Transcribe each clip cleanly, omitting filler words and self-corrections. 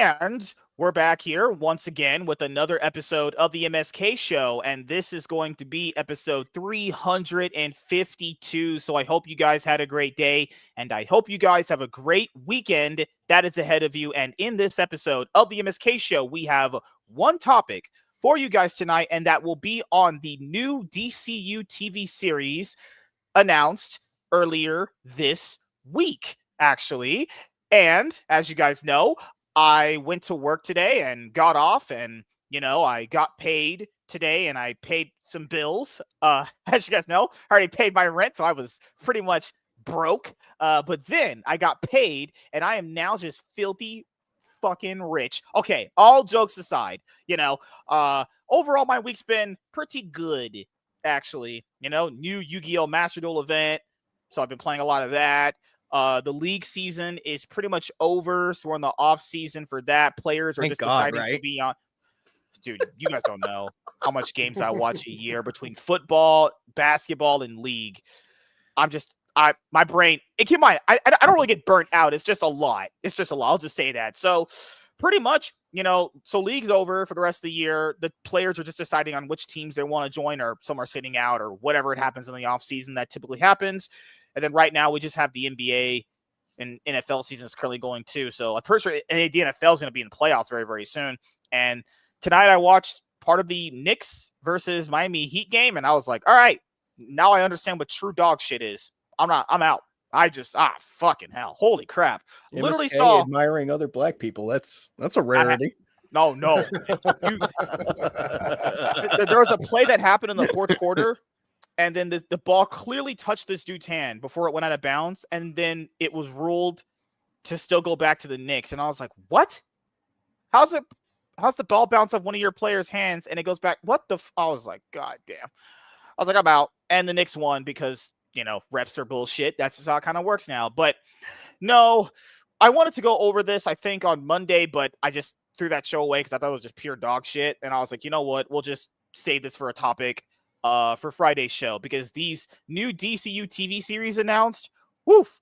And we're back here once again with another episode of the MSK show, and this is going to be episode 352. So I hope you guys had a great day, and I hope you guys have a great weekend that is ahead of you. And in this episode of the MSK show, we have one topic for you guys tonight, and that will be on the new DCU TV series announced earlier this week, actually. And as you guys know, I went to work today and got off, and I got paid today, and I paid some bills. As you guys know, I already paid my rent, so I was pretty much broke. But then I got paid, and I am now filthy fucking rich. Okay, all jokes aside, overall my week's been pretty good, actually. New Yu-Gi-Oh! Master Duel event, so I've been playing a lot of that. The league season is pretty much over, so we're in the off season for that. Players are deciding to be on. Dude, you guys don't know how much games I watch a year between football, basketball, and league. My brain. Keep in mind, I don't really get burnt out. It's just a lot. I'll just say that. So pretty much, so league's over for the rest of the year. The players are just deciding on which teams they want to join, or some are sitting out, or whatever it happens in the off season that typically happens. And then right now we just have the NBA and NFL season is currently going too. So I'm pretty sure the NFL is going to be in the playoffs very, very soon. And tonight I watched part of the Knicks versus Miami Heat game, and I was like, all right, now I understand what true dog shit is. I'm out. Fucking hell. Holy crap. MSK literally saw admiring other black people. That's a rarity. No. There was a play that happened in the fourth quarter. And then the ball clearly touched this dude's hand before it went out of bounds. And then it was ruled to still go back to the Knicks. And I was like, what? How's the ball bounce off one of your players' hands and it goes back? I was like, God damn. I was like, I'm out. And the Knicks won because, refs are bullshit. That's just how it kind of works now. But no, I wanted to go over this, I think, on Monday, but I just threw that show away because I thought it was just pure dog shit. And I was like, you know what? We'll just save this for a topic for Friday's show, because these new DCU TV series announced, woof.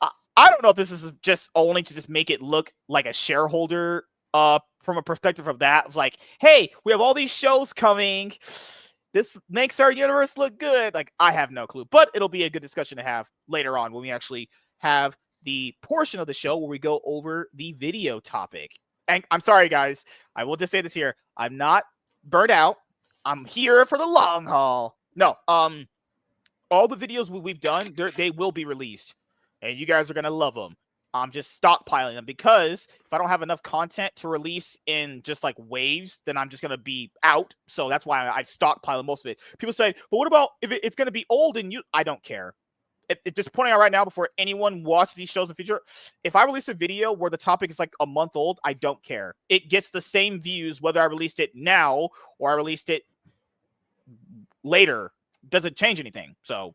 I don't know if this is just only to just make it look like a shareholder from a perspective of that. It's like, hey, we have all these shows coming. This makes our universe look good. Like, I have no clue, but it'll be a good discussion to have later on when we actually have the portion of the show where we go over the video topic. And I'm sorry, guys. I will just say this here. I'm not burnt out. I'm here for the long haul. No, all the videos we've done, they will be released, and you guys are going to love them. I'm just stockpiling them, because if I don't have enough content to release in just like waves, then I'm just going to be out. So that's why I stockpile most of it. People say, but what about if it's going to be old and I don't care. It just pointing out right now, before anyone watches these shows in the future, if I release a video where the topic is like a month old, I don't care. It gets the same views whether I released it now or I released it later. Doesn't change anything. So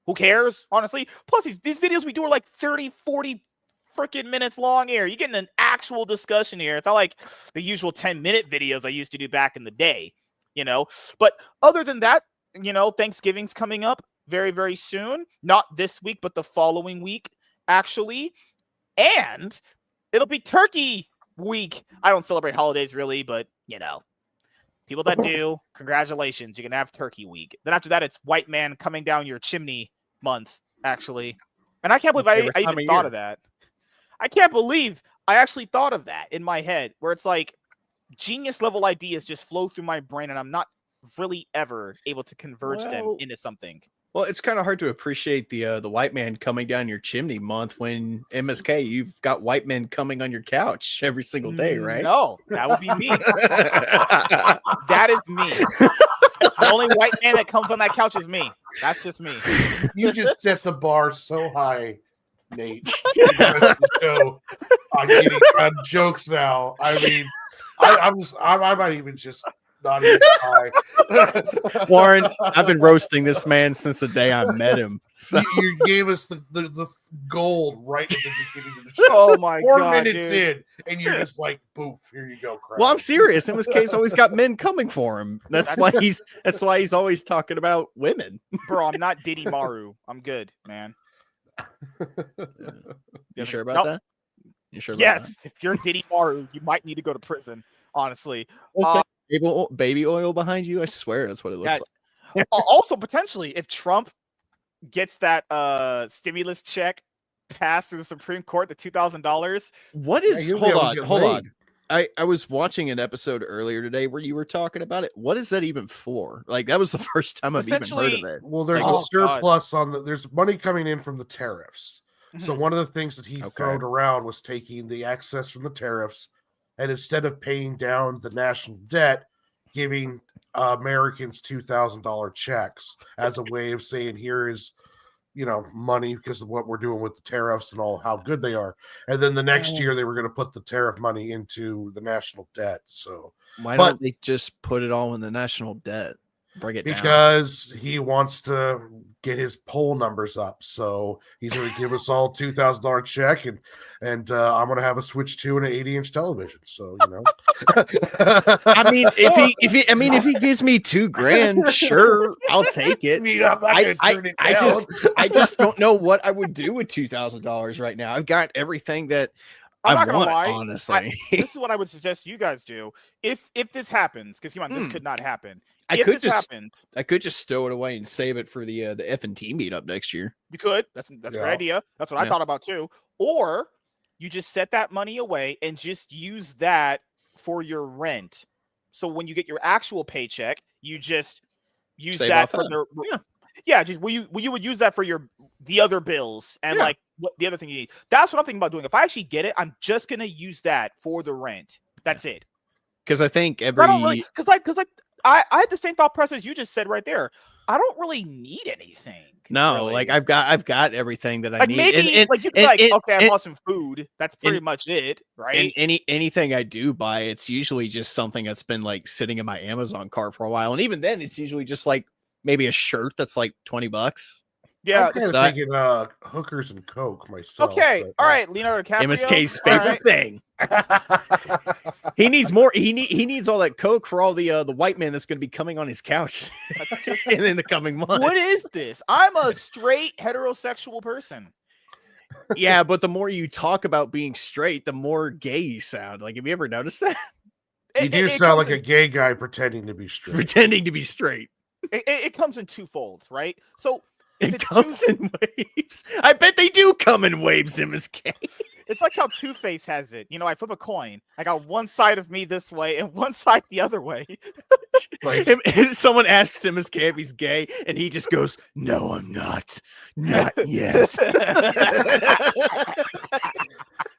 who cares, honestly? Plus, these videos we do are like 30, 40 freaking minutes long here. You're getting an actual discussion here. It's not like the usual 10-minute videos I used to do back in the day, But other than that, Thanksgiving's coming up very, very soon. Not this week, but the following week, actually. And it'll be Turkey week. I don't celebrate holidays really, but, people that do, congratulations. You can have Turkey week. Then after that, it's white man coming down your chimney month, actually. And I can't believe I even thought of that. I can't believe I actually thought of that in my head, where it's like genius level ideas just flow through my brain, and I'm not really ever able to converge them into something. Well, it's kind of hard to appreciate the white man coming down your chimney month when MSK, you've got white men coming on your couch every single day, right? No, that would be me. That is me. The only white man that comes on that couch is me. That's just me. You just set the bar so high, Nate. I'm getting jokes now. I mean, I might even just not even high. Warren, I've been roasting this man since the day I met him. So. You gave us the gold right at the beginning of the show. Oh my God, 4 minutes dude. in, and you're just like, "Boof, here you go." Crap. Well, I'm serious. MSK's always got men coming for him. That's why he's always talking about women. Bro, I'm not Diddy Maru. I'm good, man. You sure about that? You sure about Yes, if you're Diddy Maru, you might need to go to prison. Honestly, that? Baby oil behind you? I swear that's what it looks like. Also potentially, if Trump gets that stimulus check passed through the Supreme Court, the $2,000. What is? you'll be able to Hold get on. laid. I was watching an episode earlier today where you were talking about it. What is that even for? Like, that was the first time I've even heard of it. Well, there's Like, a surplus on there's money coming in from the tariffs. So Mhm. one of the things that he Okay. thrown around was taking the excess from the tariffs, and instead of paying down the national debt, giving Americans $2,000 checks as a way of saying, here is, money because of what we're doing with the tariffs and all how good they are. And then the next year they were going to put the tariff money into the national debt. So Why don't they just put it all in the national debt? Bring it down. because he wants to get his poll numbers up, so he's going to give us all $2,000 check, and I'm going to have a Switch 2 and an 80-inch television. So I mean, if he gives me $2,000, sure, I'll take it. I just don't know what I would do with $2,000 right now. I've got everything that I'm I not gonna want, lie. honestly. This is what I would suggest you guys do. If this happens, because come on, this could not happen. I If could this just happens, I could just stow it away and save it for the F&T meetup next year. you could. That's a great idea. That's what I thought about too. Or you just set that money away and just use that for your rent. So when you get your actual paycheck, you just use Save that off for that. the just you would use that for the other bills and like what the other thing you need. That's what I'm thinking about doing. If I actually get it, I'm just gonna use that for the rent. That's it. Because I think I don't really because I had the same thought process you just said right there. I don't really need anything. No, really. like I've got everything that I Like need. maybe And like you could okay, I bought some food. That's pretty and- much it, right? And anything I do buy, it's usually just something that's been like sitting in my Amazon cart for a while. And even then, it's usually just like maybe a shirt that's like $20. Yeah. I'm kind of that- thinking hookers and coke myself. Okay. but, All right, Leonardo DiCaprio. MSK's All favorite right. thing. He needs more. He needs all that coke for all the white man that's going to be coming on his couch in the coming months. What is this? I'm a straight heterosexual person. Yeah, but the more you talk about being straight, the more gay you sound. Like, have you ever noticed that? You do sound like a gay guy pretending to be straight. Pretending to be straight. It comes in two folds, right? So if It it's comes in waves. I bet they do come in waves, MSK. It's like how Two-Face has it. I flip a coin. I got one side of me this way and one side the other way. Like, If someone asks MSK if he's gay, and he just goes, "No, I'm not. Not yet."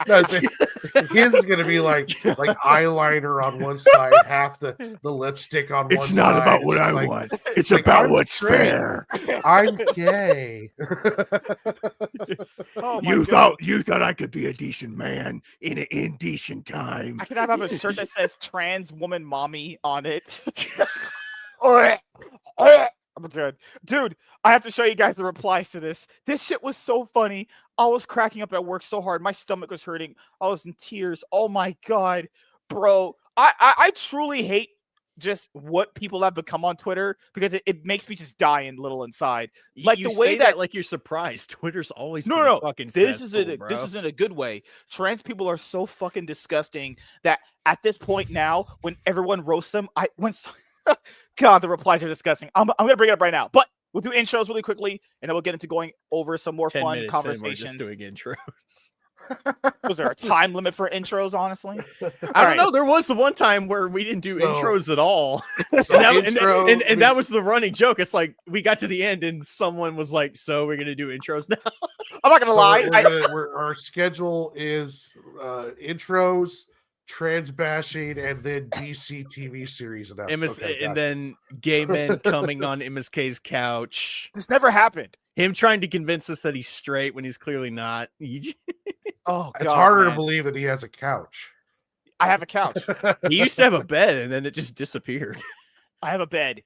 no, his is gonna be like eyeliner on one side, half the lipstick on one side. It's not about what It's I like, want. It's like, about I'm what's straight. fair. I'm gay. Oh my You goodness. thought I could be a decent man in an indecent time. I could have a shirt that says trans woman mommy on it. I'm good. Dude, I have to show you guys the replies to this. This shit was so funny. I was cracking up at work so hard. My stomach was hurting. I was in tears. Oh my God. Bro, I truly hate just what people have become on Twitter because it makes me just die in little inside. Like you the way say that like you're surprised. Twitter's always been No. fucking This cesspool, isn't a good way. Trans people are so fucking disgusting that at this point now, when everyone roasts them, God, the replies are disgusting. I'm gonna bring it up right now, but we'll do intros really quickly, and then we'll get into going over some more 10 fun minutes in, we're conversations. just doing intros. Was there a time limit for intros? Honestly, I don't know. There was the one time where we didn't do intros at all. So And that was the running joke. It's like we got to the end and someone was like, "So we're gonna do intros now." I'm not gonna lie. Our schedule is intros, trans bashing, and then DC TV series. And then gay men coming on MSK's couch. This never happened. Him trying to convince us that he's straight when he's clearly not. Oh, God, it's harder man. to believe that he has a couch. I have a couch. He used to have a bed and then it just disappeared. I have a bed.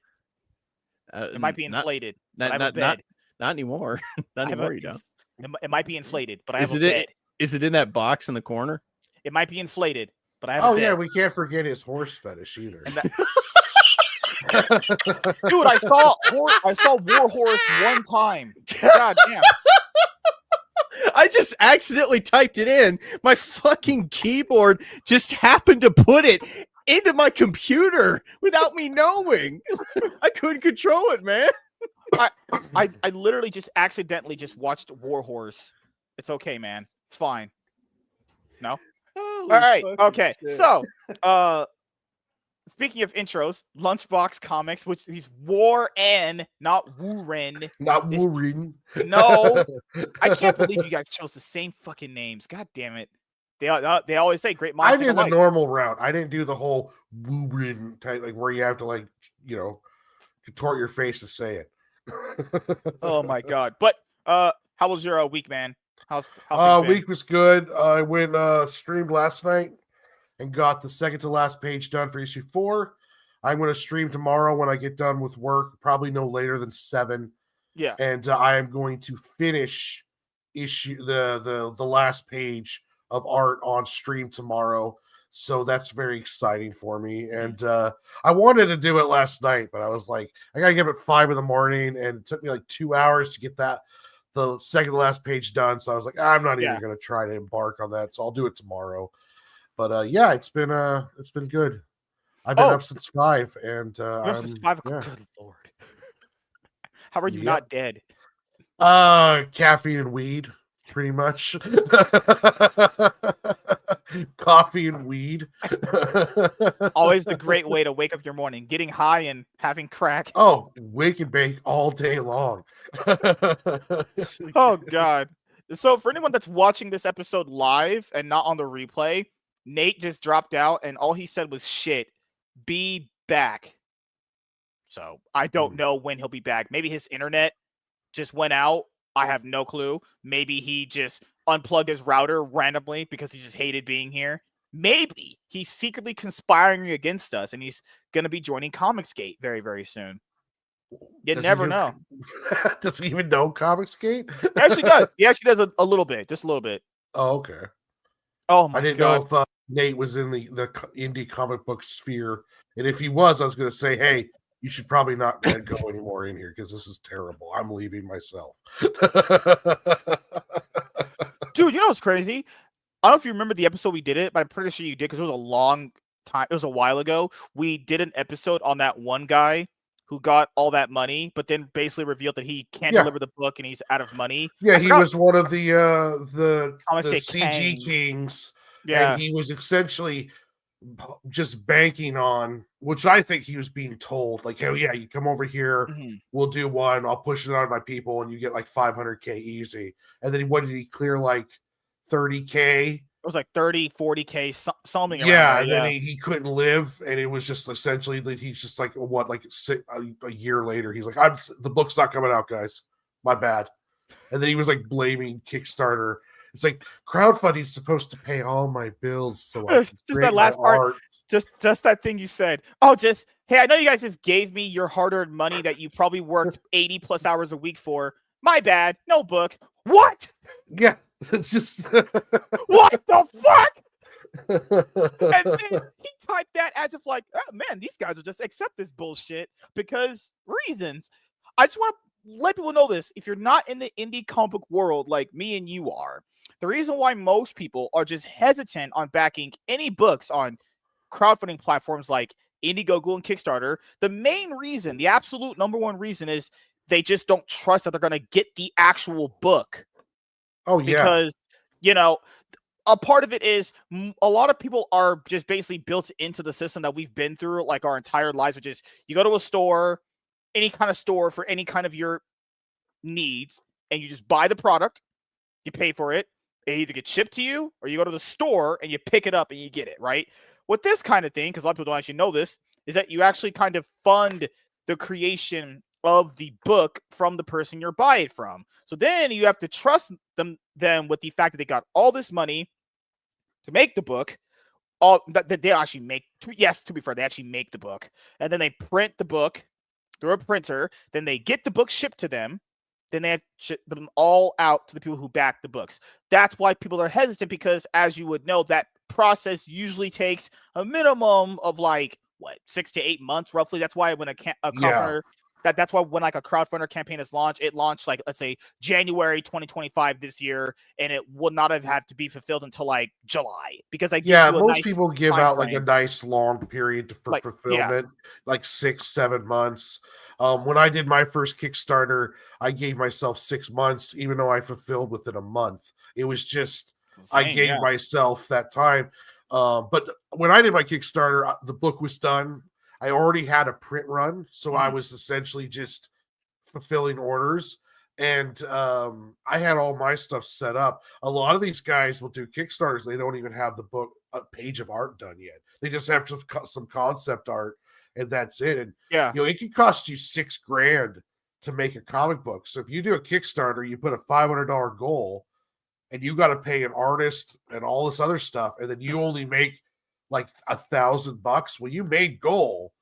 It might be inflated. Not I have a bed. not anymore. Not anymore. You don't. It might be inflated, but I have a bed. Is it in that box in the corner? It might be inflated, but I have a bed. Yeah, we can't forget his horse fetish either. Dude, I saw War Horse one time. God damn. I just accidentally typed it in. My fucking keyboard just happened to put it into my computer without me knowing. I couldn't control it, man. I literally just accidentally just watched War Horse. It's okay, man. It's fine. No? Holy All right. fucking Okay. shit. So, speaking of intros, Lunchbox Comics, which he's Warren, not Wooren. Not Wolverine. No, I can't believe you guys chose the same fucking names. God damn it. They always say great minds I think did the alike. normal route. I didn't do the whole Wolverine type, like where you have to like, contort your face to say it. Oh my god. But how was your week, man? How's things been? Week was good. I went streamed last night and got the second to last page done for issue 4. I'm going to stream tomorrow when I get done with work, probably no later than 7. Yeah. And I am going to finish the last page of art on stream tomorrow. So that's very exciting for me. And I wanted to do it last night, but I was like, I gotta get up at 5 a.m. and it took me like 2 hours to get the second to last page done. So I was like, I'm not even gonna try to embark on that. So I'll do it tomorrow. But yeah, it's been good. I've been up since 5, and since 5 o'clock. Good lord. How are you not dead? Caffeine and weed, pretty much. Coffee and weed. Always the great way to wake up your morning, getting high and having crack. Oh, wake and bake all day long. Oh god. So for anyone that's watching this episode live and not on the replay, Nate just dropped out and all he said was shit. Be back. So I don't know when he'll be back. Maybe his internet just went out. I have no clue. Maybe he just unplugged his router randomly because he just hated being here. Maybe he's secretly conspiring against us and he's going to be joining Comicsgate very, very soon. You never know. Does he even know Comicsgate? He actually does. He actually does a little bit. Just a little bit. Oh, okay. Oh, my I didn't God. know if Nate was in the indie comic book sphere. And if he was, I was going to say, hey, you should probably not let go anymore in here because this is terrible. I'm leaving myself. Dude, you know what's crazy? I don't know if you remember the episode we did it, but I'm pretty sure you did because it was a long time. It was a while ago. We did an episode on that one guy who got all that money, but then basically revealed that he can't deliver the book and he's out of money. Yeah, he was one of the CG Kings. Yeah, and he was essentially just banking on, which I think he was being told, like, oh yeah, you come over here, we'll do one, I'll push it on my people, and you get like 500K easy. And then what did he clear, like 30K? It was like 30, 40K, something. Yeah, and then he couldn't live, and it was just essentially that he's just like, what, like a year later, he's like, the book's not coming out, guys. My bad. And then he was like blaming Kickstarter. It's like crowdfunding is supposed to pay all my bills, so I can just that last part. Just that thing you said. Oh, hey, I know you guys just gave me your hard-earned money that you probably worked 80 plus hours a week for. My bad. No book. What? Yeah, it's just what the fuck? And then he typed that as if like, oh man, these guys will just accept this bullshit because reasons. I just want to let people know this. If you're not in the indie comic world like me and you are, the reason why most people are just hesitant on backing any books on crowdfunding platforms like Indiegogo and Kickstarter, the main reason, the absolute number one reason is they just don't trust that they're going to get the actual book. Oh, yeah. Because, a part of it is a lot of people are just basically built into the system that we've been through like our entire lives, which is you go to a store, any kind of store for any kind of your needs, and you just buy the product, you pay for it, it either gets shipped to you or you go to the store and you pick it up and you get it, right? With this kind of thing, because a lot of people don't actually know this, is that you actually kind of fund the creation of the book from the person you're buying it from. So then you have to trust them with the fact that they got all this money to make the book. All that they actually make. Yes, to be fair, they actually make the book, and then they print the book through a printer. Then they get the book shipped to them. Then they have ship them all out to the people who back the books. That's why people are hesitant because, as you would know, that process usually takes a minimum of like 6 to 8 months, roughly. That's why when a crowdfunder That's why when like a crowdfunder campaign is launched, it launched like, let's say January 2025 this year, and it would not have had to be fulfilled until like July, because that gives you a most nice people give time out like a frame. nice long period for Like, yeah. fulfillment, like 6-7 months. When I did my first Kickstarter, I gave myself 6 months, even though I fulfilled within a month. It was just I Same, gave yeah. myself that time. But when I did my Kickstarter, the book was done. I already had a print run, so I was essentially just fulfilling orders. And I had all my stuff set up. A lot of these guys will do Kickstarters. They don't even have the book, a page of art done yet. They just have to cut some concept art, and that's it. And Yeah. you know, it could cost you $6,000 to make a comic book. So if you do a Kickstarter, you put a $500 goal, and you got to pay an artist and all this other stuff, and then you only make like $1,000. Well, you made goal,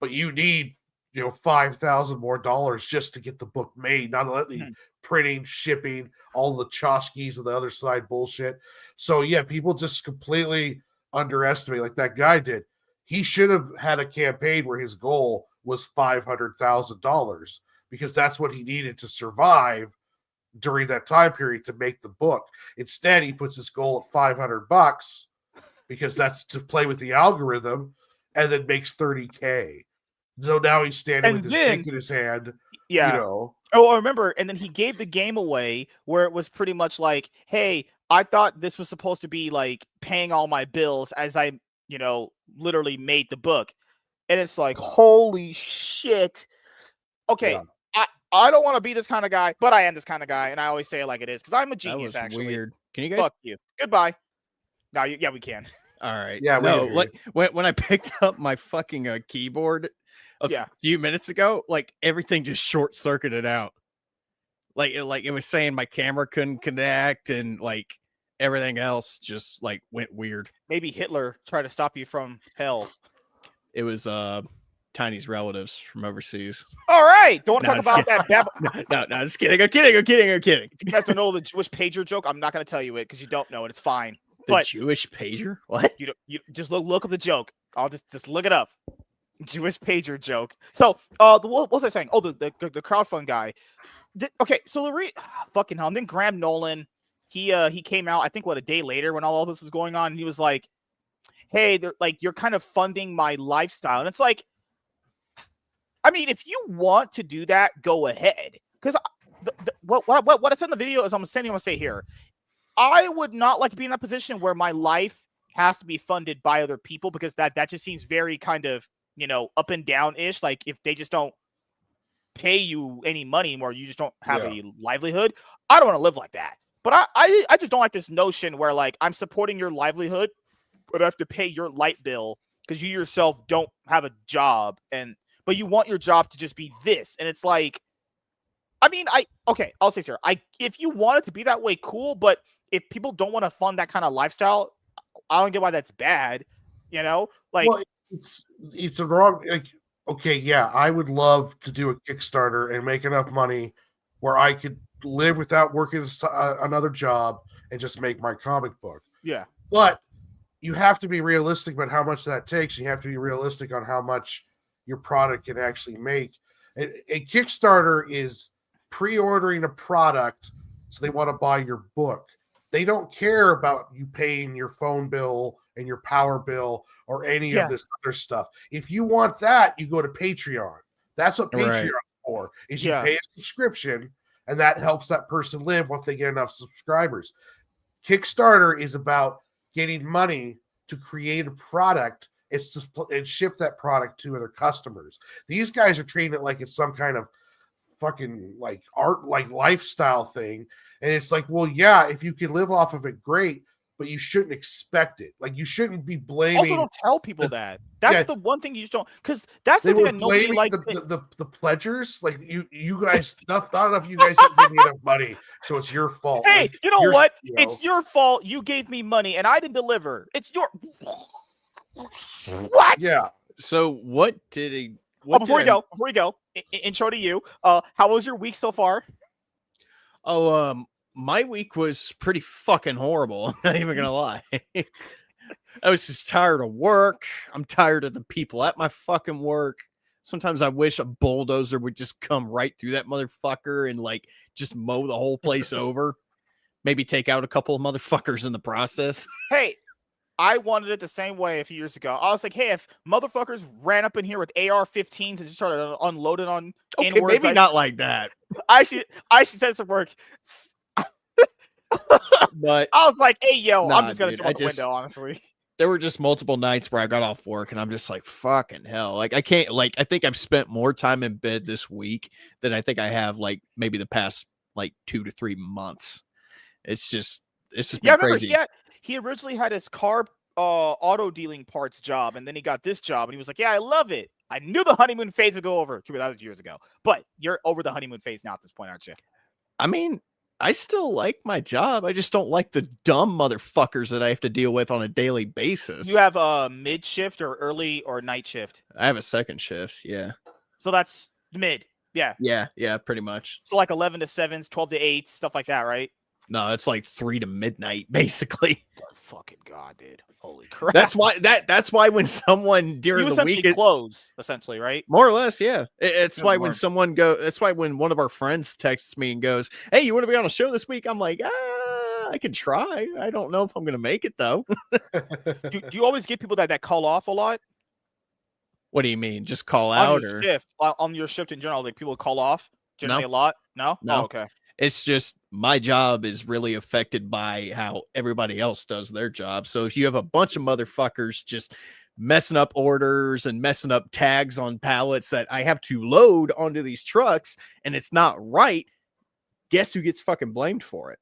but you need $5,000 more dollars just to get the book made, not only printing, shipping, all the tchotchkes of the other side bullshit. So yeah, people just completely underestimate, like that guy did. He should have had a campaign where his goal was $500,000, because that's what he needed to survive during that time period to make the book. Instead, he puts his goal at $500 because that's to play with the algorithm, and then makes $30,000. So now he's standing with his dick in his hand. Yeah. Oh, I remember. And then he gave the game away where it was pretty much like, hey, I thought this was supposed to be like paying all my bills as I, literally made the book. And it's like, holy shit. Okay. Yeah. I don't want to be this kind of guy, but I am this kind of guy. And I always say it like it is, because I'm a genius, actually. Weird. Can you guys? Fuck you. Goodbye. No, yeah, we can. All right. Yeah. No, like when I picked up my fucking keyboard a few minutes ago, like everything just short circuited out. Like it was saying my camera couldn't connect, and like everything else just like went weird. Maybe Hitler tried to stop you from hell. It was Tiny's relatives from overseas. All right. Don't want to talk about that. No, just kidding. I'm kidding. If you guys don't know the Jewish pager joke, I'm not going to tell you it because you don't know it. It's fine. The Jewish pager? What? You just look up the joke. I'll just look it up. Jewish pager joke. So, what was I saying? Oh, the crowdfund guy. So fucking hell. And then Graham Nolan, he came out, I think, a day later when all this was going on, and he was like, "Hey, they're like, you're kind of funding my lifestyle," and it's like, I mean, if you want to do that, go ahead. Because what I said in the video is I'm going to say here. I would not like to be in that position where my life has to be funded by other people, because that just seems very kind of, up and down-ish. Like if they just don't pay you any money anymore, you just don't have a livelihood. I don't want to live like that. But I just don't like this notion where like I'm supporting your livelihood, but I have to pay your light bill because you yourself don't have a job, but you want your job to just be this. And it's like, I mean, I'll say, sir, if you want it to be that way, cool. But if people don't want to fund that kind of lifestyle, I don't get why that's bad. Like, well, it's a wrong. Like, okay, yeah, I would love to do a Kickstarter and make enough money where I could live without working another job and just make my comic book. Yeah, but you have to be realistic about how much that takes. You have to be realistic on how much your product can actually make. A Kickstarter is pre-ordering a product, so they want to buy your book. They don't care about you paying your phone bill and your power bill or any of this other stuff. If you want that, you go to Patreon. That's what Patreon is for, is you pay a subscription, and that helps that person live once they get enough subscribers. Kickstarter is about getting money to create a product and ship that product to other customers. These guys are treating it like it's some kind of fucking like art, like lifestyle thing. And it's like, well, yeah, if you can live off of it, great, but you shouldn't expect it. Like, you shouldn't be blaming. Also, don't tell people that. That's the one thing you just don't, because that's the thing that nobody likes. The pledgers, like you guys, not enough of you guys didn't give me enough money, so it's your fault. Hey, like, you know what? It's your fault. You gave me money and I didn't deliver. It's your what? Yeah. So what did he? Before we go, intro to you. How was your week so far? My week was pretty fucking horrible. I'm not even gonna lie. I was just tired of work. I'm tired of the people at my fucking work. Sometimes I wish a bulldozer would just come right through that motherfucker and like just mow the whole place over. Maybe take out a couple of motherfuckers in the process. Hey, I wanted it the same way a few years ago. I was like, hey, if motherfuckers ran up in here with AR-15s and just started unloading on Okay, maybe not like that. I actually said some work. But I was like, hey, yo, I'm Nah, just going to dude, jump out the window, honestly. there were just multiple nights where I got off work and I'm just like, fucking hell. Like, I can't, like, I think I've spent more time in bed this week than I think I have, like, maybe the past, like, 2 to 3 months. It's just been crazy. He originally had his car auto dealing parts job, and then he got this job, and he was like, yeah, I love it. I knew the honeymoon phase would go over. That was years ago. But you're over the honeymoon phase now at this point, aren't you? I mean, I still like my job. I just don't like the dumb motherfuckers that I have to deal with on a daily basis. You have a mid shift or early or night shift? I have a second shift. Yeah. So that's mid. Yeah. Yeah, pretty much. So like 11 to 7s, 12 to 8s, stuff like that, right? No, it's like 3 to midnight, basically. Oh, fucking God, dude. Holy crap. That's why when someone during the week close, essentially, right? More or less, yeah. It's why when Lord. that's why when one of our friends texts me and goes, "Hey, you want to be on a show this week?" I'm like, I could try. I don't know if I'm gonna make it though. do you always get people that call off a lot? What do you mean? Just call on out your or shift? On your shift in general, like people call off generally a lot? No? No. Oh, okay. It's just my job is really affected by how everybody else does their job. So if you have a bunch of motherfuckers just messing up orders and messing up tags on pallets that I have to load onto these trucks and it's not right, guess who gets fucking blamed for it?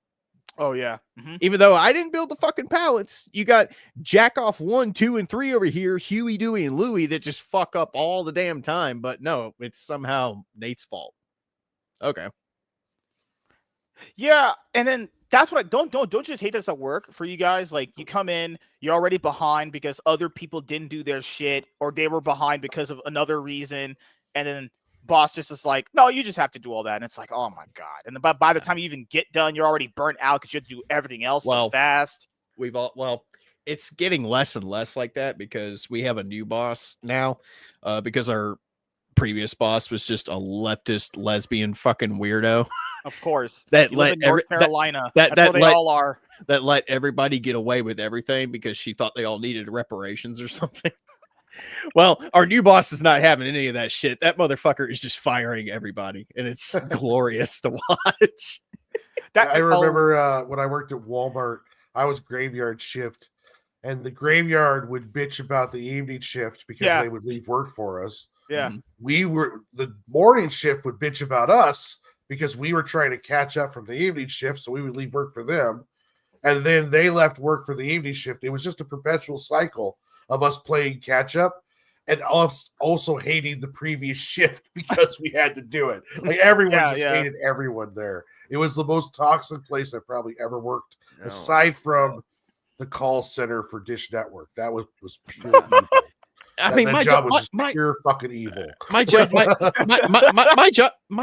Oh, yeah. Even though I didn't build the fucking pallets, you got Jack off 1, 2, and 3 over here, Huey, Dewey, and Louie that just fuck up all the damn time. But no, it's somehow Nate's fault. Okay. Yeah, and then that's what I don't just hate this at work for you guys. Like you come in, you're already behind because other people didn't do their shit or they were behind because of another reason, and then boss just is like, no, you just have to do all that, and it's like, oh my God. And then by the time you even get done, you're already burnt out because you have to do everything else so fast. It's getting less and less like that because we have a new boss now, because our previous boss was just a leftist lesbian fucking weirdo. Of course. That you let live in North Carolina. That's where they all are. That let everybody get away with everything because she thought they all needed reparations or something. Well, our new boss is not having any of that shit. That motherfucker is just firing everybody, and it's glorious to watch. I remember when I worked at Walmart, I was graveyard shift, and the graveyard would bitch about the evening shift because they would leave work for us. Yeah. The morning shift would bitch about us because we were trying to catch up from the evening shift, so we would leave work for them. And then they left work for the evening shift. It was just a perpetual cycle of us playing catch up and us also hating the previous shift because we had to do it. Like everyone hated everyone there. It was the most toxic place I probably ever worked, aside from the call center for Dish Network. That was pure evil. I mean, my job was pure fucking evil. My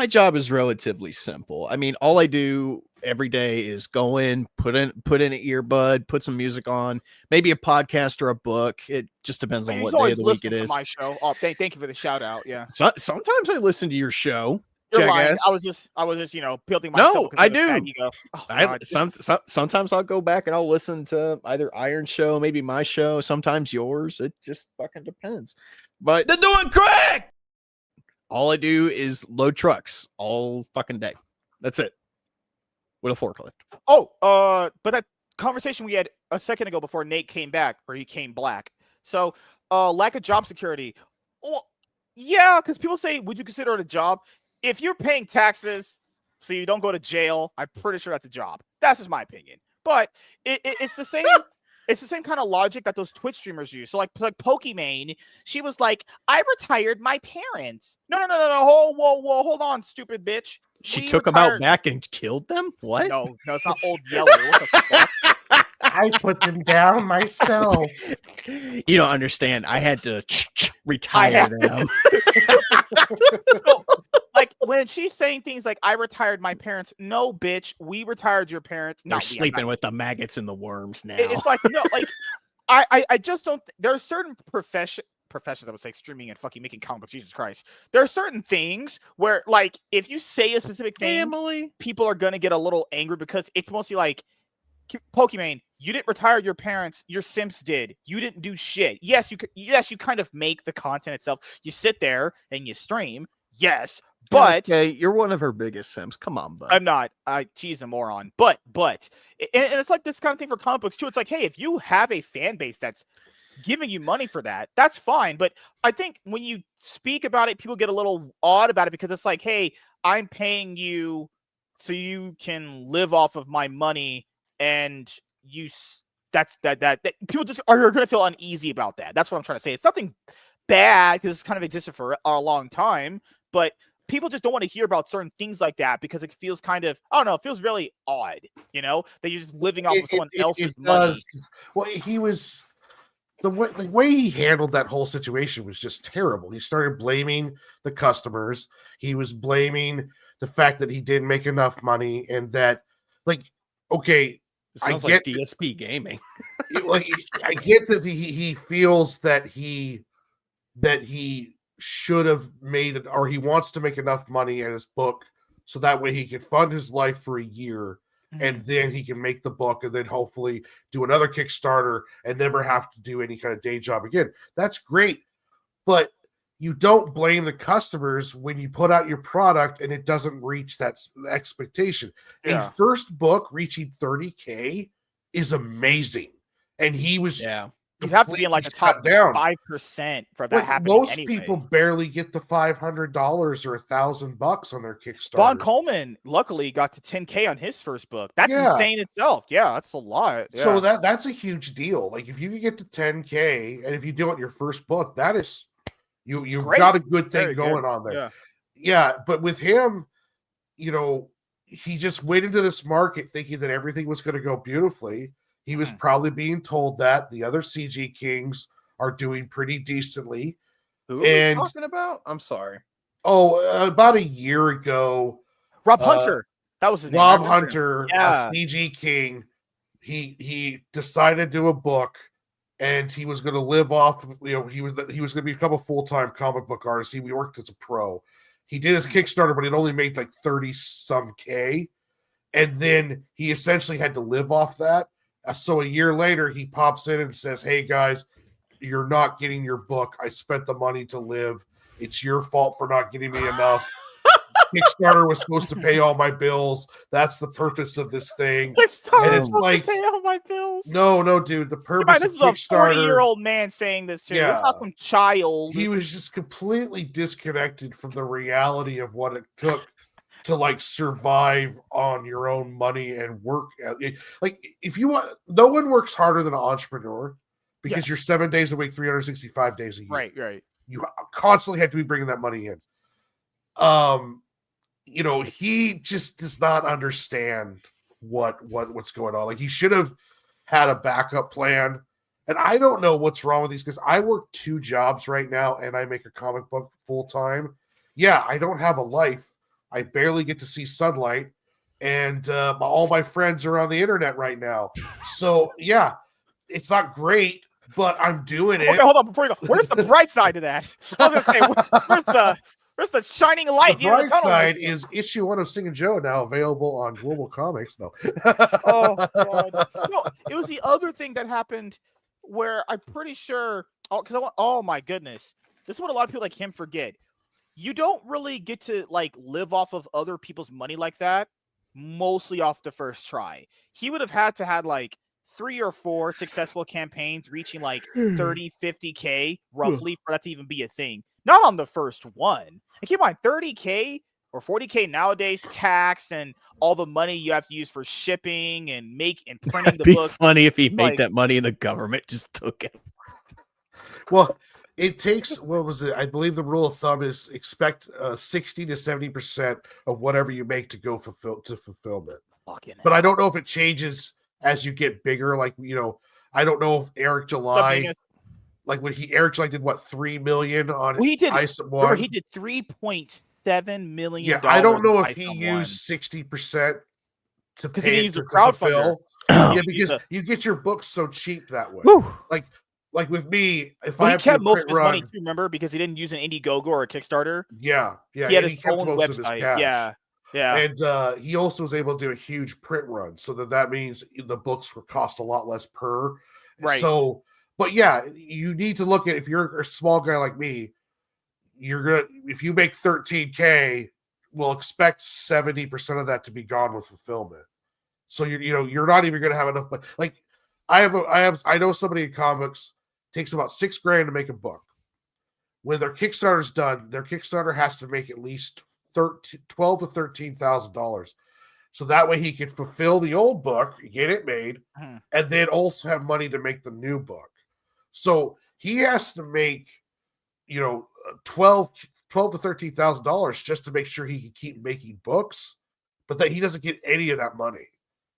job is relatively simple. I mean, all I do every day is go in, put in an earbud, put some music on, maybe a podcast or a book. It just depends on what day of the week it is. My show. Oh, thank you for the shout out. Yeah. Sometimes I listen to your show. You're lying. I was just, building myself. No, I do. Sometimes I'll go back and I'll listen to either Iron Show, maybe my show, sometimes yours. It just fucking depends. But they're doing great. All I do is load trucks all fucking day. That's it. With a forklift. Oh, but that conversation we had a second ago before Nate came back, or he came black. So, lack of job security. Well, yeah, because people say, would you consider it a job? If you're paying taxes so you don't go to jail, I'm pretty sure that's a job. That's just my opinion. But it's the same. It's the same kind of logic that those Twitch streamers use. So like Pokimane, she was like, I retired my parents. No. Whoa, hold on, stupid bitch. She took them out back and killed them? What? No, it's not Old Yeller. What the fuck? I put them down myself. You don't understand. I had to retire them. So, like when she's saying things like "I retired my parents," no, bitch, we retired your parents. They're sleeping with the maggots and the worms now. It's like no, like I just don't. There are certain professions, I would say streaming and fucking making comic books. Jesus Christ, there are certain things where, like, if you say a specific thing, people are gonna get a little angry because it's mostly like, Pokemon, you didn't retire your parents. Your Sims did. You didn't do shit. Yes, you kind of make the content itself. You sit there and you stream. Yes, but okay, you're one of her biggest Sims. Come on, bud. I'm not. She's a moron. But and it's like this kind of thing for comic books too. It's like, hey, if you have a fan base that's giving you money for that, that's fine. But I think when you speak about it, people get a little odd about it because it's like, hey, I'm paying you so you can live off of my money, and that people just are going to feel uneasy about that. That's what I'm trying to say. It's nothing bad because it's kind of existed for a long time, but people just don't want to hear about certain things like that because it feels kind of, I don't know, it feels really odd, that you're just living off of someone else's money. Well, the way he handled that whole situation was just terrible. He started blaming the customers. He was blaming the fact that he didn't make enough money, and that, like, okay, it sounds like DSP gaming. Like, I get that he feels that he should have made it, or he wants to make enough money in his book so that way he can fund his life for a year, and then he can make the book and then hopefully do another Kickstarter and never have to do any kind of day job again. That's great, but you don't blame the customers when you put out your product and it doesn't reach that expectation. A first book reaching 30K is amazing, and he was you'd have to be in like the top 5% for that happening. Most people barely get the $500 or $1,000 on their Kickstarter. Von Coleman luckily got to 10K on his first book. That's insane itself. Yeah, that's a lot. Yeah. So that's a huge deal. Like, if you can get to 10K, and if you do it in your first book, that is you've got a good thing going on there. Yeah, but with him, he just went into this market thinking that everything was going to go beautifully. He was probably being told that the other CG Kings are doing pretty decently. Who are we talking about? I'm sorry. Oh, about a year ago, Rob Hunter. That was his name. Rob Hunter, a CG King. He decided to do a book, and he was going to live off. He was going to become a full-time comic book artist. He worked as a pro. He did his Kickstarter, but it only made like 30-some K, and then he essentially had to live off that. So a year later, he pops in and says, "Hey guys, you're not getting your book. I spent the money to live. It's your fault for not getting me enough. Kickstarter was supposed to pay all my bills. That's the purpose of this thing." Kickstarter was supposed to pay all my bills. No, dude. The purpose of Kickstarter. This is a 40-year-old man saying this to you. It's not some child. He was just completely disconnected from the reality of what it took to like survive on your own money and work. Like, if you want, no one works harder than an entrepreneur because you're 7 days a week, 365 days a year. Right. You constantly have to be bringing that money in. He just does not understand what's going on. Like, he should have had a backup plan. And I don't know what's wrong with these, because I work 2 jobs right now and I make a comic book full time. Yeah, I don't have a life. I barely get to see sunlight, and all my friends are on the internet right now. So yeah, it's not great, but I'm doing it. Okay, hold on before you go. Where's the bright side of that? I was gonna say, where's the shining light? The bright side is issue 1 of Sing and Joe now available on Global Comics. No. Oh God. No, it was the other thing that happened where I'm pretty sure. Oh my goodness, this is what a lot of people like him forget. You don't really get to like live off of other people's money like that, mostly off the first try. He would have had to had like 3 or 4 successful campaigns reaching like 30, 50K roughly for that to even be a thing. Not on the first one. And keep in mind, 30K or 40K nowadays, taxed and all the money you have to use for shipping and printing the book. It'd be funny if he made that money and the government just took it. Well, it takes, what was it? I believe the rule of thumb is expect 60 to 70% of whatever you make to go fulfillment. But I don't know if it changes as you get bigger. Like, I don't know if Eric July, like when Eric July did what, 3 million on ISOM 1. He did 3.7 million. Yeah, I don't know if he used 60% to pay to crowdfund. Yeah, because you get your books so cheap that way. Woo. Like, like with me, if Well, I he have to do a kept most print of his money run, too, remember? Because he didn't use an Indiegogo or a Kickstarter. yeah, He had and his he kept own most of his website. cash. Yeah. Yeah. And he also was able to do a huge print run, so that means the books would cost a lot less per. Right. So, but yeah, you need to look at, if you're a small guy like me, you're gonna, if you make 13K, we'll expect 70% of that to be gone with fulfillment. So you're not even gonna have enough. But like, I know somebody in comics takes about $6,000 to make a book. When their Kickstarter's done, their Kickstarter has to make at least $12,000 to $13,000. So that way he can fulfill the old book, get it made, and then also have money to make the new book. So he has to make, $12,000 to $13,000 just to make sure he can keep making books, but that he doesn't get any of that money.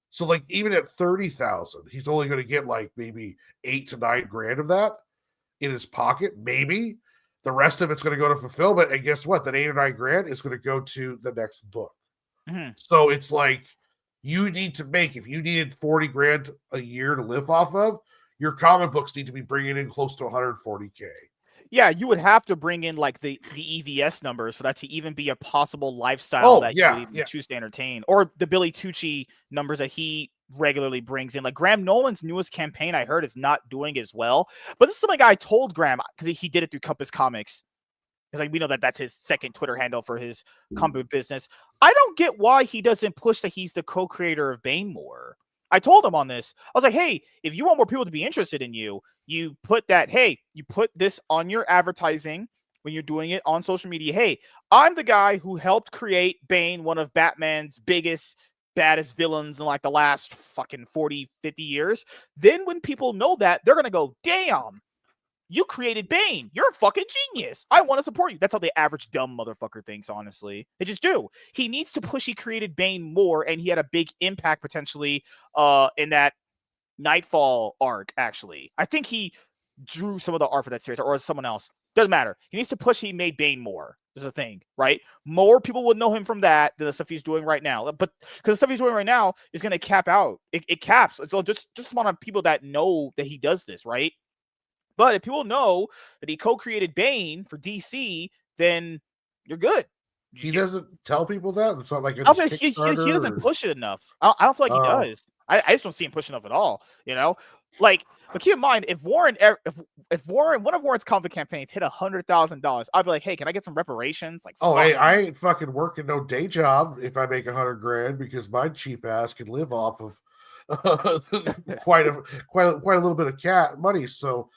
So like even at 30,000, he's only going to get like maybe $8,000 to $9,000 of that in his pocket, maybe. The rest of it's going to go to fulfillment, and guess what? That $8,000 or $9,000 is going to go to the next book. So it's like, you need to make, if you needed $40,000 a year to live off of, your comic books need to be bringing in close to $140K. Yeah, you would have to bring in like the EVS numbers for that to even be a possible lifestyle that you would even choose to entertain, or the Billy Tucci numbers that he regularly brings in. Like Graham Nolan's newest campaign, I heard, is not doing as well. But this is something I told Graham, because he did it through Compass Comics. Because like we know that that's his second Twitter handle for his comic business. I don't get why he doesn't push that he's the co-creator of Bane more. I told him on this. I was like, hey, if you want more people to be interested in you, you put this on your advertising when you're doing it on social media. Hey, I'm the guy who helped create Bane, one of Batman's biggest, baddest villains in like the last fucking 40, 50 years. Then when people know that, they're going to go, damn, you created Bane. You're a fucking genius. I want to support you. That's how the average dumb motherfucker thinks, honestly. They just do. He needs to push he created Bane more, and he had a big impact potentially in that Nightfall arc, actually. I think he drew some of the art for that series, or someone else. Doesn't matter. He needs to push he made Bane more, is the thing, right? More people would know him from that than the stuff he's doing right now. But because the stuff he's doing right now is going to cap out. It caps. So just amount of people that know that he does this, right? But if people know that he co-created Bane for DC, then you're good. He doesn't tell people that? It's not like he doesn't push it enough. I don't feel like he does. I just don't see him pushing enough at all, Like, but keep in mind, if one of Warren's comic campaigns hit $100,000, I'd be like, hey, can I get some reparations? Like, hey, I ain't fucking working no day job if I make $100,000, because my cheap ass can live off of quite a little bit of cat money. So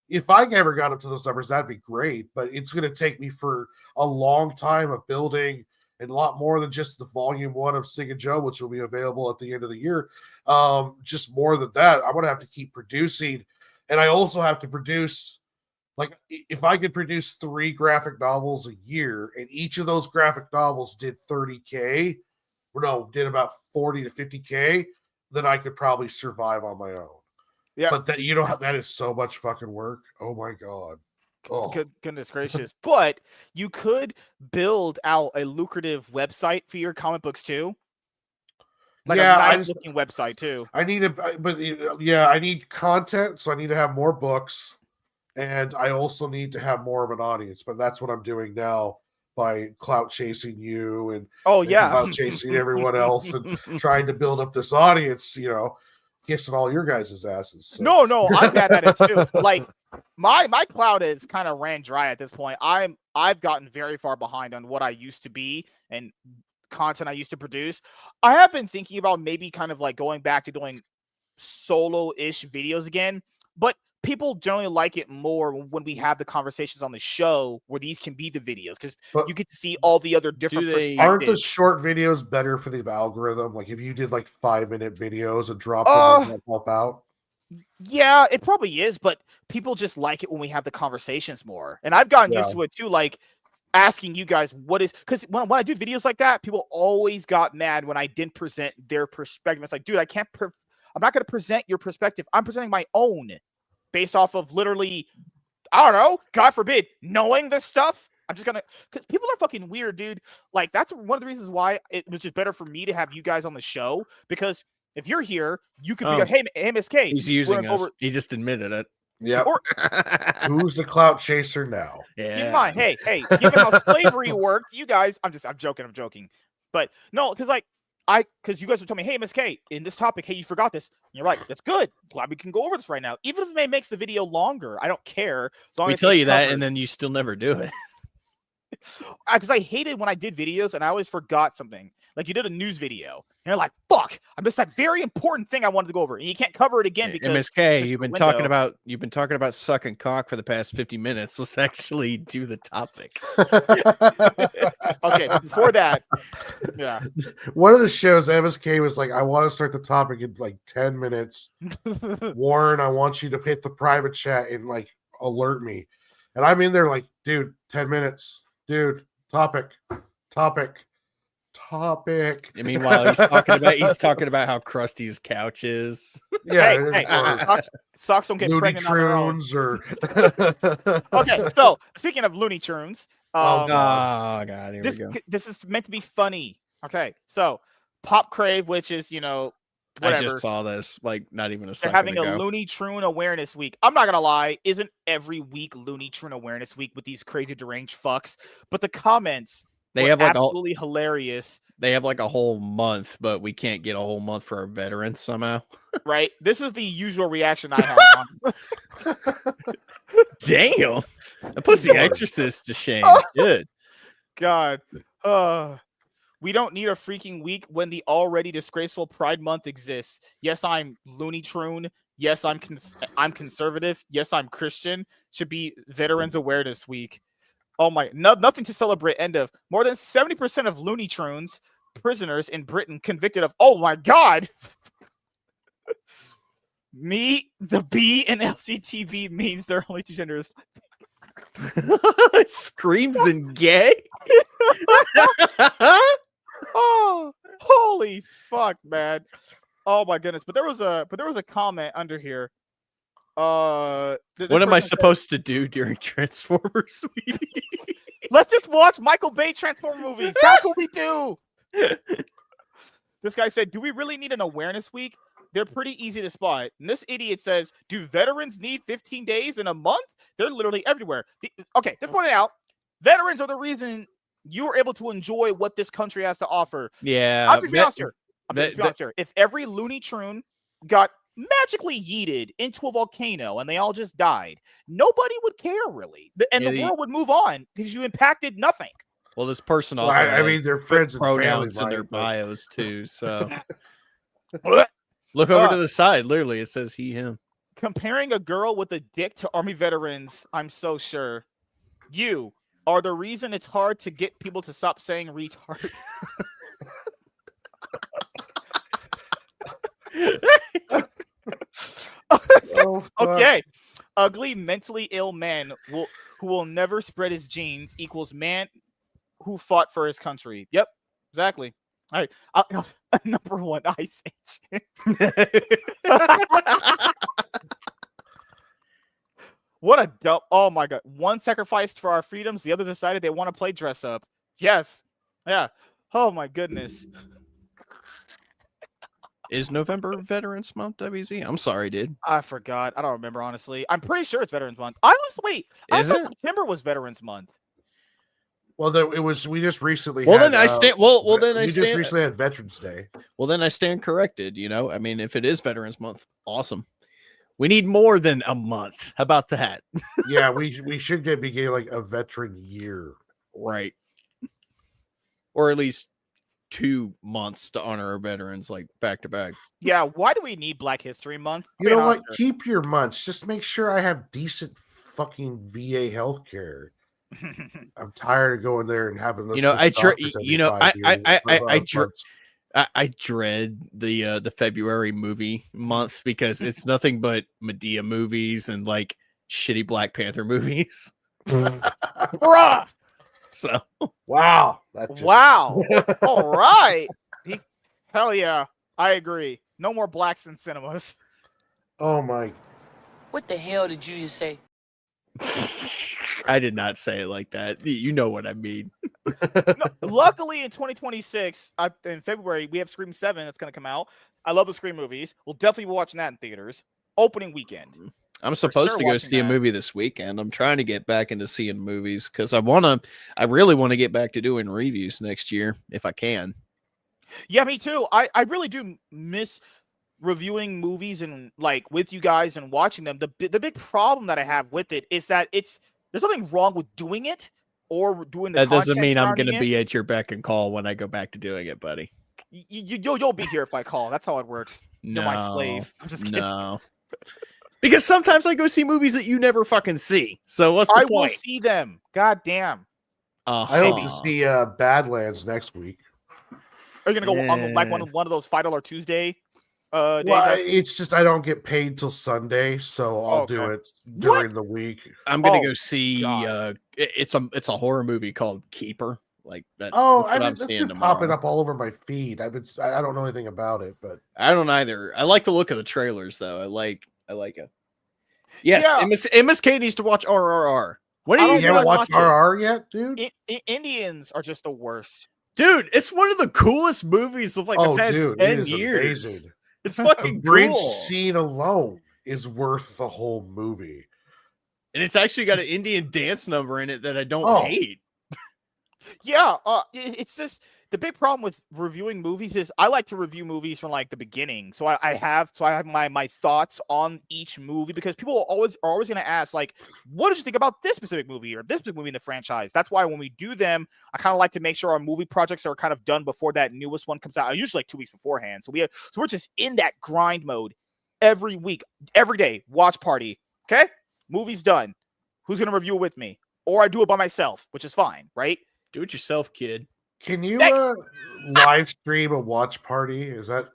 if I ever got up to those numbers, that'd be great. But it's going to take me for a long time of building, and a lot more than just the volume 1 of Sig and Joe, which will be available at the end of the year. Just more than that, I'm going to have to keep producing. And I also have to produce, like, if I could produce 3 graphic novels a year, and each of those graphic novels did 30K, did about 40 to 50K, then I could probably survive on my own. Yeah, but that is so much fucking work. Oh my god. Oh. Goodness gracious. But you could build out a lucrative website for your comic books too. Like a nice looking website too. I need content, so I need to have more books, and I also need to have more of an audience. But that's what I'm doing now by clout chasing you and clout chasing everyone else and trying to build up this audience, kissing all your guys' asses. So. No, I'm bad at it too. Like my cloud is kind of ran dry at this point. I've gotten very far behind on what I used to be and content I used to produce. I have been thinking about maybe kind of like going back to doing solo-ish videos again, but people generally like it more when we have the conversations on the show where these can be the videos, because you get to see all the other different perspectives. Aren't the short videos better for the algorithm? Like if you did like 5-minute videos and dropped them and help out? Yeah, it probably is, but people just like it when we have the conversations more. And I've gotten used to it too, like asking you guys because when I do videos like that, people always got mad when I didn't present their perspective. It's like, dude, I'm not going to present your perspective. I'm presenting my own based off of literally, I don't know, God forbid, knowing this stuff. I'm just gonna, because people are fucking weird, dude. Like, that's one of the reasons why it was just better for me to have you guys on the show, because if you're here, you could be like, hey, MSK. He's using us. He just admitted it. Yep. Or who's the clout chaser now? Yeah. keep in mind, hey, given how slavery worked, you guys, I'm joking. But no, because you guys were telling me, hey, MSK, in this topic, hey, you forgot this. And you're right, that's good. Glad we can go over this right now. Even if it makes the video longer, I don't care. As long We as tell it's you that, covered. and then you still never do it. Because I hated when I did videos and I always forgot something. Like you did a news video, and you're like, "Fuck, I missed that very important thing I wanted to go over," and you can't cover it again because MSK, it's you've the been window. talking about sucking cock for the past 50 minutes. Let's actually do the topic. Okay, but before that, yeah, One of the shows, MSK was like, I want to start the topic in like 10 minutes. Warren, I want you to hit the private chat and like alert me. And I'm in there like, dude, 10 minutes. Dude, topic. And meanwhile, he's talking about how crusty his couch is. Yeah. hey, socks don't get Looney pregnant on their own. Tunes or Okay, so speaking of Looney Tunes, Oh, Oh God, here we go. this is meant to be funny. Okay, so Pop Crave, which is I whatever. just saw this like not even a They're second having ago. a Looney Tune Awareness Week. I'm not gonna lie, isn't every week Looney Tune Awareness Week with these crazy deranged fucks? But the comments They were have like absolutely hilarious. They have like a whole month, but we can't get a whole month for our veterans somehow. Right? This is the usual reaction I have. Damn, that puts the Exorcist to shame. Good. God. We don't need a freaking week when the already disgraceful Pride Month exists. Yes, I'm Looney Tune. Yes, I'm conservative. Yes, I'm Christian. Should be Veterans Awareness Week. Oh my, nothing to celebrate. End of. More than 70% of Looney Tunes prisoners in Britain convicted of. Oh my God. Me, the B, and LGTB means there are only two genders. Screams and gay. Oh, holy fuck, man. Oh my goodness. But there was a comment under here. What am I supposed to do during Transformers Week? Let's just watch Michael Bay Transformer movies. That's what we do. This guy said, do we really need an awareness week? They're pretty easy to spot. And this idiot says, do veterans need 15 days in a month? They're literally everywhere. Okay, just point it out. Veterans are the reason you are able to enjoy what this country has to offer. Yeah. I'll just be honest here. If every Looney Tune got magically yeeted into a volcano and they all just died, nobody would care really. And the world would move on because you impacted nothing. Well, this person also has their friends and pronouns in family, their bios too. So Look look over to the side. Literally, it says he, him. Comparing a girl with a dick to Army veterans, I'm so sure. You are the reason it's hard to get people to stop saying retard. Okay. Ugly, mentally ill man who will never spread his genes equals man who fought for his country. Yep, exactly. All right. Number one, Ice Age. What a dumb. Oh my God. One sacrificed for our freedoms. The other decided they want to play dress up. Yes. Yeah. Oh my goodness. Is November Veterans Month, WZ? I'm sorry, dude. I forgot. I don't remember, honestly. I'm pretty sure it's Veterans Month. I thought September was Veterans Month. Well, it was. We just recently. Well, then I stand. Well, then I just stand. recently had Veterans Day. Well, then I stand corrected. You know, I mean, if it is Veterans Month, awesome. We need more than a month. How about that? Yeah, we should be getting like a veteran year, right? Or at least 2 months to honor our veterans, like back to back. Yeah. Why do we need Black History Month? You know what? Keep your months. Just make sure I have decent fucking VA health care. I'm tired of going there and having this. I dread the February movie month because it's nothing but Medea movies and like shitty Black Panther movies. Bruh. So wow. Wow. All right. Hell yeah. I agree. No more blacks in cinemas. Oh my. What the hell did you just say? I did not say it like that. You know what I mean. No, luckily, in 2026, in February, we have Scream 7 that's going to come out. I love the Scream movies. We'll definitely be watching that in theaters. Opening weekend. I'm supposed sure to go watching see a that. movie this weekend. I'm trying to get back into seeing movies because I really want to get back to doing reviews next year if I can. Yeah, me too. I really do miss reviewing movies and like with you guys and watching them. The big problem that I have with it is that there's nothing wrong with doing it or doing the That doesn't content mean I'm surrounding going to it. be at your beck and call when I go back to doing it, buddy. You'll be here if I call. That's how it works. You're my slave. I'm just kidding. No. Because sometimes I go see movies that you never fucking see. So what's the I point? will see them. God damn. I hope to see Badlands next week. Are you gonna go on like one of those $5 Tuesday? Days Well, it's just I don't get paid till Sunday, so I'll do it during the week. I'm gonna go see. It's a horror movie called Keeper. Like that. Oh, that's it's been popping up all over my feed. I don't know anything about it, but I don't either. I like the look of the trailers, though. I like it. Yes, Yeah. MSK needs to watch RRR. When you are you haven't watched RRR yet, dude? Indians are just the worst. Dude, it's one of the coolest movies of like the past 10 years. Amazing. It's fucking the bridge cool. scene alone is worth the whole movie. And it's actually got an Indian dance number in it that I don't hate. Yeah, it's just the big problem with reviewing movies is I like to review movies from like the beginning. So I have my thoughts on each movie because people are always going to ask like, what did you think about this specific movie or this specific movie in the franchise? That's why when we do them, I kind of like to make sure our movie projects are kind of done before that newest one comes out. Usually like 2 weeks beforehand. So we're just in that grind mode every week, every day. Watch party. Okay, movie's done. Who's going to review it with me? Or I do it by myself, which is fine, right? Do it yourself, kid. Can you live stream a watch party? Is that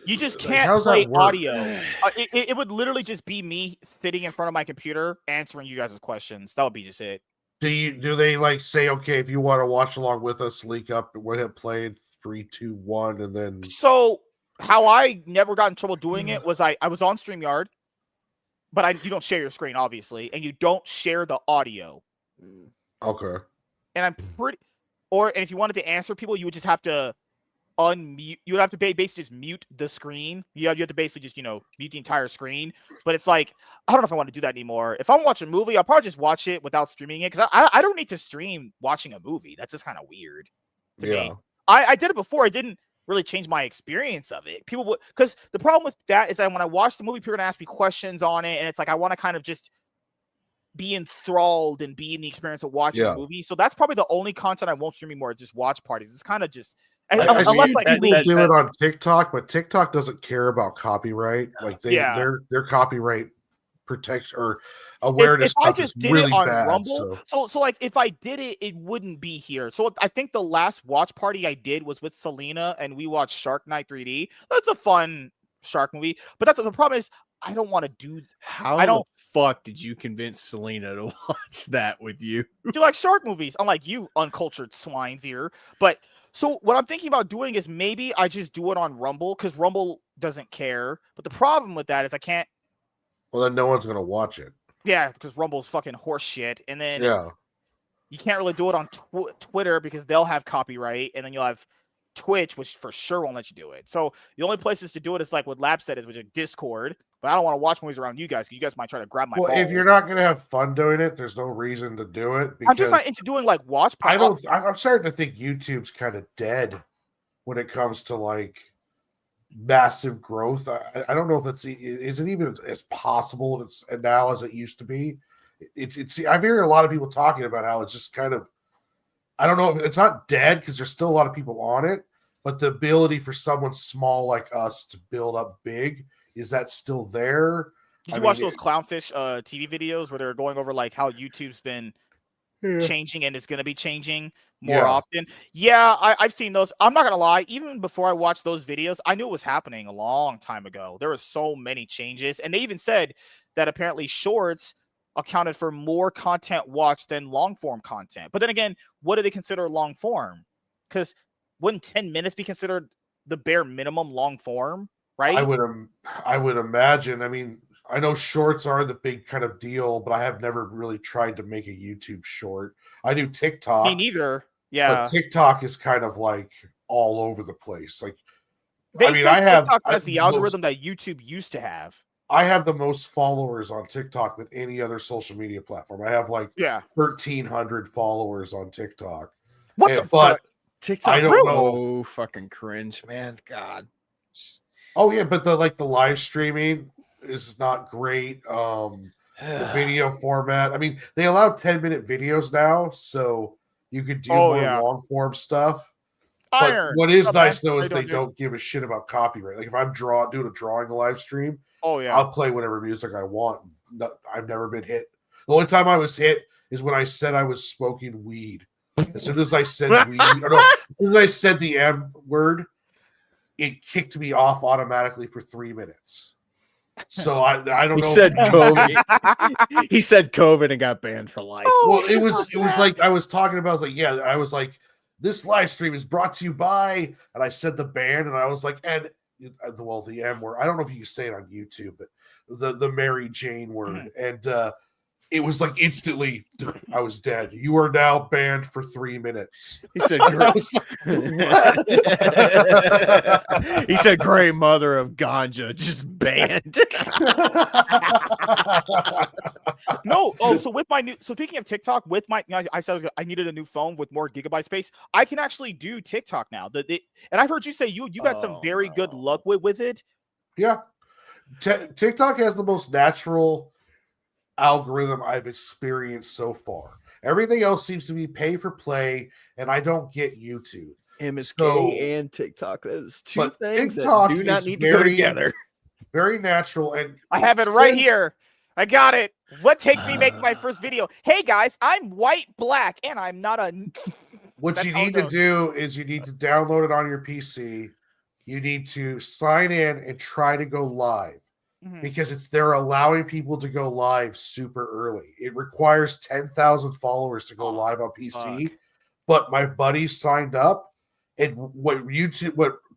you just can't play audio? It would literally just be me sitting in front of my computer answering you guys' questions. That would be just it. Do they like say, okay, if you want to watch along with us, leak up and we'll hit play 3, 2, 1, and then so how I never got in trouble doing it was I was on StreamYard, but you don't share your screen, obviously, and you don't share the audio. Okay. And I'm pretty and if you wanted to answer people, you would just have to unmute. You would have to basically just mute the screen. You have to basically just, mute the entire screen. But it's like, I don't know if I want to do that anymore. If I'm watching a movie, I'll probably just watch it without streaming it because I don't need to stream watching a movie. That's just kind of weird to me. I did it before. I didn't really change my experience of it. People would, because the problem with that is that when I watch the movie, people are going to ask me questions on it. And it's like, I want to kind of just be enthralled and be in the experience of watching a movie. So that's probably the only content I won't stream anymore. Just watch parties. It's kind of just unless like people do it on TikTok, but TikTok doesn't care about copyright. Like their copyright protection or awareness. If I just did really it on bad, Rumble, so like if I did it, it wouldn't be here. So I think the last watch party I did was with Selena, and we watched Shark Night 3D. That's a fun shark movie, but the problem is I don't want to do. How the fuck did you convince Selena to watch that with you? Do like shark movies? Unlike you, uncultured swine's ear. But so what I'm thinking about doing is maybe I just do it on Rumble because Rumble doesn't care. But the problem with that is I can't. Well, then no one's gonna watch it. Yeah, because Rumble's fucking horse shit, and then you can't really do it on Twitter because they'll have copyright, and then you'll have Twitch, which for sure won't let you do it. So the only places to do it is like what Lab said is with Discord. But I don't want to watch movies around you guys because you guys might try to grab my balls. If you're not going to have fun doing it, there's no reason to do it. I'm just not into doing like watch parties. I'm starting to think YouTube's kind of dead when it comes to like massive growth. I don't know if it's isn't even as possible now as it used to be. I've heard a lot of people talking about how it's just kind of, I don't know, it's not dead because there's still a lot of people on it, but the ability for someone small like us to build up big, is that still there? Did you watch those Clownfish TV videos where they're going over like how YouTube's been changing and it's going to be changing more often? Yeah, I've seen those. I'm not going to lie. Even before I watched those videos, I knew it was happening a long time ago. There were so many changes. And they even said that apparently shorts accounted for more content watched than long form content. But then again, what do they consider long form? Because wouldn't 10 minutes be considered the bare minimum long form? Right? I would imagine. I mean, I know shorts are the big kind of deal, but I have never really tried to make a YouTube short. I do TikTok. Me neither. Yeah. But TikTok is kind of like all over the place. Like, TikTok has the algorithm that YouTube used to have. I have the most followers on TikTok than any other social media platform. I have like 1,300 followers on TikTok. What the but fuck? TikTok, I don't know. Oh, fucking cringe, man. God. Oh yeah, but the live streaming is not great. The video format. I mean, they allow 10-minute videos now, so you could do more long form stuff. But what is nice though is they don't give a shit about copyright. Like if I'm doing a drawing live stream, I'll play whatever music I want. No, I've never been hit. The only time I was hit is when I said I was smoking weed. As soon as I said weed, or no, as soon as I said the M word, it kicked me off automatically for 3 minutes. So I don't know. He said COVID. He said COVID and got banned for life. Well, it was like I was talking about. I was like, this live stream is brought to you by, and I said the band, and I was like, and the M word. I don't know if you can say it on YouTube, but the Mary Jane word, and it was like instantly, I was dead. You are now banned for 3 minutes. He said, he said, "Great mother of ganja, just banned." No. Oh, so with my new, so speaking of TikTok, with my, I said I needed a new phone with more gigabyte space. I can actually do TikTok now. And I've heard you say you had some very good luck with it. Yeah, TikTok has the most natural algorithm I've experienced so far. Everything else seems to be pay for play, and I don't get YouTube. MSK and TikTok. That is two things that do not need to go together. Very natural, and I have it right here. I got it. What takes me make my first video? Hey guys, I'm white, black, and I'm not a. What you need to do is you need to download it on your PC. You need to sign in and try to go live. Because they're allowing people to go live super early. It requires 10,000 followers to go live on PC. But my buddy signed up, and what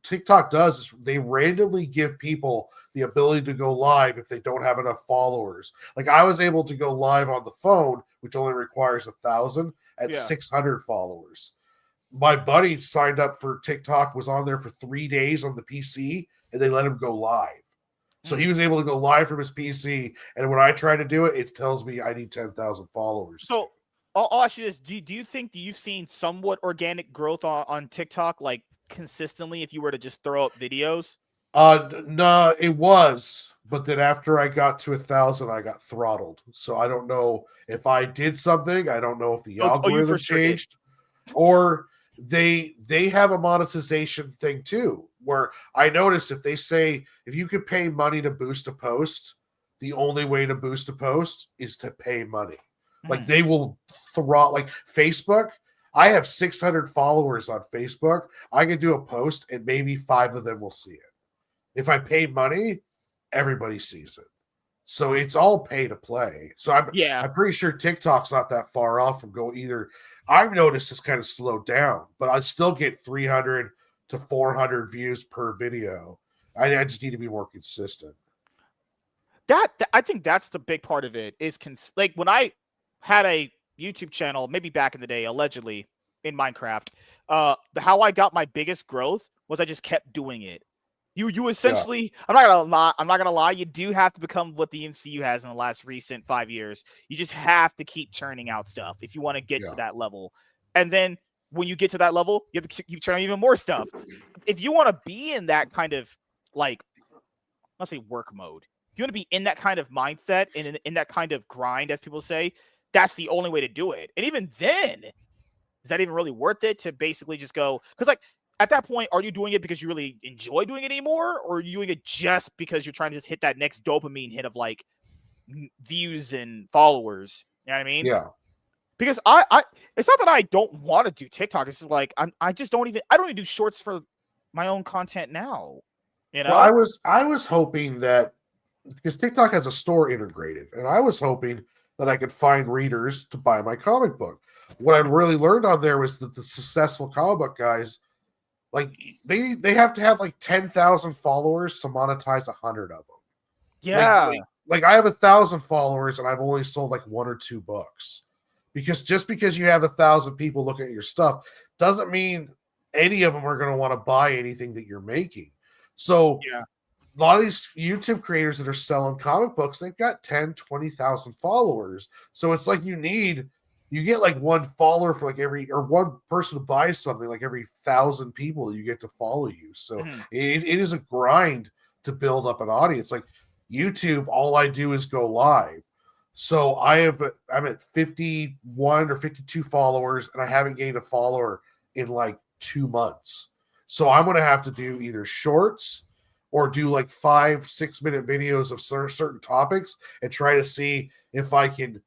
TikTok does is they randomly give people the ability to go live if they don't have enough followers. Like I was able to go live on the phone, which only requires 1,000 at 600 followers. My buddy signed up for TikTok, was on there for 3 days on the PC, and they let him go live. So he was able to go live from his PC, and when I try to do it, it tells me I need 10,000 followers. So I'll ask you this: Do you think that you've seen somewhat organic growth on TikTok, like consistently, if you were to just throw up videos? No, it was, but then after I got to 1,000, I got throttled. So I don't know if I did something. I don't know if the algorithm changed, or they have a monetization thing too, where I notice if they say if you could pay money to boost a post, the only way to boost a post is to pay money. Like they will like Facebook. I have 600 followers on Facebook. I can do a post and maybe 5 of them will see it. If I pay money, everybody sees it. So it's all pay to play. So I'm pretty sure TikTok's not that far off from going either. I've noticed it's kind of slowed down, but I still get 300 to 400 views per video. I just need to be more consistent. I think that's the big part of it is like when I had a YouTube channel, maybe back in the day, allegedly in Minecraft, how I got my biggest growth was I just kept doing it. You essentially, I'm not gonna lie, you do have to become what the MCU has in the last recent 5 years. You just have to keep churning out stuff if you want to get to that level. And then when you get to that level, you have to keep churning even more stuff. If you want to be in that kind of like, let's say work mode, if you want to be in that kind of mindset and in that kind of grind, as people say, that's the only way to do it. And even then, is that even really worth it to basically just go? Because like, at that point, are you doing it because you really enjoy doing it anymore? Or are you doing it just because you're trying to just hit that next dopamine hit of like views and followers? You know what I mean? Yeah. Because I it's not that I don't want to do TikTok. It's just like I don't even do shorts for my own content now. You know? Well, I was hoping that because TikTok has a store integrated, and I was hoping that I could find readers to buy my comic book. What I really learned on there was that the successful comic book guys, like they have to have like 10,000 followers to monetize 100 of them. Yeah. Like I have 1,000 followers and I've only sold like 1 or 2 books. Because just because you have 1,000 people looking at your stuff doesn't mean any of them are going to want to buy anything that you're making. So a lot of these YouTube creators that are selling comic books, they've got 10, 20,000 followers. So it's like you get like one follower for like or one person to buy something like every 1,000 people you get to follow you. So it is a grind to build up an audience. Like YouTube, all I do is go live. So I'm at 51 or 52 followers, and I haven't gained a follower in like 2 months. So I'm going to have to do either shorts or do like 5-6 minute videos of certain topics and try to see if I can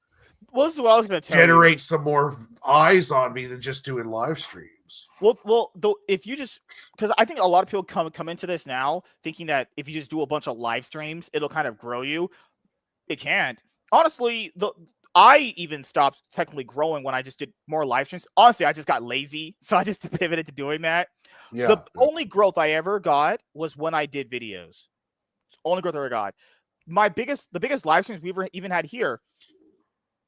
this is what I was going to generate some more eyes on me than just doing live streams. Well, though, if you just, because I think a lot of people come into this now thinking that if you just do a bunch of live streams, it'll kind of grow you. It can't. Honestly, I even stopped technically growing when I just did more live streams. Honestly, I just got lazy, so I just pivoted to doing that. Yeah. The only growth I ever got was when I did videos. It's the only growth I ever got. The biggest live streams we ever even had here,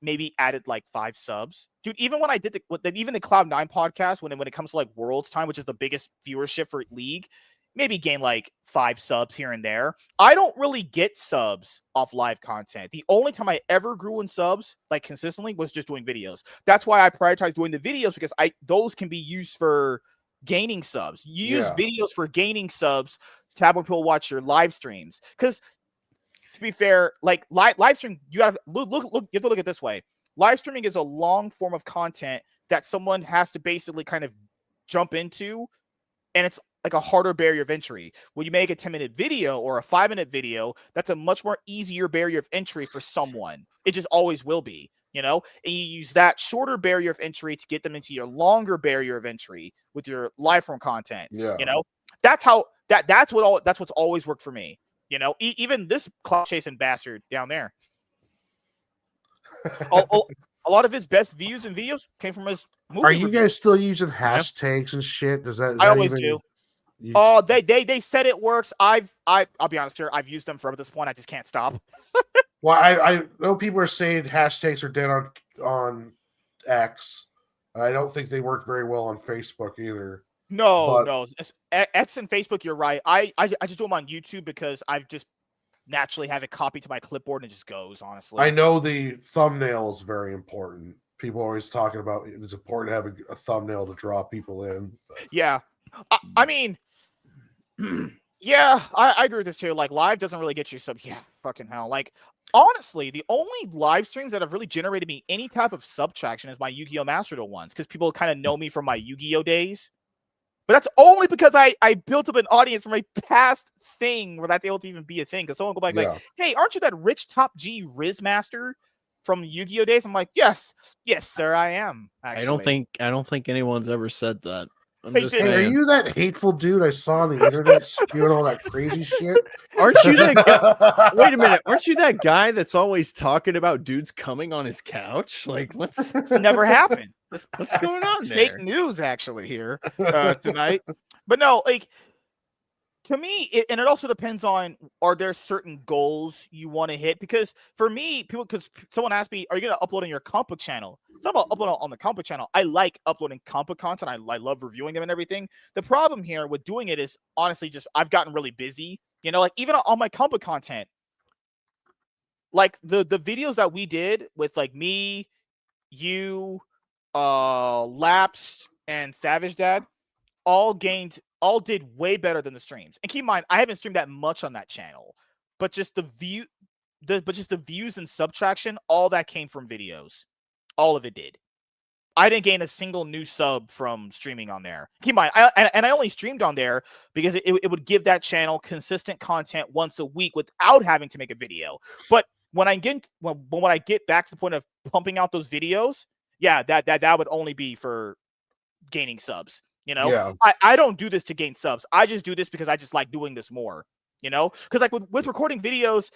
maybe added like 5 subs. Dude, even when I did even the Cloud9 podcast, when it comes to like Worlds time, which is the biggest viewership for League, maybe gain like 5 subs here and there. I don't really get subs off live content. The only time I ever grew in subs like consistently was just doing videos. That's why I prioritize doing the videos, because those can be used for gaining subs. You use videos for gaining subs to have when people watch your live streams. Because to be fair, like live stream, you gotta look. You have to look at it this way. Live streaming is a long form of content that someone has to basically kind of jump into, and it's like a harder barrier of entry. When you make a 10-minute video or a 5-minute video, that's a much more easier barrier of entry for someone. It just always will be, and you use that shorter barrier of entry to get them into your longer barrier of entry with your live form content. Yeah. That's how that's what's always worked for me. Even this clout chasing bastard down there. A lot of his best views and videos came from his movie. Are you guys still using hashtags and shit? I always do. Oh, they said it works. I'll be honest here. I've used them for up at this point. I just can't stop. Well, I know people are saying hashtags are dead on X. I don't think they work very well on Facebook either. No. X and Facebook, you're right. I just do them on YouTube because I've just naturally have it copied to my clipboard and it just goes, honestly. I know the thumbnail is very important. People are always talking about it's important to have a thumbnail to draw people in. But. Yeah. I mean, yeah, I agree with this too. Like, live doesn't really get you sub. Yeah, fucking hell. Like, honestly, the only live streams that have really generated me any type of subtraction is my Yu-Gi-Oh! Master Duel ones, because people kind of know me from my Yu-Gi-Oh! Days. But that's only because I built up an audience from a past thing where that's able to even be a thing. Because someone will go back like, hey, aren't you that rich top G Riz Master from Yu-Gi-Oh! Days? I'm like, yes, sir, I am. Actually. I don't think anyone's ever said that. Hey, are you that hateful dude I saw on the internet spewing all that crazy shit? Aren't you that guy? Wait a minute. Aren't you that guy that's always talking about dudes coming on his couch? Like, what's never happened? What's going on there? Fake news actually here tonight. But no, like, to me, it also depends on, are there certain goals you want to hit? Because for me, because someone asked me, are you going to upload on your comic book channel? It's not about uploading on the comic book channel. I like uploading comic book content. I love reviewing them and everything. The problem here with doing it is honestly just I've gotten really busy. Like even on my comic book content, like the videos that we did with like me, you, Lapsed, and Savage Dad all did way better than the streams. And keep in mind, I haven't streamed that much on that channel, but just the views and subtraction, all that came from videos. All of it did. I didn't gain a single new sub from streaming on there. Keep in mind, I only streamed on there because it would give that channel consistent content once a week without having to make a video. But when I get back to the point of pumping out those videos, yeah, that would only be for gaining subs. I don't do this to gain subs. I just do this because I just like doing this more. Because like with recording videos,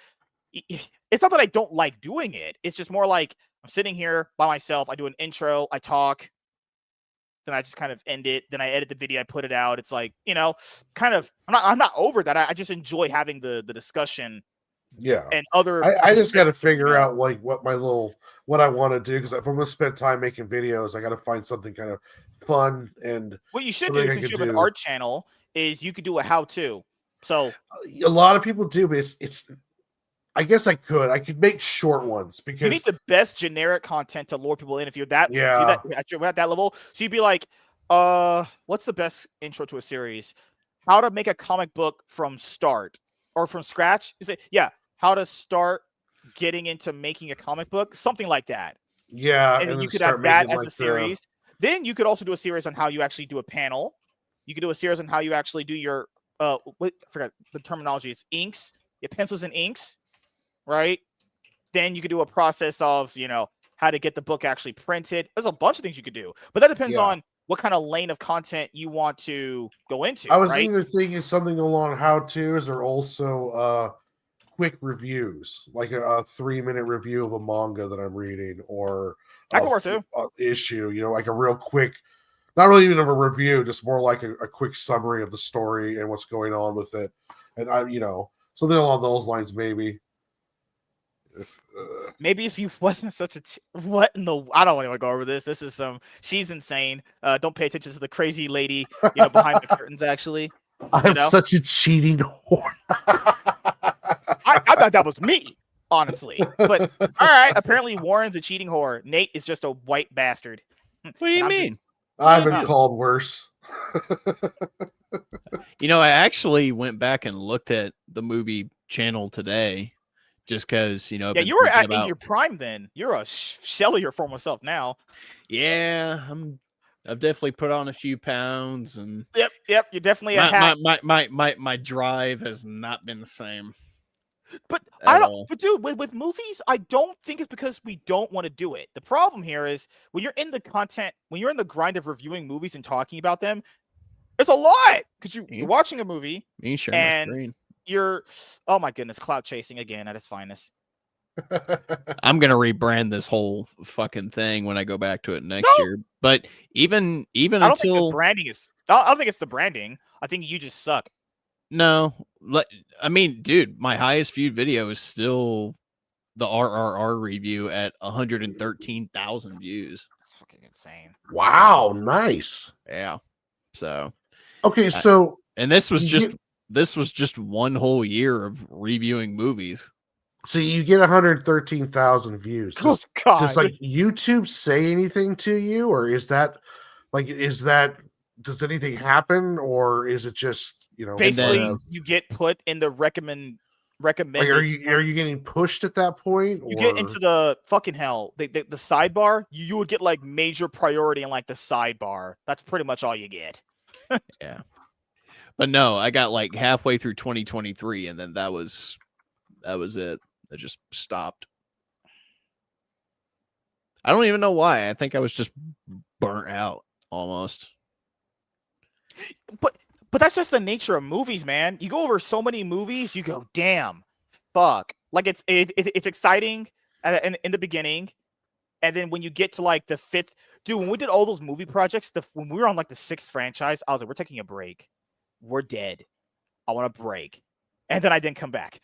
it's not that I don't like doing it. It's just more like I'm sitting here by myself. I do an intro, I talk, then I just kind of end it. Then I edit the video, I put it out. It's like, kind of. I'm not over that. I just enjoy having the discussion. Yeah, and other. I just got to figure out like what I want to do, because if I'm going to spend time making videos, I got to find something kind of fun and. What you should do, since you have an art channel, is you could do a how-to. So A lot of people do, but it's. I guess I could make short ones you because need the best generic content to lure people in. If you're that, Yeah. if you're at that level, so you'd be like, what's the best intro to a series? How to make a comic book from start or from scratch? You say, yeah, how to start getting into making a comic book, something like that. yeah, And then and you then could start have that making as like a series. Then you could also do a series on how you actually do a panel. You could do a series on how you actually do your I forgot the terminology. It's inks, your pencils and inks, right? Then you could do a process of, how to get the book actually printed. There's a bunch of things you could do, but that depends Yeah. on what kind of lane of content you want to go into. I was right? either thinking something along how to's or also quick reviews, like a 3-minute review of a manga that I'm reading or That could work too. Issue, like a real quick, not really even of a review, just more like a quick summary of the story and what's going on with it. And something along those lines, maybe. Maybe if you wasn't such a what in the I don't want to go over this. This is she's insane. Don't pay attention to the crazy lady, behind the curtains. Actually, I'm such a cheating whore. I thought that was me, honestly. But all right, apparently Warren's a cheating whore. Nate is just a white bastard. What do you mean? I've been called worse. I actually went back and looked at the movie channel today. Just because, yeah, you were in your prime then. You're a shell of your former self now. Yeah, I've definitely put on a few pounds, and yep. You're definitely a hat. My drive has not been the same. But I don't. But dude, with movies, I don't think it's because we don't want to do it. The problem here is when you're in the content, when you're in the grind of reviewing movies and talking about them, it's a lot because you're watching a movie and you're, oh my goodness, clout chasing again at its finest. I'm gonna rebrand this whole fucking thing when I go back to it next year. But even I don't think the branding is. I don't think it's the branding. I think you just suck. No, I mean, dude, my highest viewed video is still the RRR review at 113,000 views. That's fucking insane. Wow, nice. Yeah. So okay, so and this was just one whole year of reviewing movies. So you get 113,000 views. Does like YouTube say anything to you, or is that does anything happen, or is it just basically you get put in the recommended? Like, are you getting pushed at that point? You get into the fucking hell. The sidebar. You would get like major priority in like the sidebar. That's pretty much all you get. Yeah, but no, I got like halfway through 2023, and then that was it. I just stopped. I don't even know why. I think I was just burnt out almost. But that's just the nature of movies, man. You go over so many movies, you go, damn, fuck. Like it's exciting in the beginning, and then when you get to like the fifth, dude, when we did all those movie projects, when we were on like the sixth franchise, I was like, we're taking a break. We're dead. I want a break, and then I didn't come back.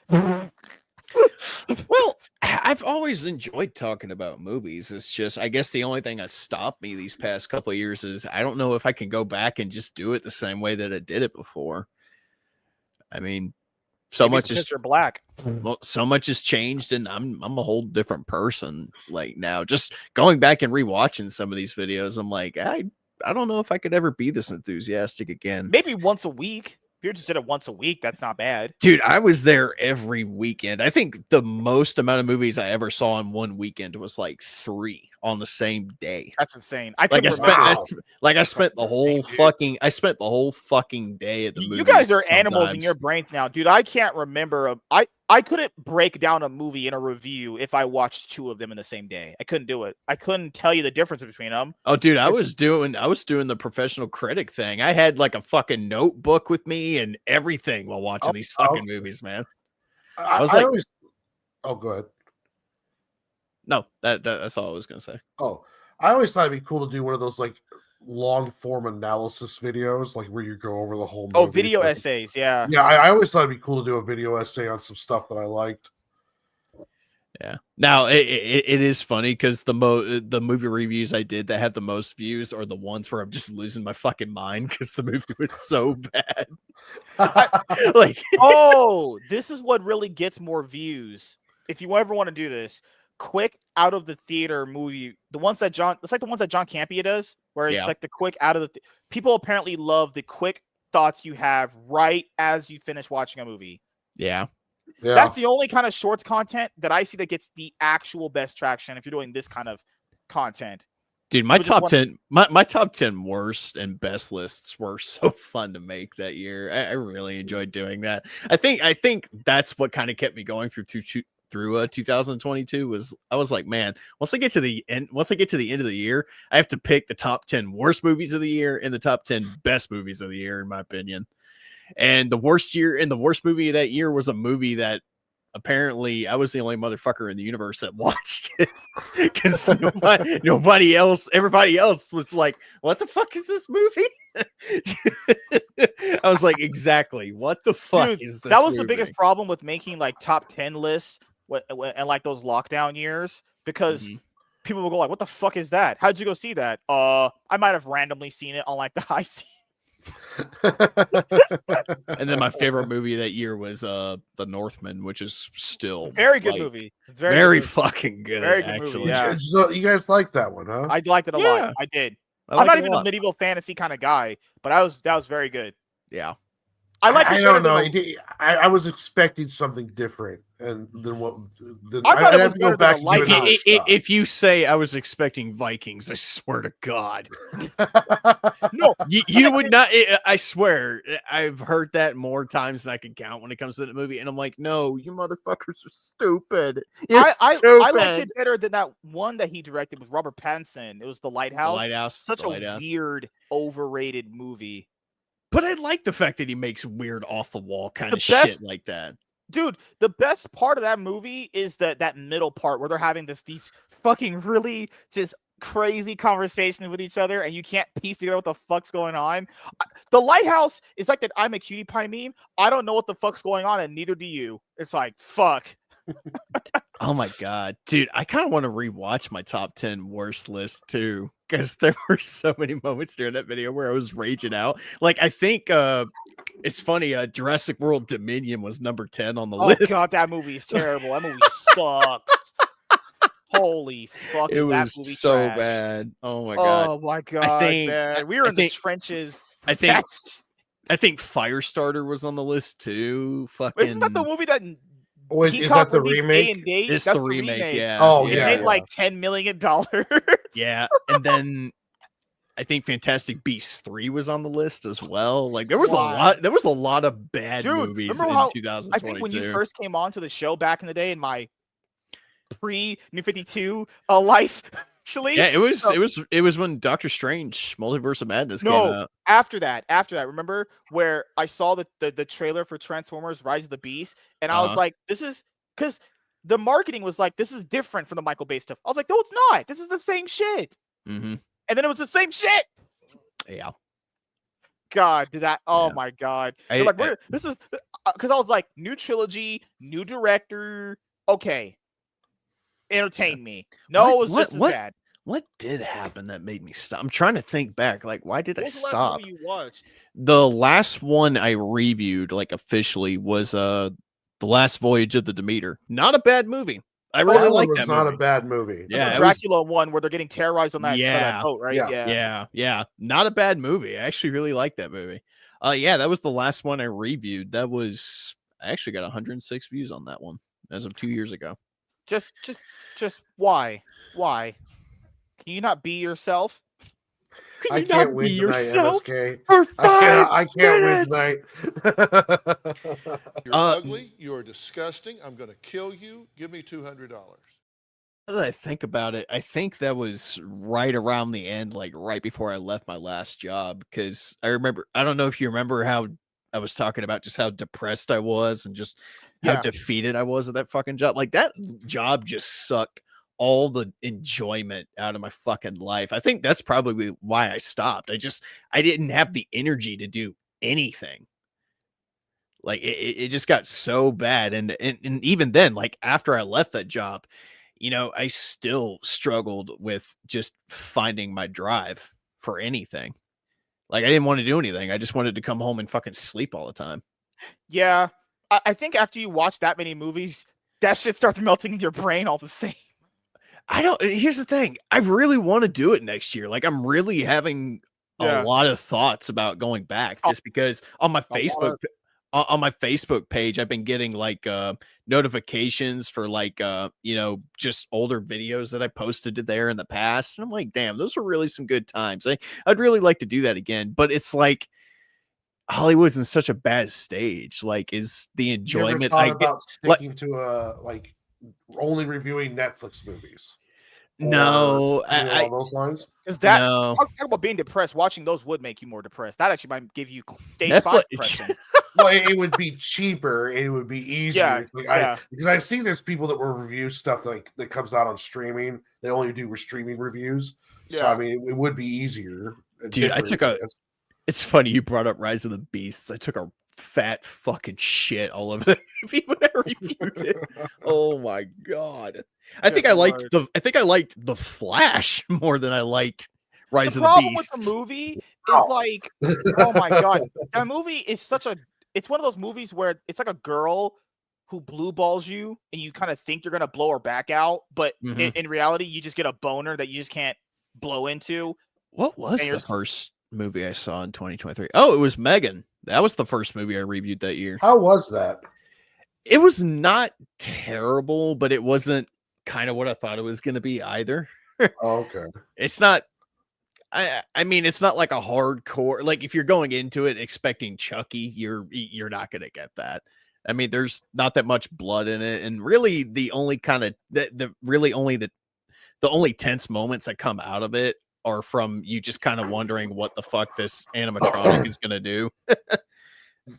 Well, I've always enjoyed talking about movies. It's just, I guess the only thing that stopped me these past couple of years is I don't know if I can go back and just do it the same way that I did it before. I mean, so much is black. Well, so much has changed, and I'm a whole different person. Like now, just going back and rewatching some of these videos, I'm like, I don't know if I could ever be this enthusiastic again. Maybe once a week. If you just did it once a week, that's not bad. Dude, I was there every weekend. I think the most amount of movies I ever saw in one weekend was like 3 on the same day. That's insane. I spent the whole fucking day at the movie. You guys are animals in your brains now, dude. I can't remember. I couldn't break down a movie in a review if I watched 2 of them in the same day. I couldn't do it. I couldn't tell you the difference between them. Oh, dude, I was doing the professional critic thing. I had like a fucking notebook with me and everything while watching these fucking movies, man. I was like, oh, go ahead. No, that's all I was gonna say. Oh, I always thought it'd be cool to do one of those like long form analysis videos, like where you go over the whole movie. Oh, video essays, yeah. Yeah, I always thought it'd be cool to do a video essay on some stuff that I liked. Yeah. Now it is funny because the movie reviews I did that had the most views are the ones where I'm just losing my fucking mind because the movie was so bad. Like, Oh, this is what really gets more views. If you ever want to do this, quick out of the theater movie, it's like the ones that John Campea does, where it's Yeah. like the quick out of the people apparently love the quick thoughts you have right as you finish watching a movie. yeah. Yeah. That's the only kind of shorts content that I see that gets the actual best traction if you're doing this kind of content. Dude, my People just top want- 10, my top 10 worst and best lists were so fun to make that year. I really enjoyed doing that. I think that's what kind of kept me going through 2022 was I was like, man, once I get to the end of the year, I have to pick the top 10 worst movies of the year and the top 10 best movies of the year, in my opinion. And the worst movie of that year was a movie that apparently I was the only motherfucker in the universe that watched it, because everybody else was like, what the fuck is this movie? I was like, exactly, what the fuck Dude, is this that was the movie? biggest problem with making like top 10 lists and like those lockdown years, because Mhm. people will go like, what the fuck is that? How'd you go see that? I might have randomly seen it on like the high scene. And then my favorite movie that year was The Northman, which is still Very good like, movie. It's very good. fucking good. Very good movie, actually. yeah. So you guys like that one, huh? I liked it a Yeah. lot. I did. I I'm like not it even a a lot. medieval fantasy kind of guy, but that was very good. Yeah. I like it I better don't than know. the- I was expecting something different, and than what. I thought it I'd was have to go better than back the and give it Lighthouse. another shot. If you say I was expecting Vikings, I swear to God, No, you would not. I swear, I've heard that more times than I can count when it comes to the movie, and I'm like, no, you motherfuckers are stupid. You're I stupid. liked it better than that one that he directed with Robert Pattinson. It was The The Lighthouse. Lighthouse. Such The a Lighthouse. weird, overrated movie. But I like the fact that he makes weird off the wall kind The of shit best- like that. Dude, the best part of that movie is that middle part where they're having these fucking really just crazy conversations with each other, and you can't piece together what the fuck's going on. The Lighthouse is like that I'm a cutie pie meme. I don't know what the fuck's going on, and neither do you. It's like, fuck. Oh my God, dude, I kind of want to rewatch my top 10 worst list too, because there were so many moments during that video where I was raging out. Like, I think it's funny, Jurassic World Dominion was number 10 on the Oh list. god, that movie is terrible. That movie sucks. Holy fuck! It is that was movie so trash. bad. Oh my God. Oh my god, think- man. We were I in the think- trenches. I think That's- I think Firestarter was on the list too. Fucking Isn't that the movie that Wait, King is Kong that the released remake? Day and Date? It's That's the remake, yeah. Oh, It yeah, made yeah. like $10 million. yeah. And then I think Fantastic Beasts 3 was on the list as well. Like there was Wow. a lot of bad Dude, movies remember in how- 2022. I think when you first came on to the show back in the day in my pre-New 52 life, actually. Yeah, So- it was when Doctor Strange Multiverse of Madness came No, out. after that, remember where I saw the trailer for Transformers Rise of the Beast, and I was Uh-huh. like, this is because the marketing was like, this is different from the Michael Bay stuff. I was like, no, it's not. This is the same shit. Mm-hmm. And then it was the same shit. Yeah. God, did that? Oh Yeah. my god! I- They're like, this is because I was like, new trilogy, new director. Okay, entertain me. No, What- it was what- just as what- bad. What did happen that made me stop? I'm trying to think back. Like, why did What I was the last stop? movie you watched? The last one I reviewed, like officially, was The Last Voyage of the Demeter. Not a bad movie. I really That like one that was not movie. a bad movie. That's Yeah, the it was- Dracula one where they're getting terrorized on that, Yeah. that boat, right? Yeah. Yeah. Not a bad movie. I actually really like that movie. Yeah, that was the last one I reviewed. I actually got 106 views on that one as of 2 years ago. Just why? Why? Can you not be yourself? I can't win tonight, MSK. for I can't win tonight. You're Uh, ugly. You're disgusting. I'm going to kill you. Give me $200. Now that I think about it, I think that was right around the end, like right before I left my last job. Because I don't know if you remember how I was talking about just how depressed I was and just how Yeah. defeated I was at that fucking job. Like that job just sucked all the enjoyment out of my fucking life. I think that's probably why I stopped. I didn't have the energy to do anything. Like it just got so bad. And even then, like after I left that job, I still struggled with just finding my drive for anything. Like I didn't want to do anything. I just wanted to come home and fucking sleep all the time. Yeah, I think after you watch that many movies, that shit starts melting in your brain all the same. Here's the thing. I really want to do it next year. Like I'm really having a lot of thoughts about going back just because on my Facebook page, I've been getting like notifications for like just older videos that I posted to there in the past. And I'm like, damn, those were really some good times. I'd really like to do that again, but it's like Hollywood's in such a bad stage. Like, is the enjoyment I get about sticking to like only reviewing Netflix movies? No, all those lines. Is that talk about being depressed? Watching those would make you more depressed. That actually might give you stage 5 depression. Well, it would be cheaper. It would be easier. Yeah, because I see there's people that will review stuff like that comes out on streaming. They only do streaming reviews. So I mean, it would be easier. Dude, it's funny you brought up Rise of the Beasts. I took a fat fucking shit all over the movie when I reviewed it. Oh my god. I think I liked the Flash more than I liked Rise of the Beasts. The problem with the movie is like, oh my god, that movie is it's one of those movies where it's like a girl who blue balls you and you kind of think you're gonna blow her back out, but in reality you just get a boner that you just can't blow into. What was the first movie I saw in 2023? Oh, it was Megan. That was the first movie I reviewed that year. How was that? It was not terrible, but it wasn't kind of what I thought it was going to be either. Okay. It's not, I mean, it's not like a hardcore, like if you're going into it expecting Chucky, you're not going to get that. I mean, there's not that much blood in it. And really the only kind of, the only tense moments that come out of it are from you just kind of wondering what the fuck this animatronic is going to do.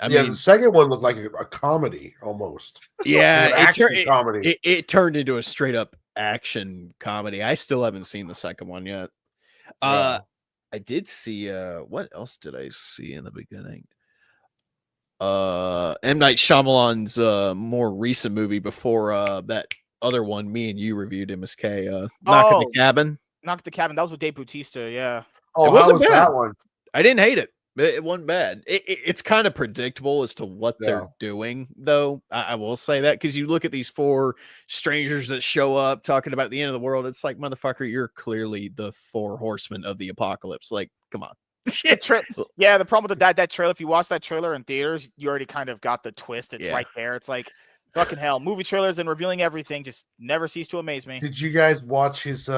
I mean, the second one looked like a comedy almost. Yeah, comedy. It turned into a straight up action comedy. I still haven't seen the second one yet. I did see what else did I see in the beginning? M. Night Shyamalan's more recent movie before that other one me and you reviewed, MSK, Knock at the Cabin. Knock at the Cabin. That was with Dave Bautista, yeah. Oh, how was that one? I didn't hate it. It wasn't bad. It's kind of predictable as to what they're doing, though. I will say that because you look at these 4 strangers that show up talking about the end of the world. It's like, motherfucker, you're clearly the 4 horsemen of the apocalypse. Like, come on. Yeah, the problem with that trailer, if you watch that trailer in theaters, you already kind of got the twist. It's right there. It's like, fucking hell. Movie trailers and revealing everything just never cease to amaze me. Did you guys watch his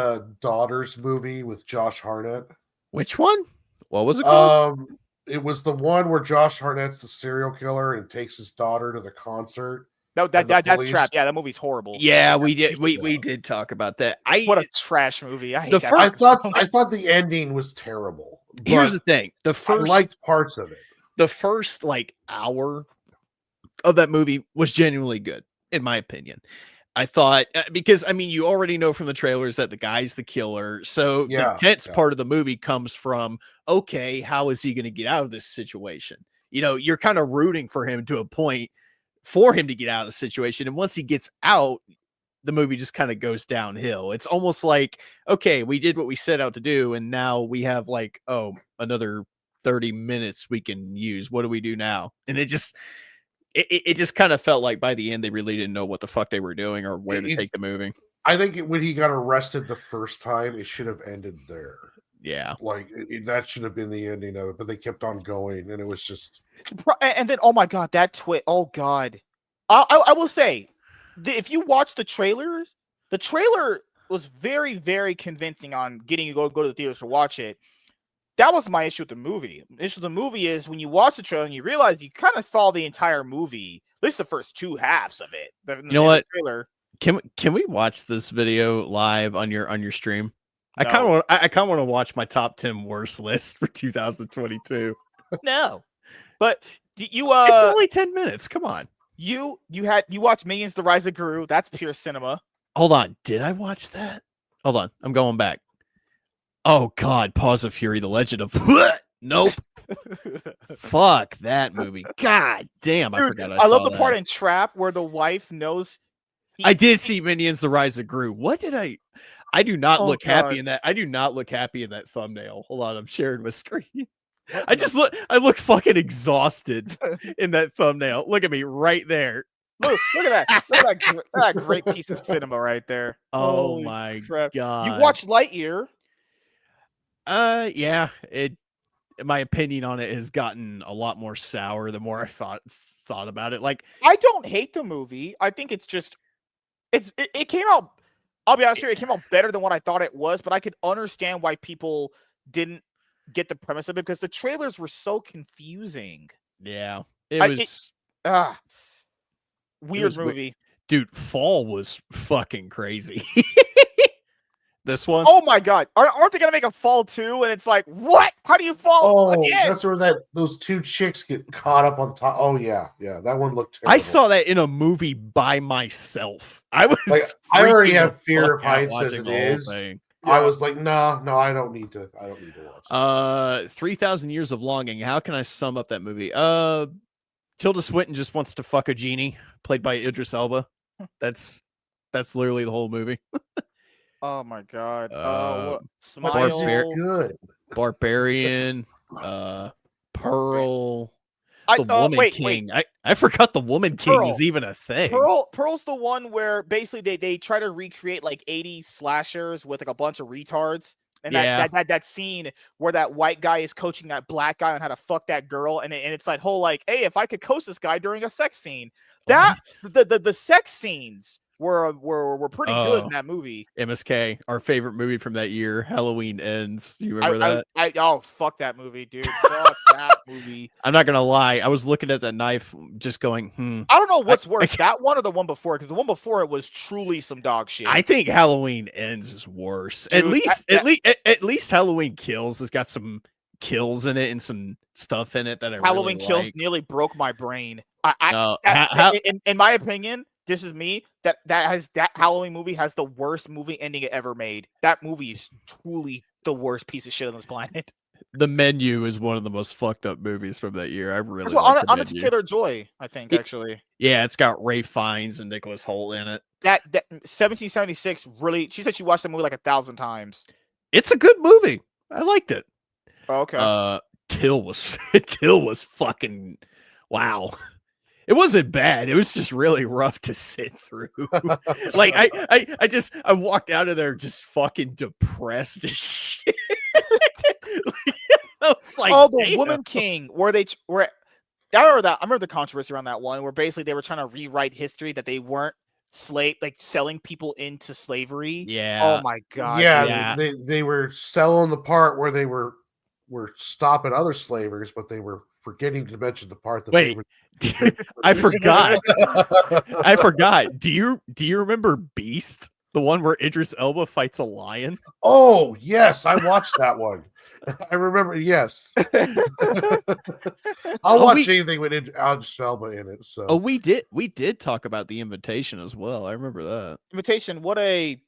daughter's movie with Josh Hartnett? Which one? What was it called? It was the one where Josh Hartnett's the serial killer and takes his daughter to the concert. No, that's Trap. Yeah, that movie's horrible. Yeah, we did. We did talk about that. What a trash movie. I thought the ending was terrible. Here's the thing: I liked parts of it. The first hour of that movie was genuinely good, in my opinion. I thought because I mean you already know from the trailers that the guy's the killer, so the tense part of the movie comes from okay, how is he going to get out of this situation? You know, you're kind of rooting for him to a point for him to get out of the situation, and once he gets out, the movie just kind of goes downhill. It's almost like okay, we did what we set out to do, and now we have another 30 minutes we can use. What do we do now? And it just kind of felt like by the end they really didn't know what the fuck they were doing or where to take the movie. I think when he got arrested the first time, it should have ended there. Yeah, that should have been the ending of it, but they kept on going, and it was just. And then, oh my god, that twist! Oh god, I will say, if you watch the trailers, the trailer was very, very convincing on getting you to go to the theaters to watch it. That was my issue with the movie. The issue with the movie is when you watch the trailer and you realize you kind of saw the entire movie, at least the first 2 halves of it. You know what? Trailer. Can we watch this video live on your stream? No. I kind of want to watch my top 10 worst list for 2022. No, but you it's only 10 minutes. Come on. You watched Minions: The Rise of Gru. That's pure cinema. Hold on. Did I watch that? Hold on. I'm going back. Oh God, Paws of Fury, The Legend of Nope. Fuck that movie. God damn, dude, I forgot I love the part in Trap where the wife knows I did see Minions: The Rise of Gru. What did I do not look happy in that. I do not look happy in that thumbnail. Hold on, I'm sharing my screen. I look fucking exhausted in that thumbnail. Look at me right there. Look at that. Look at that great piece of cinema right there. Oh Holy my crap. god. You watched Lightyear. Yeah, my opinion on it has gotten a lot more sour the more I thought about it. Like, I don't hate the movie. I think it's just it came out, I'll be honest here, it came out better than what I thought it was, but I could understand why people didn't get the premise of it because the trailers were so confusing. yeah, it was weird movie. Dude, Fall was fucking crazy. This one? Oh my god. Aren't they gonna make a Fall 2? And it's like, what? How do you fall again? That's where those two chicks get caught up on top. Oh yeah, that one looked terrible. I saw that in a movie by myself. I was like, I already have fear fuck of heights out as watching it the whole is. thing. I was like, no, I don't need to watch. 3,000 Years of Longing. How can I sum up that movie? Tilda Swinton just wants to fuck a genie, played by Idris Elba. That's literally the whole movie. Oh my god. Smile. Good. Barbarian. Pearl. The Woman King. Wait. I forgot the Woman King was even a thing. Pearl's the one where basically they try to recreate like 80s slashers with like a bunch of retards. And that scene where that white guy is coaching that black guy on how to fuck that girl, and it's like whole like, hey, if I could coach this guy during a sex scene, that the sex scenes were pretty good in that movie. MSK, our favorite movie from that year, Halloween Ends. You remember that? Oh, fuck that movie, dude. Fuck that movie. I'm not gonna lie. I was looking at that knife, just going, I don't know what's worse, that one or the one before, because the one before it was truly some dog shit. I think Halloween Ends is worse. Dude, at least Halloween Kills has got some kills in it and some stuff in it that Halloween really Kills like. Nearly broke my brain. In my opinion, this is me. That Halloween movie has the worst movie ending it ever made. That movie is truly the worst piece of shit on this planet. The Menu is one of the most fucked up movies from that year. I really like on its Taylor Joy, I think, actually. Yeah, it's got Ray Fiennes and Nicholas Hoult in it. That 1776 really. She said she watched the movie like 1,000 times. It's a good movie. I liked it. Oh, okay. Till was fucking wow. It wasn't bad. It was just really rough to sit through. Like I walked out of there just fucking depressed as shit. I was like, the Woman King, where I remember the controversy around that one, where basically they were trying to rewrite history that they weren't selling people into slavery. Yeah. Oh my god. Yeah. They were selling the part where they were stopping other slavers, but they were forgetting to mention the part that they were. I forgot. I forgot. Do you remember Beast? The one where Idris Elba fights a lion? Oh, yes, I watched that one. I remember, yes. I'll watch anything with Idris Elba in it. So. Oh, we did talk about The Invitation as well. I remember that. Invitation, what a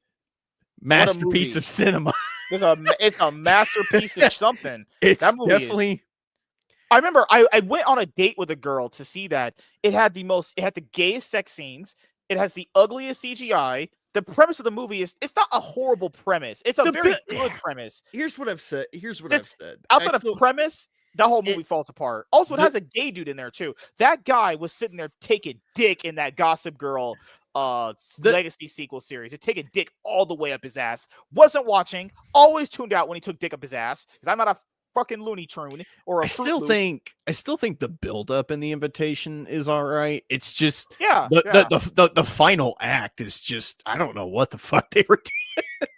masterpiece of cinema. It's a masterpiece of something. It's that movie definitely. I remember I went on a date with a girl to see that. It had the gayest sex scenes. It has the ugliest CGI. The premise of the movie it's not a horrible premise. It's a very good premise. Here's what I've said. Outside of premise, the whole movie falls apart. Also, it has a gay dude in there too. That guy was sitting there taking dick in that Gossip Girl Legacy sequel series. It take a dick all the way up his ass. Wasn't watching. Always tuned out when he took dick up his ass because I'm not a fucking Looney Tune or a I still think the build up in The Invitation is all right. It's just the final act is just I don't know what the fuck they were doing.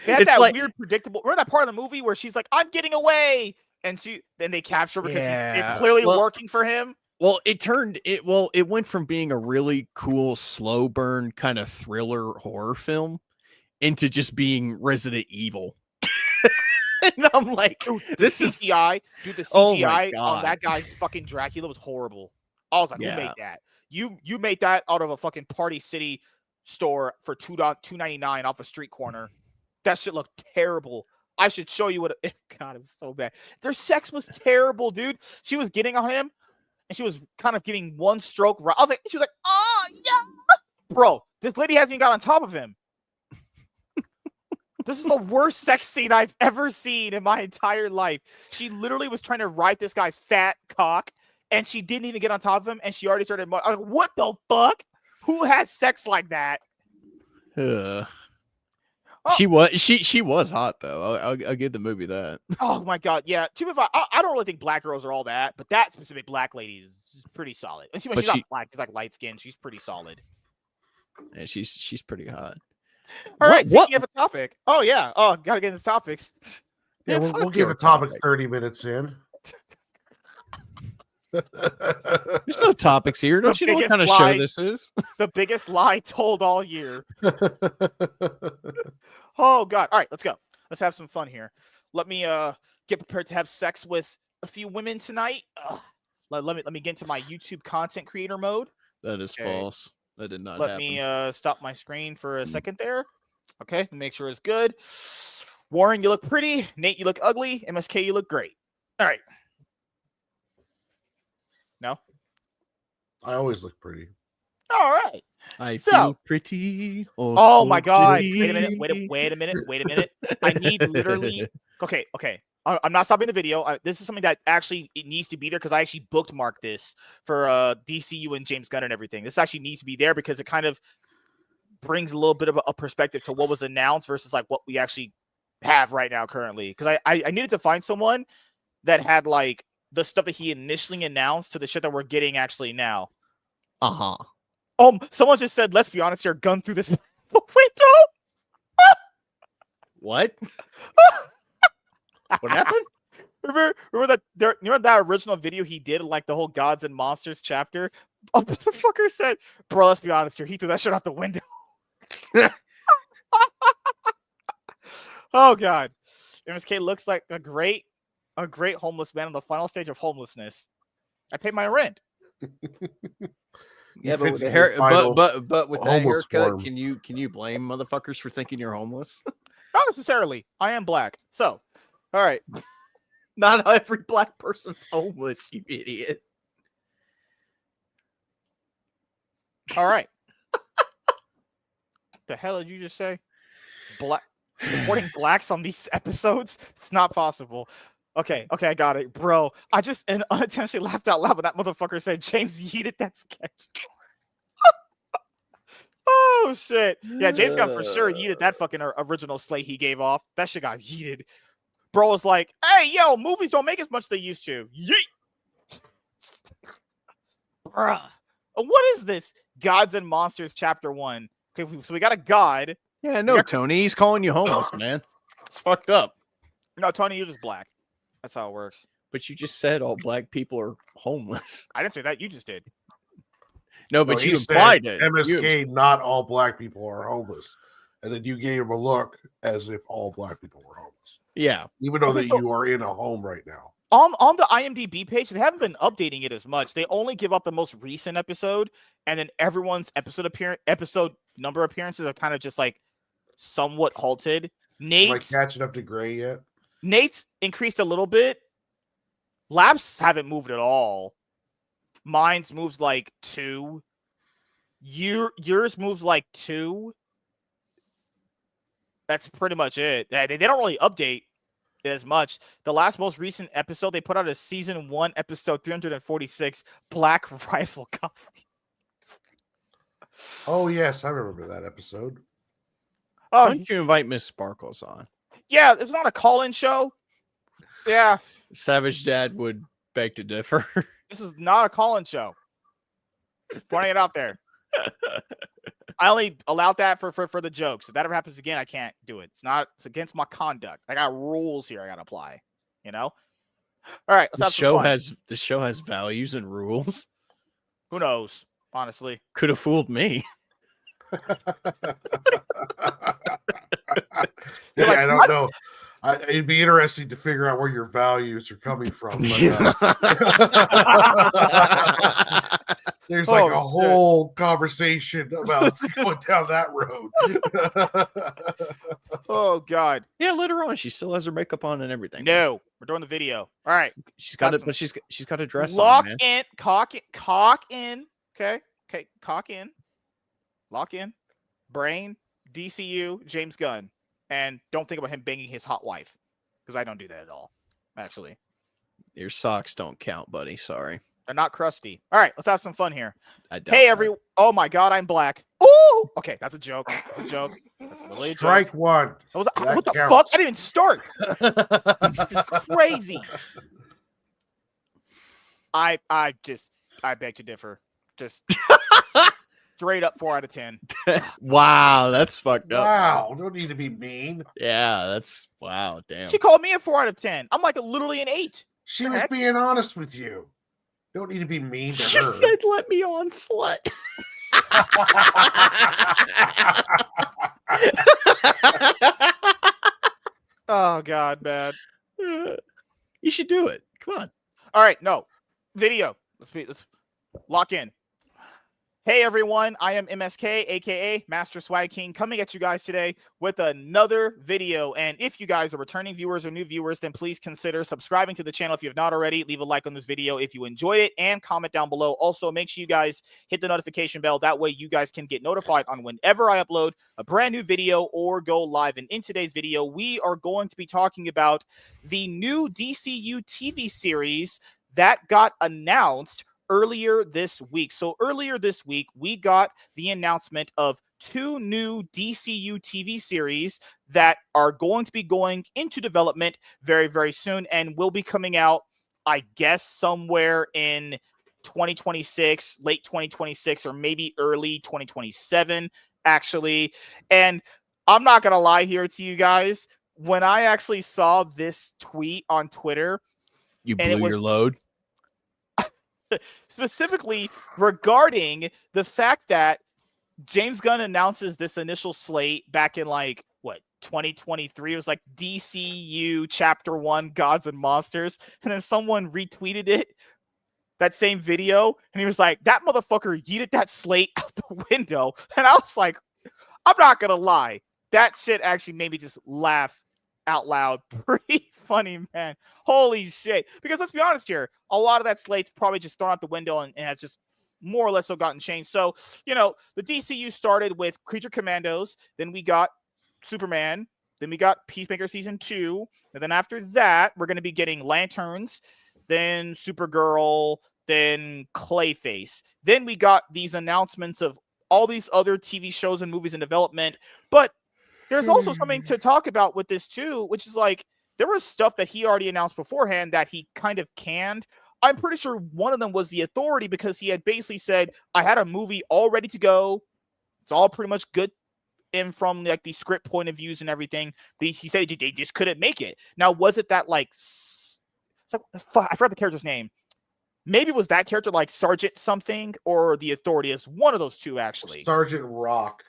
They had that weird predictable. Remember that part of the movie where she's like, "I'm getting away," and then they capture her because it's clearly working for him. Well, it went from being a really cool slow burn kind of thriller horror film into just being Resident Evil. And I'm like, this is CGI. Dude, the CGI on that guy's fucking Dracula was horrible. I was like, who made that? You made that out of a fucking Party City store for $2.99 off a street corner. That shit looked terrible. I should show you what. God, it was so bad. Their sex was terrible, dude. She was getting on him, and she was kind of giving one stroke. I was like, she was like, oh yeah, bro. This lady hasn't even got on top of him. this is the worst sex scene I've ever seen in my entire life. She literally was trying to ride this guy's fat cock, and she didn't even get on top of him, and she already started. I'm like, what the fuck? Who has sex like that? Oh. Oh. She was hot though. I'll give the movie that. Oh my god, yeah. I don't really think black girls are all that, but that specific black lady is pretty solid. And she's not black; she's like light skinned. She's pretty solid. Yeah, she's pretty hot. All right, speaking of a topic. Oh yeah. Oh, gotta get into topics. Yeah, we'll give a topic 30 minutes in. There's no topics here. Don't you know what kind of show this is? The biggest lie told all year. Oh god. All right, let's go. Let's have some fun here. Let me get prepared to have sex with a few women tonight. Let me get into my YouTube content creator mode. That is false. That did not happen. Let me stop my screen for a second there. Okay, make sure it's good. Warren, you look pretty. Nate, you look ugly. MSK, you look great. All right. No? I always look pretty. All right. I feel pretty. Oh my god. Pretty. Wait a minute. I need literally. Okay. I'm not stopping the video. This is something that actually it needs to be there because I actually bookmarked this for DCU and James Gunn and everything. This actually needs to be there because it kind of brings a little bit of a perspective to what was announced versus like what we actually have right now currently. Because I needed to find someone that had like the stuff that he initially announced to the shit that we're getting actually now. Someone just said, let's be honest here, gun through this window. What? What happened? Remember that original video he did, like the whole Gods and Monsters chapter? A motherfucker said, bro, let's be honest here, he threw that shit out the window. Oh god. MSK looks like a great homeless man on the final stage of homelessness. I pay my rent. Yeah, but with the hair, but with that haircut, can you blame motherfuckers for thinking you're homeless? Not necessarily. I am black. So, all right. Not every black person's homeless, you idiot. All right. The hell did you just say? Black reporting blacks on these episodes? It's not possible. Okay, I got it, bro. I just unintentionally laughed out loud when that motherfucker said James yeeted that sketch. Oh shit! Yeah, James Gunn for sure yeeted that fucking original slate he gave off. That shit got yeeted. Bro was like, "Hey, yo, movies don't make as much as they used to." Yeet. Bruh. What is this? Gods and Monsters Chapter 1. Okay, so we got a god. Yeah, no, Tony, he's calling you homeless, man. It's fucked up. No, Tony, you're just black. That's how it works. But you just said all black people are homeless. I didn't say that. You just did. No, but you implied it. MSK, not all black people are homeless. And then you gave him a look as if all black people were homeless. Yeah. Even though you are in a home right now. On the IMDb page, they haven't been updating it as much. They only give out the most recent episode, and then everyone's episode number appearances are kind of just like somewhat halted. Nate's catching up to Gray yet? Nate's increased a little bit. Labs haven't moved at all. Mine's moves like 2. Yours moves like 2. That's pretty much it. They don't really update as much. The most recent episode they put out is season 1, episode 346, Black Rifle Coffee. Oh yes, I remember that episode. Oh, why don't you invite Miss Sparkles on? Yeah, it's not a call-in show. Yeah, Savage Dad would beg to differ. This is not a call-in show. Just pointing it out there. I only allowed that for the jokes. If that ever happens again, I can't do it. It's against my conduct. I got rules here I gotta apply. You know? All right, let's the show has values and rules. Who knows? Honestly. Could have fooled me. Yeah, I don't know. It'd be interesting to figure out where your values are coming from. But, there's like a whole conversation about going down that road. Oh God! Yeah, later on, she still has her makeup on and everything. No, we're doing the video. All right, she's got it, but she's got a dress lock on. In, cock in. Okay, cock in, lock in. Brain, DCU, James Gunn. And don't think about him banging his hot wife, because I don't do that at all, actually. Your socks don't count, buddy. Sorry. They're not crusty. All right, let's have some fun here. I doubt Hey, that. oh my God, I'm black. Ooh! Okay, that's a joke. That's a joke. That's literally a joke. Strike one. What That the counts. fuck? I didn't even start. This is crazy. I beg to differ. Just straight up 4 out of 10. Wow, that's fucked up. Wow, don't need to be mean. Yeah, that's wow, damn. She called me a 4 out of 10. I'm like literally an 8. She was being honest with you. Don't need to be mean to She her. said, "Let me on, slut." Oh God, man. You should do it. Come on. All right, no video. Let's lock in. Hey everyone, I am MSK, aka Master Swag King, coming at you guys today with another video. And if you guys are returning viewers or new viewers, then please consider subscribing to the channel if you have not already. Leave a like on this video if you enjoy it and comment down below. Also, make sure you guys hit the notification bell. That way you guys can get notified on whenever I upload a brand new video or go live. And in today's video, we are going to be talking about the new DCU TV series that got announced earlier this week. So earlier this week, we got the announcement of 2 new DCU TV series that are going to be going into development very, very soon and will be coming out, I guess, somewhere in 2026, late 2026, or maybe early 2027, actually. And I'm not going to lie here to you guys. When I actually saw this tweet on Twitter, You blew your load. specifically regarding the fact that James Gunn announces this initial slate back in 2023. It was like DCU Chapter 1 Gods and Monsters, and then someone retweeted it, that same video, and he was like, that motherfucker yeeted that slate out the window. And I was like, I'm not gonna lie, that shit actually made me just laugh out loud. Pretty funny, man. Holy shit. Because let's be honest here, a lot of that slate's probably just thrown out the window and has just more or less so gotten changed. So, the DCU started with Creature Commandos, then we got Superman, then we got Peacemaker Season 2, and then after that, we're going to be getting Lanterns, then Supergirl, then Clayface. Then we got these announcements of all these other TV shows and movies in development, but there's also something to talk about with this too, which is like, there was stuff that he already announced beforehand that he kind of canned. I'm pretty sure one of them was The Authority, because he had basically said, I had a movie all ready to go. It's all pretty much good in from like the script point of views and everything. But he said they just couldn't make it. Now, was it that I forgot the character's name. Maybe it was that character like Sergeant something or The Authority. It's one of those two, actually. Sergeant Rock.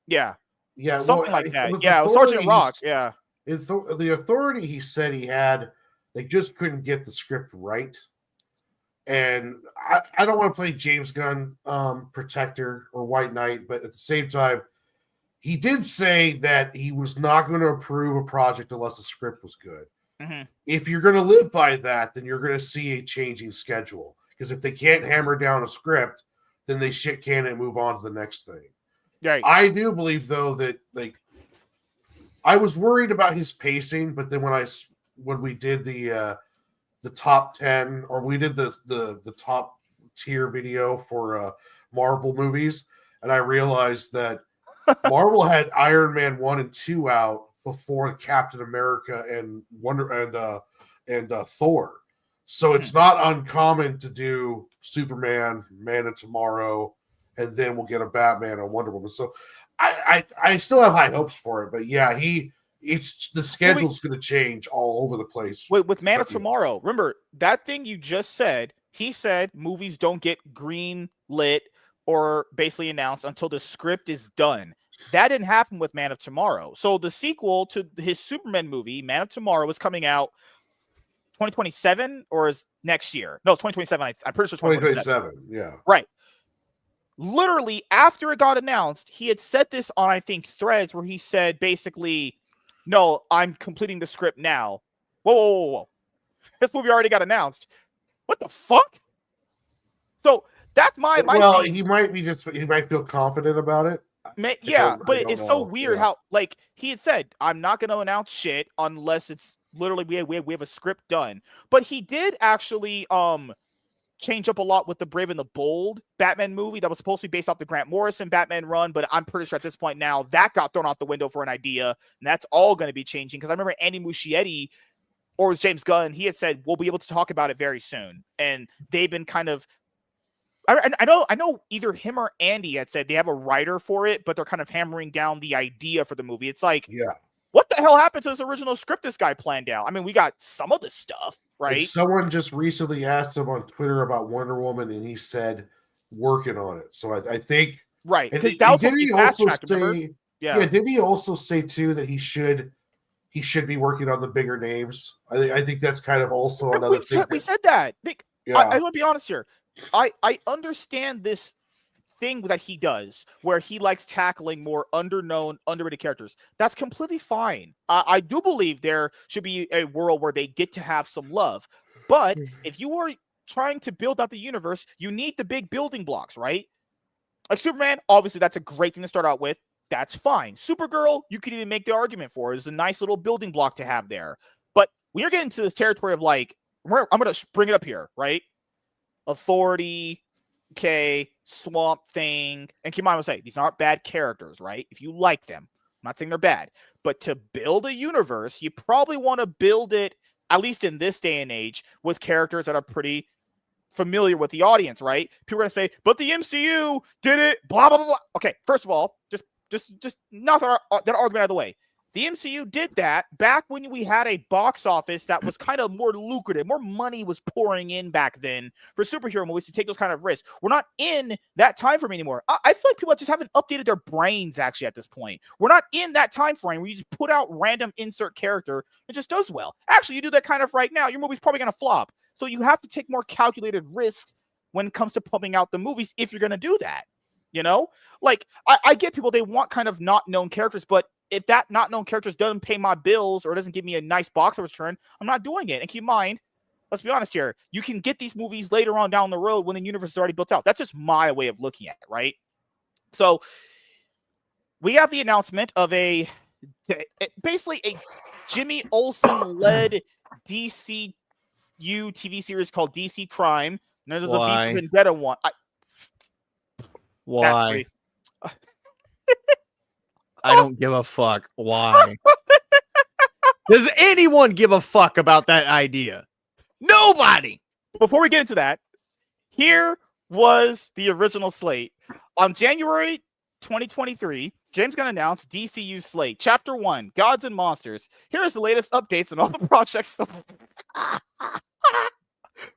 Yeah. Yeah, something like that. Yeah, Sergeant Rock. Yeah. The Authority, he said they just couldn't get the script right. And I don't want to play James Gunn Protector or White Knight, but at the same time, he did say that he was not going to approve a project unless the script was good. Mm-hmm. If you're going to live by that, then you're going to see a changing schedule. Because if they can't hammer down a script, then they shit can and move on to the next thing. Right. I do believe, though, that I was worried about his pacing, but then when we did the top 10, or we did the top tier video for Marvel movies, and I realized that Marvel had Iron Man 1 and 2 out before Captain America and Thor. So it's not uncommon to do Superman, Man of Tomorrow, and then we'll get a Batman and Wonder Woman. So I still have high hopes for it, but yeah, it's the schedule's going to change all over the place. With Man of Tomorrow, remember that thing you just said? He said movies don't get green lit or basically announced until the script is done. That didn't happen with Man of Tomorrow. So the sequel to his Superman movie, Man of Tomorrow, is coming out 2027 or is next year? No, 2027. I'm pretty sure 2027. Yeah. Right. Literally, after it got announced, he had said this on, I think, Threads, where he said basically, no, I'm completing the script now. Whoa. This movie already got announced. What the fuck? So that's my well, thing. he might feel confident about it. Yeah, I but don't it's so know. weird Yeah. how, like, he had said, I'm not going to announce shit unless it's literally we have a script done. But he did actually change up a lot with the Brave and the Bold Batman movie that was supposed to be based off the Grant Morrison Batman run, but I'm pretty sure at this point now that got thrown out the window for an idea, and that's all going to be changing. Because I remember Andy Muschietti, or it was James Gunn, he had said we'll be able to talk about it very soon, and they've been kind of. I know either him or Andy had said they have a writer for it, but they're kind of hammering down the idea for the movie. It's like, Yeah. what the hell happened to this original script this guy planned out? I mean, we got some of the stuff, And right? someone just recently asked him on Twitter about Wonder Woman, and he said working on it. So I think Right, and, because that was did supposed to he be fast also tracked, remember? say Yeah. didn't he also say too that he should be working on the bigger names? I think that's kind of also another thing. We said that. Nick, Yeah. I want to be honest here. I understand this thing that he does where he likes tackling more underrated characters. That's completely fine. I do believe there should be a world where they get to have some love. But if you are trying to build out the universe, you need the big building blocks, right? Like Superman, obviously that's a great thing to start out with. That's fine. Supergirl, you could even make the argument for is a nice little building block to have there. But when you're getting to this territory of like, I'm going to bring it up here, right? Authority, okay, Swamp Thing, and Kimai will say these aren't bad characters, right? If you like them, I'm not saying they're bad, but to build a universe, you probably want to build it, at least in this day and age, with characters that are pretty familiar with the audience, right? People are gonna say, but the MCU did it, blah blah blah. Okay, first of all, just knock that argument out of the way. The MCU did that back when we had a box office that was kind of more lucrative, more money was pouring in back then for superhero movies to take those kind of risks. We're not in that time frame anymore. I feel like people just haven't updated their brains actually at this point. We're not in that time frame where you just put out random insert character and just does well. Actually, you do that kind of right now, your movie's probably going to flop. So you have to take more calculated risks when it comes to pumping out the movies if you're going to do that. You know, like I get people, they want kind of not known characters, but if that not known characters doesn't pay my bills or doesn't give me a nice box office return, I'm not doing it. And keep in mind, let's be honest here, you can get these movies later on down the road when the universe is already built out. That's just my way of looking at it, right? So we have the announcement of basically a Jimmy Olsen-led DCU TV series called DC Crime. And there's the V for Vendetta one. Why? I don't give a fuck. Why? Does anyone give a fuck about that idea? Nobody. Before we get into that, here was the original slate. On January 2023, James Gunn announced DCU slate. Chapter 1, Gods and Monsters. Here's the latest updates on all the projects.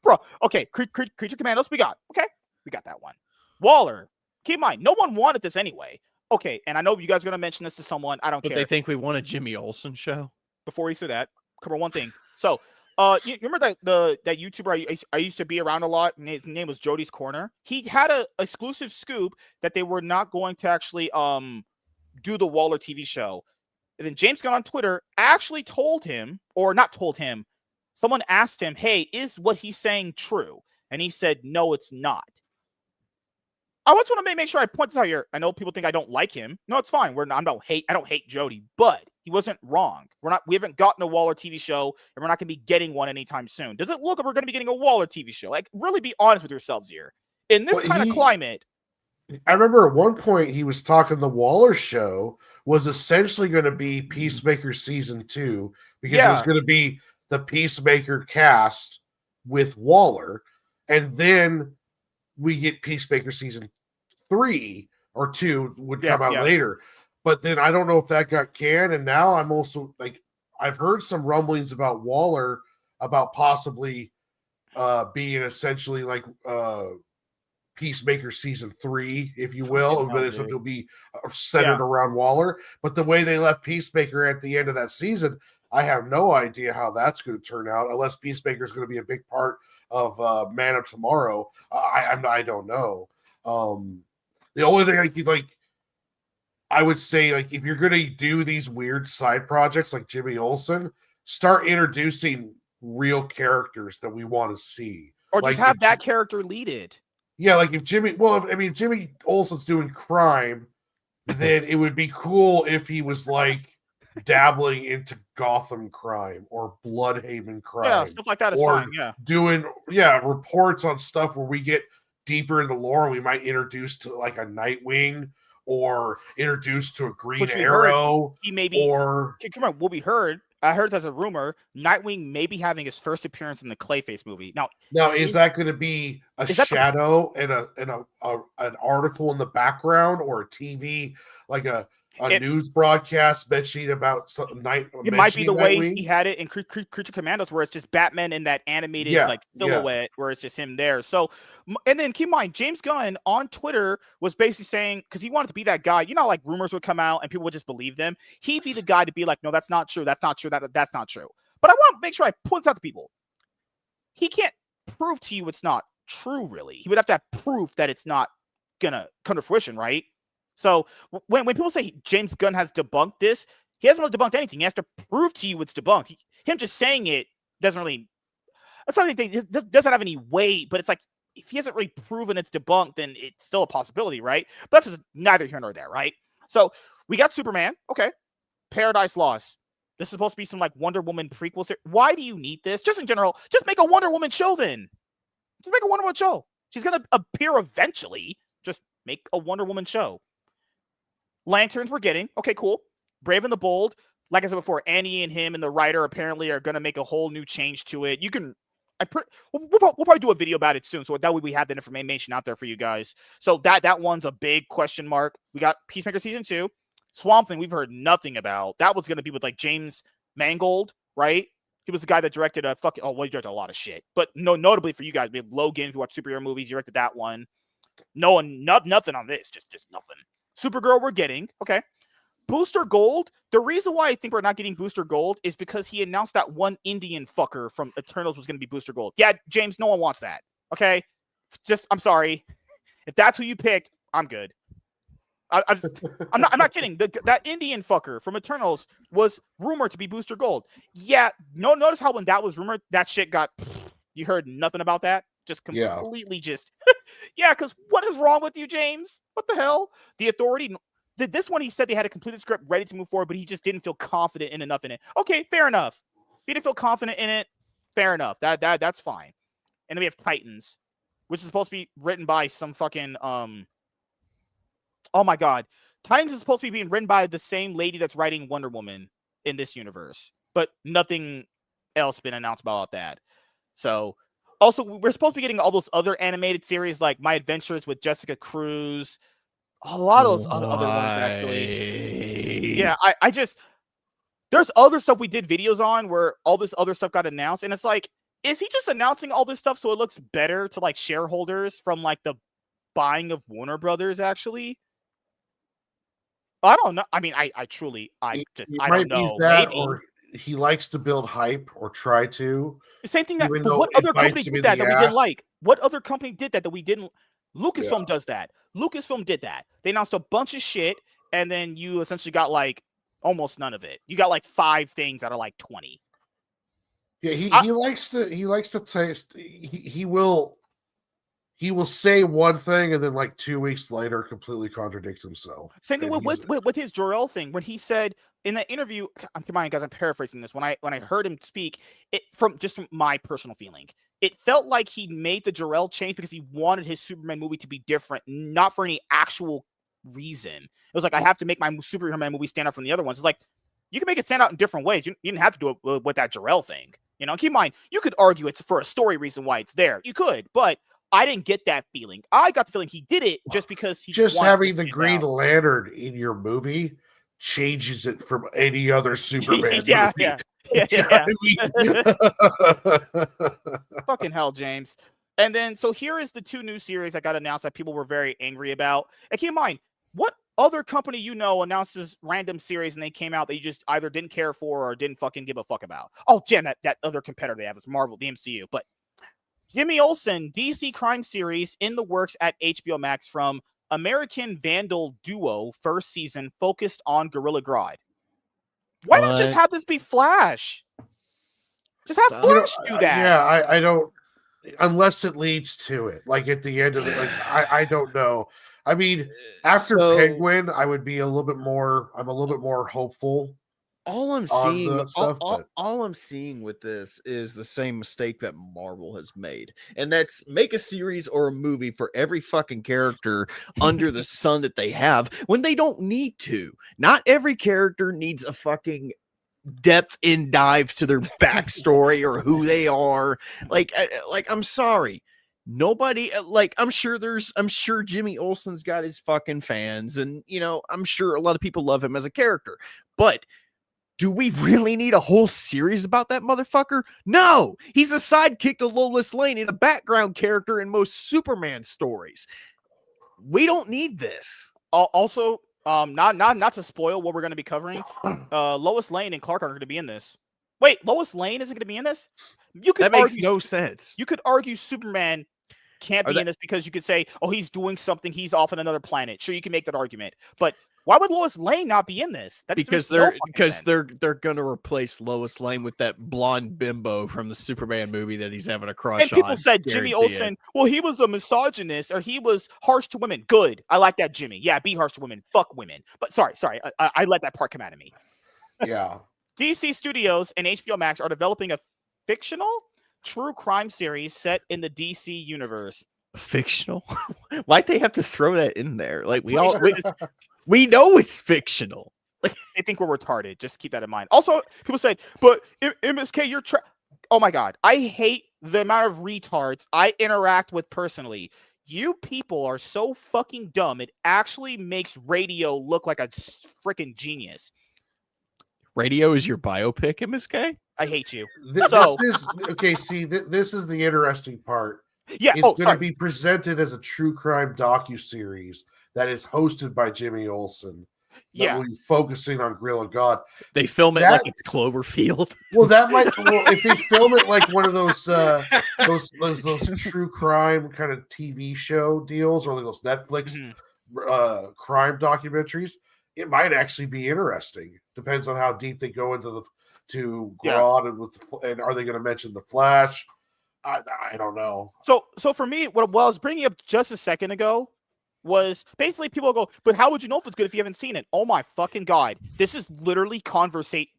Bro, okay, Creature Commandos, we got. Okay, we got that one. Waller. Keep in mind, no one wanted this anyway. Okay, and I know you guys are going to mention this to someone. I don't care. But they think we want a Jimmy Olsen show? Before we say that, cover one thing. So, you remember that that YouTuber I used to be around a lot, and his name was Jody's Corner? He had a exclusive scoop that they were not going to actually do the Waller TV show. And then James Gunn on Twitter actually told him, or not told him, someone asked him, hey, is what he's saying true? And he said, no, it's not. I just want to make sure I point this out here. I know people think I don't like him. No, it's fine. I don't hate Jody, but he wasn't wrong. We haven't gotten a Waller TV show, and we're not going to be getting one anytime soon. Does it look like we're going to be getting a Waller TV show? Like, really be honest with yourselves here. In this kind of climate. I remember at one point he was talking the Waller show was essentially going to be Peacemaker season 2 because it was going to be the Peacemaker cast with Waller, and then we get Peacemaker season 3 or 2 would come out later. But then I don't know if that got canned. And now I'm also like, I've heard some rumblings about Waller about possibly being essentially like Peacemaker season 3, if you will. But it'll be centered around Waller. But the way they left Peacemaker at the end of that season, I have no idea how that's going to turn out unless Peacemaker is going to be a big part of Man of Tomorrow. I don't know. The only thing I would say, like, if you're going to do these weird side projects like Jimmy Olsen, start introducing real characters that we want to see. Or just have that character lead it. Yeah, like if Jimmy Olsen's doing crime, then it would be cool if he was like dabbling into Gotham crime or Bloodhaven crime. Yeah, stuff like that is or fine. Yeah. doing reports on stuff where we get deeper in the lore. We might introduce to like a Nightwing or introduced to a Green Which we heard Arrow. he may be. Or Come on, what we heard. I heard as a rumor, Nightwing may be having his first appearance in the Clayface movie. Now is that going to be a shadow and an article in the background, or a TV like a news broadcast mentioning about some night? It might be the way he had it in Creature Commandos, where it's just Batman in that animated silhouette, where it's just him there. So, and then keep in mind, James Gunn on Twitter was basically saying, because he wanted to be that guy, like rumors would come out and people would just believe them. He'd be the guy to be like, no, that's not true. That's not true. That's not true. But I want to make sure I point out to people. He can't prove to you it's not true, really. He would have to have proof that it's not gonna come to fruition, right? So when people say James Gunn has debunked this, he hasn't really debunked anything. He has to prove to you it's debunked. Him just saying it doesn't really. That's not anything. It doesn't have any weight. But it's like, if he hasn't really proven it's debunked, then it's still a possibility, right? But that's just neither here nor there, right? So we got Superman. Okay, Paradise Lost. This is supposed to be some like Wonder Woman prequel series. Why do you need this? Just in general, just make a Wonder Woman show then. Just make a Wonder Woman show. She's gonna appear eventually. Just make a Wonder Woman show. Lanterns we're getting. Okay, cool. Brave and the Bold. Like I said before, Annie and him and the writer apparently are going to make a whole new change to it. We'll probably do a video about it soon, so that way we have that information out there for you guys. So that one's a big question mark. We got Peacemaker Season 2. Swamp Thing, we've heard nothing about. That was going to be with like James Mangold, right? He was the guy that directed he directed a lot of shit. But notably for you guys, we have Logan, if you watch superhero movies, he directed that one. Nothing on this, just nothing. Supergirl we're getting. Okay. Booster Gold. The reason why I think we're not getting Booster Gold is because he announced that one Indian fucker from Eternals was going to be Booster Gold. Yeah, James, no one wants that. Okay. I'm sorry. If that's who you picked, I'm good. I'm not kidding. That Indian fucker from Eternals was rumored to be Booster Gold. Yeah. Notice how when that was rumored, that shit got, you heard nothing about that. Just completely because what is wrong with you, James? What the hell? The Authority, this one he said they had a completed script ready to move forward, but he just didn't feel confident enough in it. Okay, fair enough. If he didn't feel confident in it, fair enough. That's fine. And then we have Titans, which is supposed to be written by some fucking oh my god. Titans is supposed to be being written by the same lady that's writing Wonder Woman in this universe, but nothing else been announced about that. So also, we're supposed to be getting all those other animated series like My Adventures with Jessica Cruz. A lot of those other ones, actually. Yeah, I just... There's other stuff we did videos on where all this other stuff got announced. And it's like, is he just announcing all this stuff so it looks better to like shareholders from like the buying of Warner Brothers, actually? I don't know. I mean, I don't know. Maybe. Or he likes to build hype or try to. Same thing but what other company did that we didn't like? What other company did that we didn't? Lucasfilm does that. Lucasfilm did that. They announced a bunch of shit, and then you essentially got like almost none of it. You got like 5 things out of like 20. Yeah, he likes to taste. He will say one thing and then like 2 weeks later completely contradict himself. Same thing with his Jor-El thing when he said in that interview. Come on, guys, I'm paraphrasing this. When I heard him speak, from my personal feeling, it felt like he made the Jor-El change because he wanted his Superman movie to be different, not for any actual reason. It was like, I have to make my Superman movie stand out from the other ones. It's like, you can make it stand out in different ways. You didn't have to do it with that Jor-El thing. Keep in mind, you could argue it's for a story reason why it's there. You could, but I didn't get that feeling. I got the feeling he did it just because he just having the Green Lantern in your movie changes it from any other Superman movie. Yeah. Fucking hell, James. And then, so here is the 2 new series that got announced that people were very angry about. And keep in mind, what other company announces random series and they came out that you just either didn't care for or didn't fucking give a fuck about? Oh, Jen, that other competitor they have is Marvel, the MCU. But Jimmy Olsen, DC crime series in the works at HBO Max from American Vandal duo, first season, focused on Gorilla Grodd. Why not just have this be Flash? Just have Flash do that. Yeah, I don't, unless it leads to it. Like at the end of it, like I don't know. I mean, after So- Penguin, I would be a little bit more. I'm a little bit more hopeful. All I'm on seeing, the stuff, but- all I'm seeing with this is the same mistake that Marvel has made, and that's make a series or a movie for every fucking character under the sun that they have when they don't need to. Not every character needs a fucking depth in dive to their backstory or who they are. Like I'm sorry. Nobody I'm sure Jimmy Olsen's got his fucking fans, and I'm sure a lot of people love him as a character, but do we really need a whole series about that motherfucker? No, he's a sidekick to Lois Lane and a background character in most Superman stories. We don't need this. Also, not to spoil what we're going to be covering. Lois Lane and Clark are going to be in this. Wait, Lois Lane isn't going to be in this? That makes no sense. You could argue Superman can't be in this because you could say, oh, he's doing something. He's off on another planet. Sure, you can make that argument, but why would Lois Lane not be in this? Because they're gonna replace Lois Lane with that blonde bimbo from the Superman movie that he's having a crush on. And people said Jimmy Olsen, well, he was a misogynist or he was harsh to women. Good. I like that, Jimmy. Yeah, be harsh to women. Fuck women. But sorry. I let that part come out of me. Yeah. DC Studios and HBO Max are developing a fictional true crime series set in the DC universe. Fictional? Why'd they have to throw that in there? Like we know it's fictional. They think we're retarded. Just keep that in mind. Also, people say, but MSK, you're oh my God. I hate the amount of retards I interact with personally. You people are so fucking dumb. It actually makes Radio look like a freaking genius. Radio is your biopic, MSK? I hate you. This is okay. See, this is the interesting part. Yeah, it's going to be presented as a true crime docuseries that is hosted by Jimmy Olsen. Yeah, will be focusing on Gorilla God. They film it like it's Cloverfield. Well, that might. Well, if they film it like one of those true crime kind of TV show deals, or like those Netflix crime documentaries, it might actually be interesting. Depends on how deep they go into Grodd and are they going to mention the Flash? I don't know. So for me, what I was bringing up just a second ago was basically people go, but how would you know if it's good if you haven't seen it? Oh my fucking God. This is literally conversation.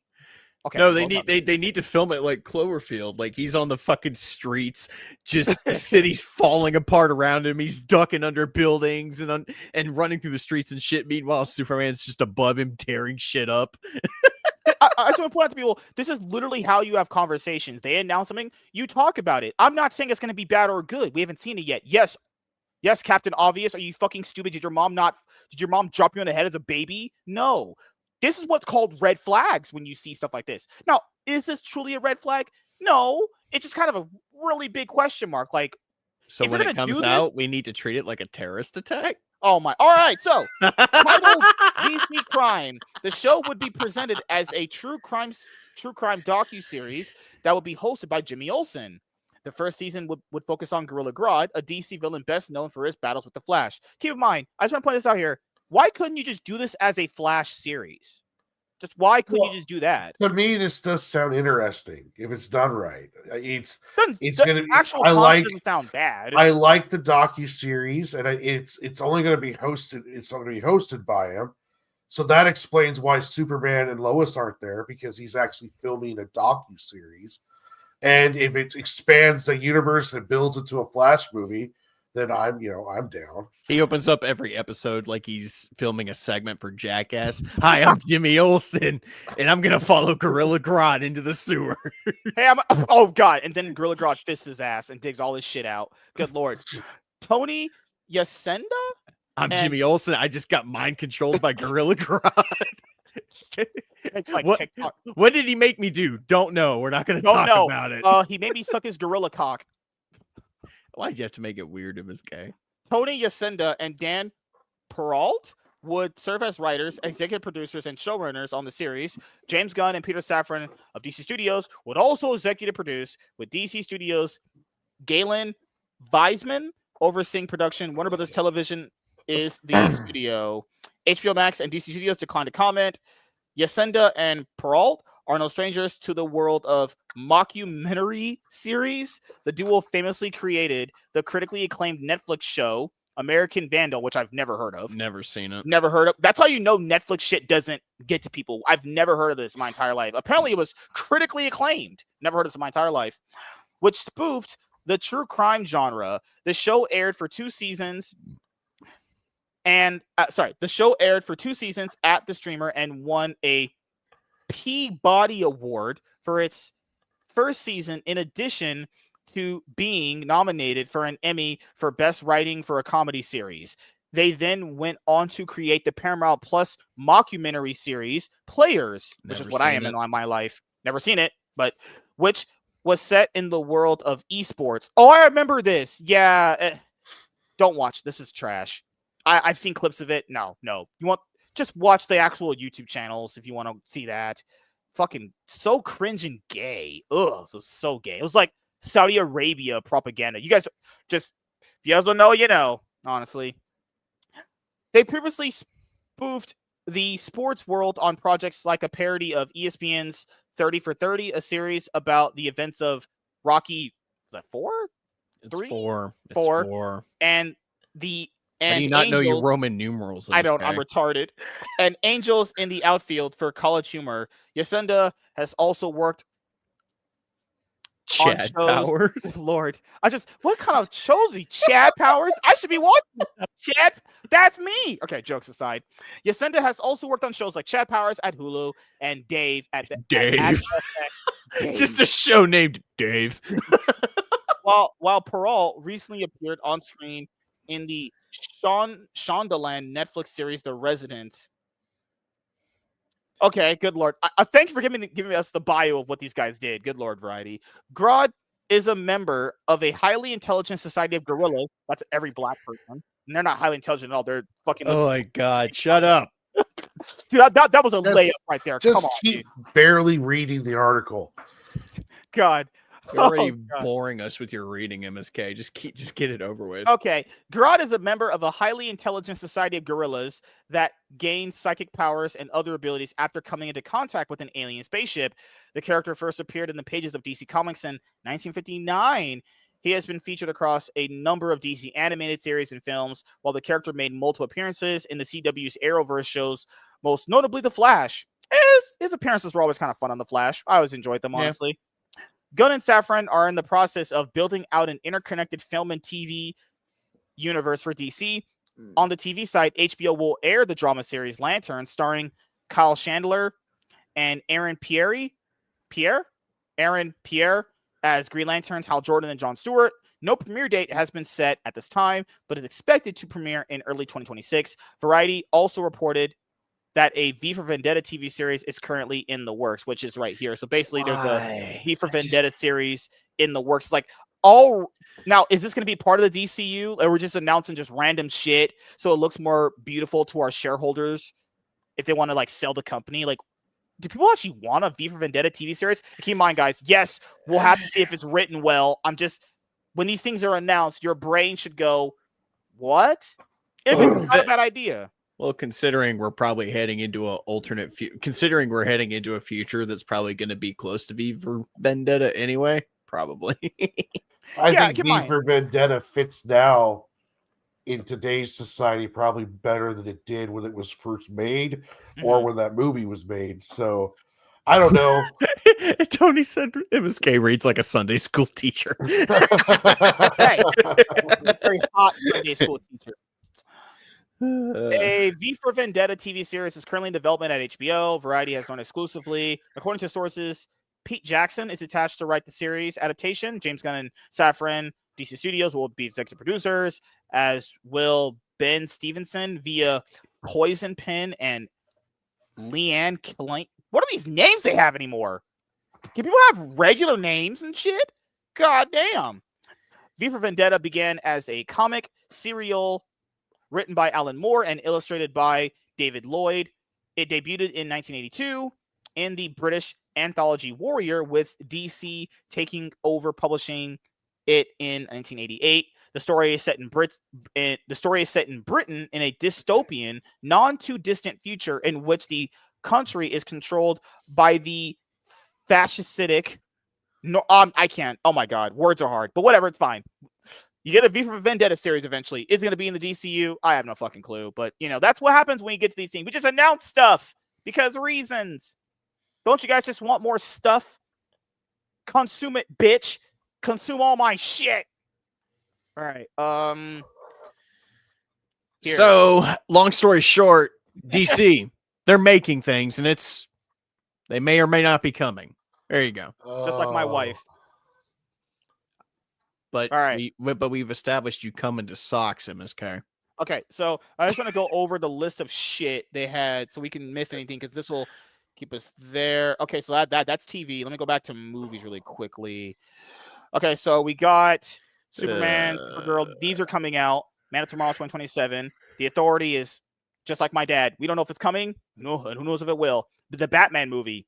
Okay. No, they need to film it like Cloverfield. Like he's on the fucking streets, just the city's falling apart around him. He's ducking under buildings and running through the streets and shit. Meanwhile, Superman's just above him tearing shit up. I just want to point out to people, this is literally how you have conversations. They announce something, you talk about it. I'm not saying it's going to be bad or good. We haven't seen it yet. Yes, Captain Obvious. Are you fucking stupid? Did your mom drop you on the head as a baby? No. This is what's called red flags when you see stuff like this. Now, is this truly a red flag? No. It's just kind of a really big question mark. Like, so when it comes out, we need to treat it like a terrorist attack? Oh my. All right. So, titled DC Crime, the show would be presented as a true crime docuseries that would be hosted by Jimmy Olsen. The first season would focus on Gorilla Grodd, a DC villain best known for his battles with the Flash. Keep in mind, I just want to point this out here. Why couldn't you just do this as a Flash series? Just why couldn't you just do that? To me, this does sound interesting if it's done right. It's going to be actual. Doesn't sound bad. I like the docuseries, and it's only going to be hosted. It's going to be hosted by him, so that explains why Superman and Lois aren't there, because he's actually filming a docuseries. And if it expands the universe and builds it to a Flash movie, then I'm down. He opens up every episode like he's filming a segment for Jackass. Hi, I'm Jimmy Olsen, and I'm gonna follow Gorilla Grodd into the sewer. Hey, oh God! And then Gorilla Grodd fists his ass and digs all his shit out. Good Lord, Tony Yacenda. Jimmy Olsen. I just got mind controlled by Gorilla Grodd. It's like what did he make me do? Don't know. We're not going to talk about it. He made me suck his gorilla cock. Why'd you have to make it weird if it's gay? Tony Yacenda and Dan Perrault would serve as writers, executive producers, and showrunners on the series. James Gunn and Peter Safran of DC Studios would also executive produce, with DC Studios Galen Weisman overseeing production. Warner Brothers Television is the studio. HBO Max and DC Studios declined to comment. Yacenda and Perrault are no strangers to the world of mockumentary series. The duo famously created the critically acclaimed Netflix show American Vandal, which I've never heard of. Never seen it. Never heard of. That's how you know Netflix shit doesn't get to people. I've never heard of this in my entire life. Apparently, it was critically acclaimed. Never heard of this in my entire life. Which spoofed the true crime genre. The show aired for 2 seasons. And the show aired for 2 seasons at the streamer and won a Peabody Award for its first season, in addition to being nominated for an Emmy for Best Writing for a Comedy Series. They then went on to create the Paramount Plus mockumentary series Players, which is what I am in my life. Never seen it, but which was set in the world of esports. Oh, I remember this. Yeah, don't watch. This is trash. I've seen clips of it. No. Just watch the actual YouTube channels if you want to see that. Fucking so cringe and gay. Ugh, it was so gay. It was like Saudi Arabia propaganda. You guys just, if you guys don't know, you know, honestly. They previously spoofed the sports world on projects like a parody of ESPN's 30 for 30, a series about the events of Rocky, is that 4? It's 3? 4. It's 4. 4. And the How do you not know your Roman numerals? I don't. I'm retarded. And Angels in the outfield for college humor. Yasunda has also worked on Chad shows. Powers. Lord, what kind of shows? Chad Powers? I should be watching Chad. That's me. Okay, jokes aside, Yasunda has also worked on shows like Chad Powers at Hulu and Dave at Dave. Just a show named Dave. While Pearl recently appeared on screen in the Shondaland Netflix series The Resident. Okay, good lord. Thank you for giving us the bio of what these guys did. Good lord, Variety. Grodd is a member of a highly intelligent society of gorillas. That's every black person. And they're not highly intelligent at all. They're fucking... Oh my god, shut up. Dude, that was a layup right there. Just Come on, keep dude. barely reading the article. God. You're already boring us with your reading, MSK. Just get it over with. Okay. Grodd is a member of a highly intelligent society of gorillas that gains psychic powers and other abilities after coming into contact with an alien spaceship. The character first appeared in the pages of DC Comics in 1959. He has been featured across a number of DC animated series and films, while the character made multiple appearances in the CW's Arrowverse shows, most notably The Flash. His appearances were always kind of fun on The Flash. I always enjoyed them, honestly. Gunn and Safran are in the process of building out an interconnected film and TV universe for DC. On the TV side, HBO will air the drama series Lantern, starring Kyle Chandler and Aaron Pierre as Green Lanterns, Hal Jordan, and Jon Stewart. No premiere date has been set at this time, but is expected to premiere in early 2026. Variety also reported that a V for Vendetta TV series is currently in the works, which is right here. So basically, there's a V for Vendetta series in the works. Like, now, is this going to be part of the DCU, or we're just announcing just random shit so it looks more beautiful to our shareholders if they want to like sell the company? Like, do people actually want a V for Vendetta TV series? Keep in mind, guys. Yes, we'll have to see if it's written well. When these things are announced, your brain should go, "What?" If it's not a bad idea. Well, considering we're probably heading into a future that's probably going to be close to V for Vendetta anyway, probably. I think V for Vendetta fits now in today's society probably better than it did when it was first made or when that movie was made. So I don't know. Tony said MSK reads like a Sunday school teacher. Very hot Sunday school teacher. A V for Vendetta TV series is currently in development at HBO. Variety has known exclusively. According to sources, Pete Jackson is attached to write the series adaptation. James Gunn and Safran, DC Studios, will be executive producers, as will Ben Stevenson via Poison Pen and Leanne Klein. What are these names they have anymore? Can people have regular names and shit? God damn. V for Vendetta began as a comic serial written by Alan Moore and illustrated by David Lloyd. It debuted in 1982 in the British anthology Warrior, with DC taking over publishing it in 1988. The story is set in Britain in a dystopian, non-too-distant future in which the country is controlled by the fascistic... I can't. Oh my god, words are hard. But whatever, it's fine. You get a V for Vendetta series eventually. Is it going to be in the DCU? I have no fucking clue. But, that's what happens when you get to these things. We just announce stuff because reasons. Don't you guys just want more stuff? Consume it, bitch. Consume all my shit. All right. Here. So, long story short, DC, they're making things, and they may or may not be coming. There you go. Just like my wife. But all right. we've established you come into socks, MSK. Okay, so I just want to go over the list of shit they had so we can miss anything because this will keep us there. Okay, so that's TV. Let me go back to movies really quickly. Okay, so we got Superman, Supergirl. These are coming out. Man of Tomorrow 2027. The Authority is just like my dad. We don't know if it's coming. Who knows if it will. But the Batman movie.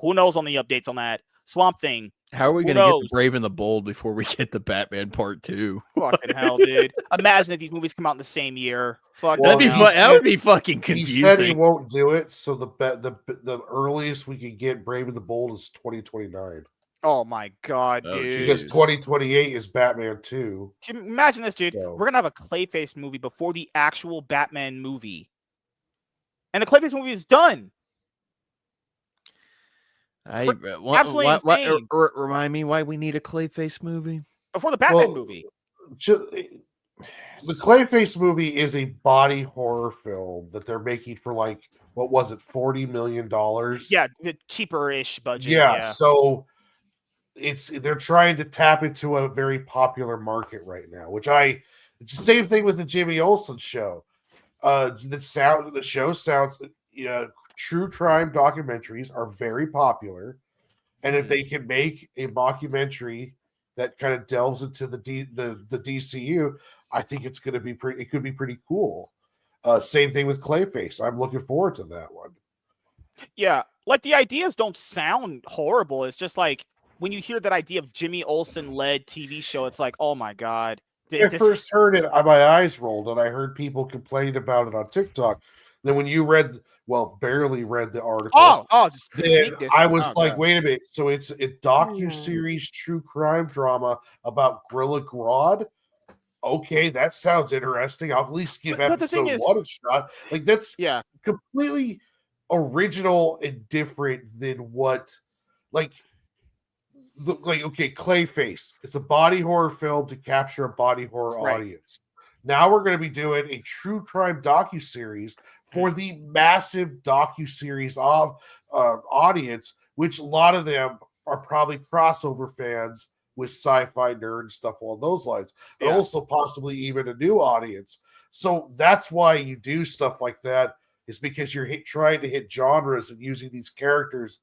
Who knows on the updates on that? Swamp Thing. How are we going to get the Brave and the Bold before we get the Batman Part 2? Fucking hell, dude. Imagine if these movies come out in the same year. Fuck. Well, that would be fucking confusing. He said he won't do it, so the earliest we can get Brave and the Bold is 2029. Oh my god, dude. Because 2028 is Batman 2. Imagine this, dude. So. We're going to have a Clayface movie before the actual Batman movie. And the Clayface movie is done. Remind me why we need a Clayface movie? Before the Batman movie. The Clayface movie is a body horror film that they're making for like, what was it, $40 million? Yeah, the cheaper-ish budget. Yeah, so they're trying to tap into a very popular market right now, it's the same thing with the Jimmy Olsen show. The show sounds true crime documentaries are very popular, and if they can make a mockumentary that kind of delves into the DCU, I think it's going to be pretty. It could be pretty cool. Same thing with Clayface. I'm looking forward to that one. Yeah, like the ideas don't sound horrible. It's just like when you hear that idea of Jimmy Olsen led TV show, it's like, oh my god. When I first heard it, my eyes rolled, and I heard people complain about it on TikTok. Then when you barely read the article. Then I was like, wait a minute. So it's a docu-series true crime drama about Gorilla Grodd? Okay, that sounds interesting. I'll at least give episode 1 a shot. Like, that's completely original and different than what, Clayface. It's a body horror film to capture a body horror audience. Now we're going to be doing a true crime docu-series for the massive docu-series of audience, which a lot of them are probably crossover fans with sci-fi nerd and stuff along those lines. And also possibly even a new audience. So that's why you do stuff like that, is because you're trying to hit genres and using these characters,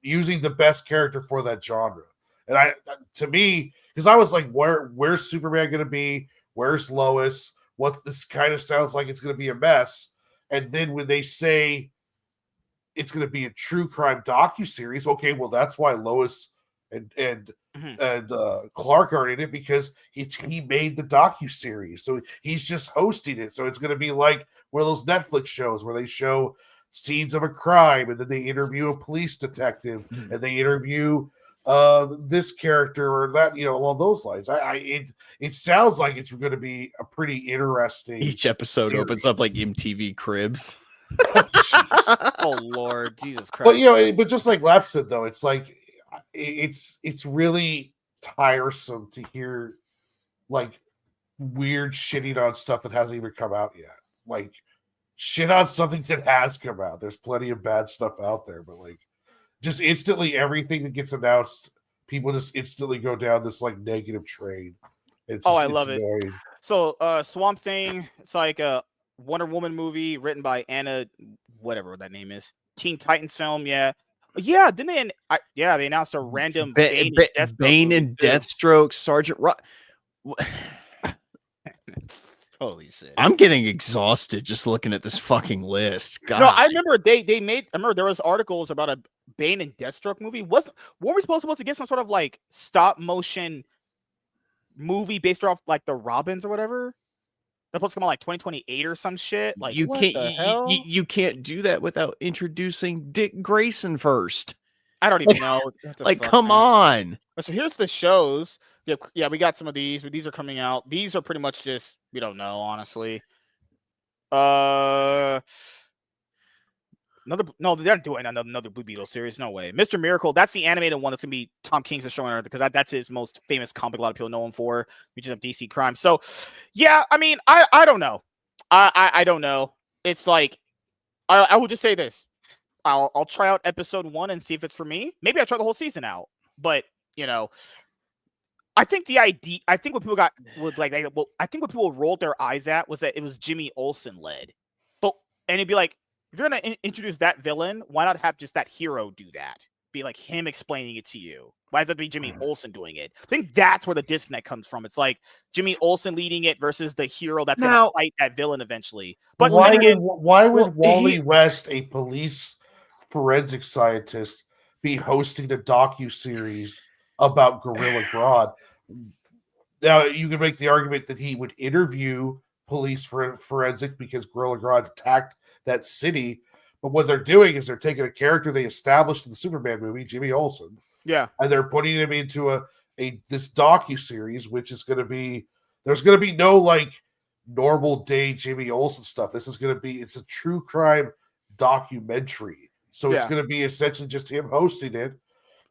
using the best character for that genre. And because I was like, where's Superman going to be? Where's Lois? What this kind of sounds like it's going to be a mess. And then when they say it's going to be a true crime docu-series, okay, well, that's why Lois and Clark are in it, because he made the docu-series. So he's just hosting it. So it's going to be like one of those Netflix shows where they show scenes of a crime and then they interview a police detective and they interview this character or that, along those lines. It sounds like it's going to be a pretty interesting. Each episode opens up like MTV Cribs. Oh Lord, Jesus Christ! But just like Lap said, though, it's like it's really tiresome to hear like weird shitting on stuff that hasn't even come out yet. Like shit on something that has come out. There's plenty of bad stuff out there, but like, just instantly everything that gets announced, people just instantly go down this like negative train. I love it. So Swamp Thing, it's like a Wonder Woman movie written by Anna, whatever that name is. Teen Titans film, yeah. Didn't they announced a random Bane and Deathstroke, Sergeant Rock. Holy shit! I'm getting exhausted just looking at this fucking list. God. No, I remember I remember there was articles about a Bane and Deathstroke movie. Weren't we supposed to get some sort of like stop motion movie based off like the Robins or whatever? They're supposed to come out like 2028 or some shit. Like you can't do that without introducing Dick Grayson first. I don't even know. Like, come on. So here's the shows. Yeah, we got some of these. These are coming out. These are pretty much just we don't know, honestly. They're not doing another Blue Beetle series. No way. Mr. Miracle, that's the animated one that's gonna be Tom King's showrunner because that's his most famous comic. A lot of people know him for. We just have DC Crime. So, yeah, I mean, I don't know. I don't know. It's like I will just say this. I'll try out episode 1 and see if it's for me. Maybe I try the whole season out. But I think the idea. I think what people I think what people rolled their eyes at was that it was Jimmy Olsen led. And it'd be like, if you're gonna introduce that villain, why not have just that hero do that? Be like him explaining it to you. Why does it be Jimmy Olsen doing it? I think that's where the disconnect comes from. It's like Jimmy Olsen leading it versus the hero that's gonna fight that villain eventually. But why would Wally West, a police forensic scientist, be hosting a docu-series about Gorilla Grodd? Now you can make the argument that he would interview police forensic because Gorilla Grodd attacked that city, but what they're doing is they're taking a character they established in the Superman movie, Jimmy Olsen, and they're putting him into this docu-series, which is going to be, there's going to be no like normal day Jimmy Olsen stuff. This is going to be, it's a true crime documentary, so it's going to be essentially just him hosting it,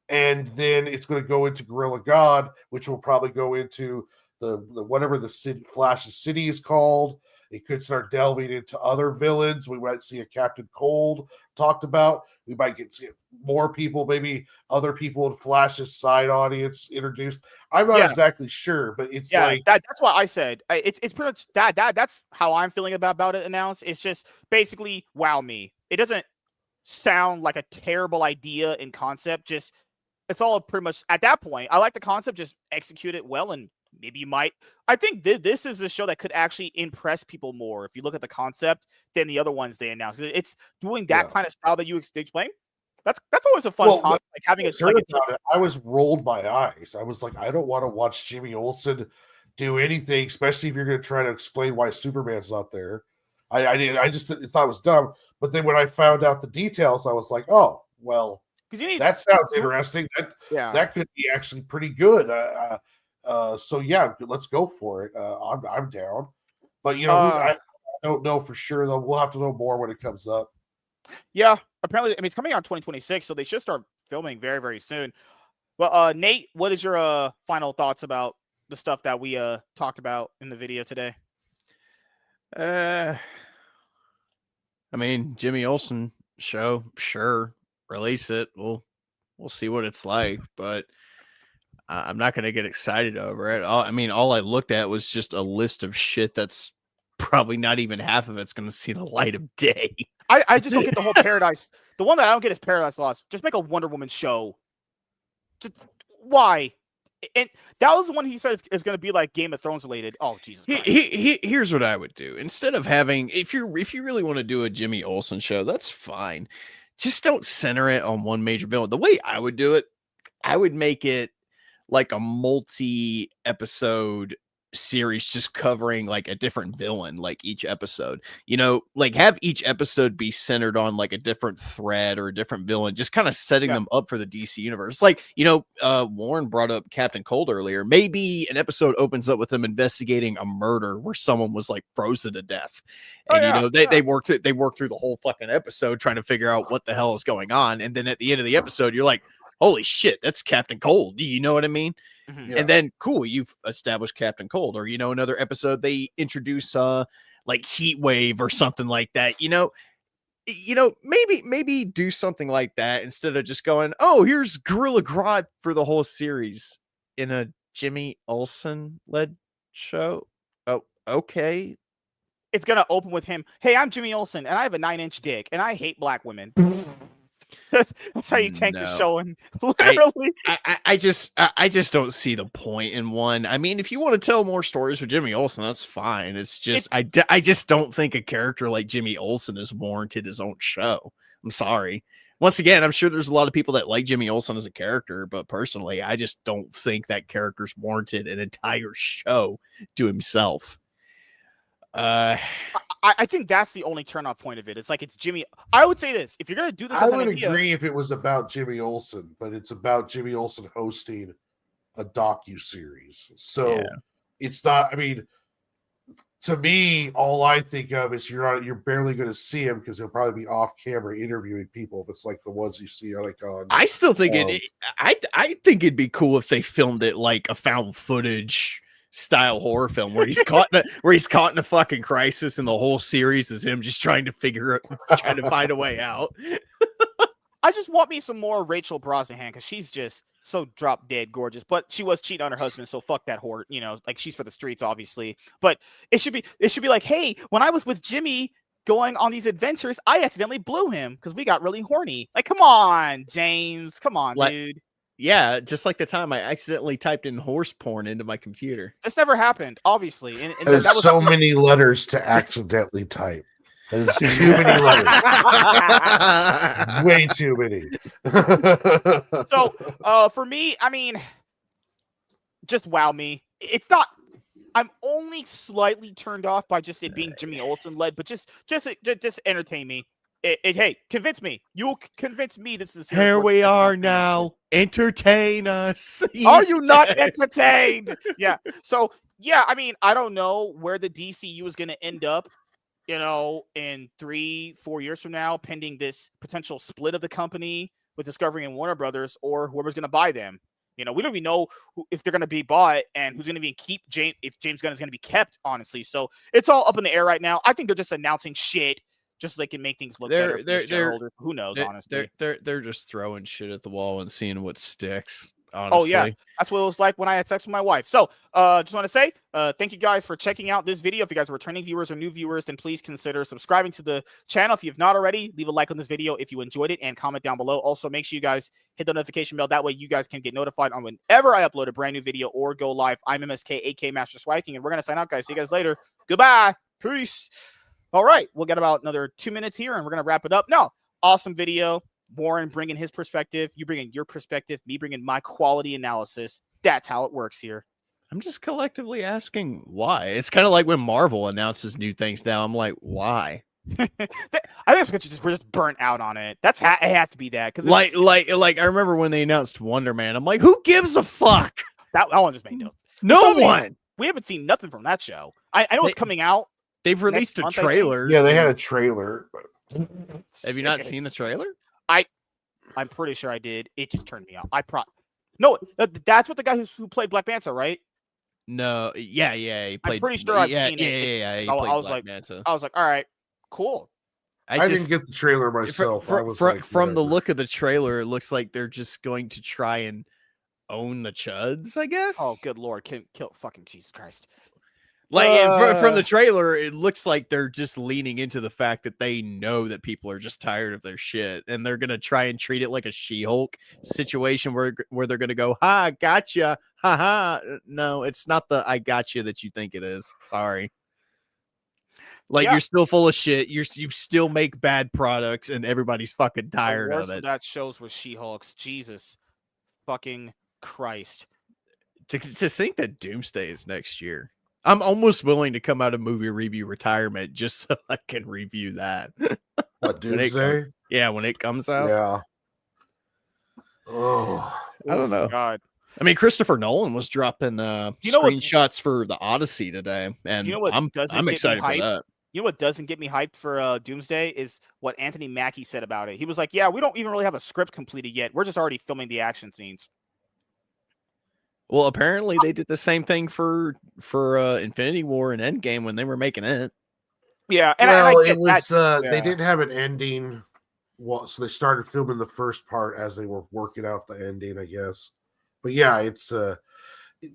and then it's going to go into Gorilla God, which will probably go into the whatever the city, Flash's city is called. It could start delving into other villains. We might see a Captain Cold talked about. We might get more people, maybe other people in Flash's side audience introduced. I'm not exactly sure, but it's like that's what I said. It's pretty much that's how I'm feeling about it announced. It's just basically wow me. It doesn't sound like a terrible idea in concept. Just it's all pretty much at that point. I like the concept, just execute it well and maybe you might. I think this is the show that could actually impress people more if you look at the concept than the other ones they announced. It's doing that kind of style that you explained. That's always a fun concept. Like having I was rolled my eyes. I was like, I don't want to watch Jimmy Olsen do anything, especially if you're going to try to explain why Superman's not there. I just thought it was dumb. But then when I found out the details, I was like, oh well, that sounds interesting. That could be actually pretty good. So yeah, let's go for it. I'm down, but I don't know for sure though. We'll have to know more when it comes up. Yeah, apparently, I mean it's coming out in 2026, so they should start filming very, very soon. Well, Nate, what is your final thoughts about the stuff that we talked about in the video today? I mean, Jimmy Olsen show, sure, release it. We'll see what it's like, but I'm not going to get excited over it. All I looked at was just a list of shit that's probably not even half of it's going to see the light of day. I just don't get the whole Paradise. The one that I don't get is Paradise Lost. Just make a Wonder Woman show. Why? And that was the one he said is going to be like Game of Thrones related. Oh, Jesus Christ. Here's what I would do. Instead of having, if you really want to do a Jimmy Olsen show, that's fine. Just don't center it on one major villain. The way I would do it, I would make it like a multi-episode series just covering like a different villain, like each episode, like have each episode be centered on like a different thread or a different villain, just kind of setting them up for the DC universe. Like, Warren brought up Captain Cold earlier. Maybe an episode opens up with them investigating a murder where someone was like frozen to death. And, they worked through the whole fucking episode trying to figure out what the hell is going on. And then at the end of the episode, you're like, holy shit, that's Captain Cold. Do you know what I mean? Mm-hmm. And then cool, you've established Captain Cold, or another episode they introduce like Heat Wave or something like that. Maybe do something like that instead of just going, oh, here's Gorilla Grodd for the whole series in a Jimmy Olsen led show. Oh, okay. It's gonna open with him. Hey, I'm Jimmy Olsen, and I have a 9-inch dick, and I hate black women. That's how you tank the show, and literally, I just don't see the point in one. I mean, if you want to tell more stories with Jimmy Olsen, that's fine. It's just I just don't think a character like Jimmy Olsen is warranted his own show. I'm sorry. Once again, I'm sure there's a lot of people that like Jimmy Olsen as a character, but personally, I just don't think that character's warranted an entire show to himself. I think that's the only turnoff point of it. It's like it's Jimmy. I would say this: if you're gonna do this, I as an would idea, agree if it was about Jimmy Olsen, but it's about Jimmy Olsen hosting a docu-series. So it's not, I mean, to me, all I think of is you're barely going to see him because he'll probably be off camera interviewing people if it's like the ones you see like on. I still think I think it'd be cool if they filmed it like a found footage style horror film where he's caught in a fucking crisis and the whole series is him just trying to find a way out. I just want me some more Rachel Brosnahan because she's just so drop dead gorgeous. But she was cheating on her husband, so fuck that whore. You know, like she's for the streets, obviously. But it should be like, hey, when I was with Jimmy going on these adventures, I accidentally blew him because we got really horny. Like, come on, James, come on, dude. Yeah, just like the time I accidentally typed in horse porn into my computer. This never happened, obviously. And There's that was so many letters to accidentally type. There's too many letters. Way too many. So, for me, I mean, just wow me. It's not. I'm only slightly turned off by just it being Jimmy Olsen led, but just entertain me. Hey, convince me. You'll convince me this is here. We are now. Entertain us. Are you not entertained? Yeah. So yeah, I mean, I don't know where the DCU is going to end up. You know, in 3-4 years from now, pending this potential split of the company with Discovery and Warner Brothers, or whoever's going to buy them. You know, we don't even know if they're going to be bought and who's going to be if James Gunn is going to be kept, honestly. So it's all up in the air right now. I think they're just announcing shit just so they can make things look better for the shareholders. Who knows, honestly. They're just throwing shit at the wall and seeing what sticks. Honestly. Oh yeah, that's what it was like when I had sex with my wife. So just want to say thank you guys for checking out this video. If you guys are returning viewers or new viewers, then please consider subscribing to the channel. If you have not already, leave a like on this video if you enjoyed it and comment down below. Also, make sure you guys hit the notification bell. That way you guys can get notified on whenever I upload a brand new video or go live. I'm MSK, AK Master Swiking, and we're going to sign out, guys. See you guys later. Goodbye. Peace. All right, we'll get about another 2 minutes here, and we're going to wrap it up. No, awesome video. Warren bringing his perspective, you bringing your perspective, me bringing my quality analysis. That's how it works here. I'm just collectively asking why. It's kind of like when Marvel announces new things now. I'm like, why? I think it's because we're just burnt out on it. It has to be that. Because like I remember when they announced Wonder Man. I'm like, who gives a fuck? That one just made no one. We haven't seen nothing from that show. I know it's coming out. They've released a trailer. Yeah, they had a trailer. Have you not seen the trailer? I'm pretty sure I did. It just turned me off. No, that's what the guy who played Black Manta, right? No, yeah. He played, I'm pretty sure I've seen it. Yeah. I was like, all right, cool. I didn't get the trailer myself. From the look of the trailer, it looks like they're just going to try and own the Chuds, I guess. Oh, good lord! Kill fucking Jesus Christ! Like from the trailer, it looks like they're just leaning into the fact that they know that people are just tired of their shit, and they're gonna try and treat it like a She-Hulk situation where they're gonna go, "Ha, gotcha, ha ha." No, it's not the "I gotcha" that you think it is. Sorry. Like you're still full of shit. You still make bad products, and everybody's fucking tired of it. That shows with She-Hulks. Jesus, fucking Christ. To think that Doomsday is next year. I'm almost willing to come out of movie review retirement just so I can review that. What, Doomsday? When it comes out. Yeah. Oh, I don't know. God. I mean, Christopher Nolan was dropping screenshots for the Odyssey today, and I'm excited for that. You know what doesn't get me hyped for Doomsday is what Anthony Mackie said about it. He was like, "Yeah, we don't even really have a script completed yet. We're just already filming the action scenes." Well, apparently they did the same thing for Infinity War and Endgame when they were making it. Yeah, and it was they didn't have an ending. Well, so they started filming the first part as they were working out the ending, I guess. But yeah, it's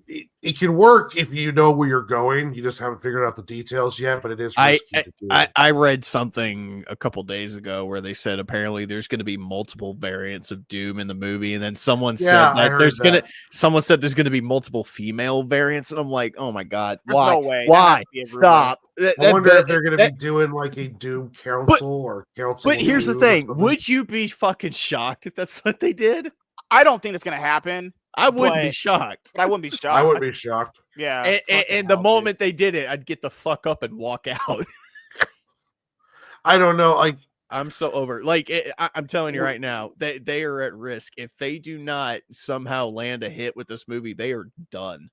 it can work if you know where you're going. You just haven't figured out the details yet, but it is risky to do. I read something a couple days ago where they said apparently there's going to be multiple variants of Doom in the movie, and then someone said that someone said there's going to be multiple female variants, and I'm like, oh my god, why? No way. Why? Stop. I wonder if they're going to be doing like a Doom council or council. But here's the thing: would you be fucking shocked if that's what they did? I don't think it's going to happen. I wouldn't be But- shocked. But I wouldn't be shocked. I would be shocked. Yeah. And fucking the hell, moment they did it, I'd get the fuck up and walk out. I don't know. Like, I'm so over. Like I'm telling you right now, they are at risk if they do not somehow land a hit with this movie. They are done.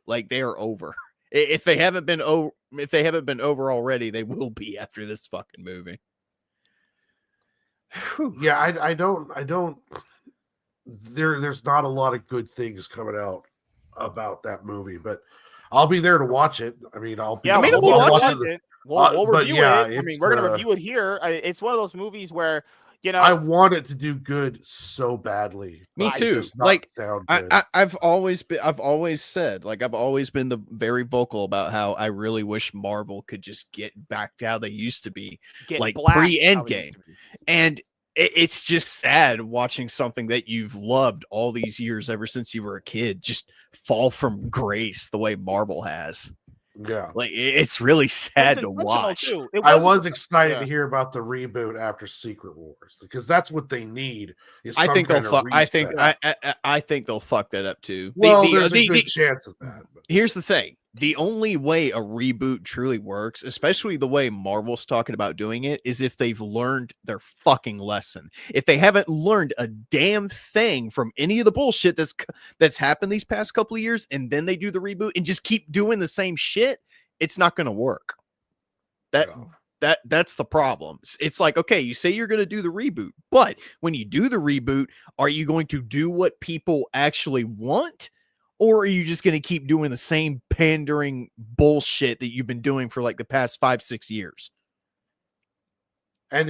Like they are over. If they haven't been over already, they will be after this fucking movie. yeah, I don't. There's not a lot of good things coming out about that movie, but I'll be there to watch it. I mean, I'll be. Yeah, mean, I'll we'll watch watch it. We'll but review yeah, it. I mean, it's, we're gonna review it here. It's one of those movies where I want it to do good so badly. Me but it too. does not Like, sound good. I've always said, like, I've always been very vocal about how I really wish Marvel could just get back to how they used to be, get like black pre-Endgame. And it's just sad watching something that you've loved all these years, ever since you were a kid, just fall from grace the way Marvel has. Yeah, Like, it's really sad to watch. I was excited to hear about the reboot after Secret Wars because that's what they need. I think they'll fuck. I think they'll fuck that up too. Well, there's a good chance of that. But. Here's the thing: the only way a reboot truly works, especially the way Marvel's talking about doing it, is if they've learned their fucking lesson. If they haven't learned a damn thing from any of the bullshit that's happened these past couple of years, and then they do the reboot and just keep doing the same shit, it's not going to work. That's the problem. It's like, okay, you say you're going to do the reboot, but when you do the reboot, are you going to do what people actually want? Or are you just going to keep doing the same pandering bullshit that you've been doing for like the past 5-6 years? And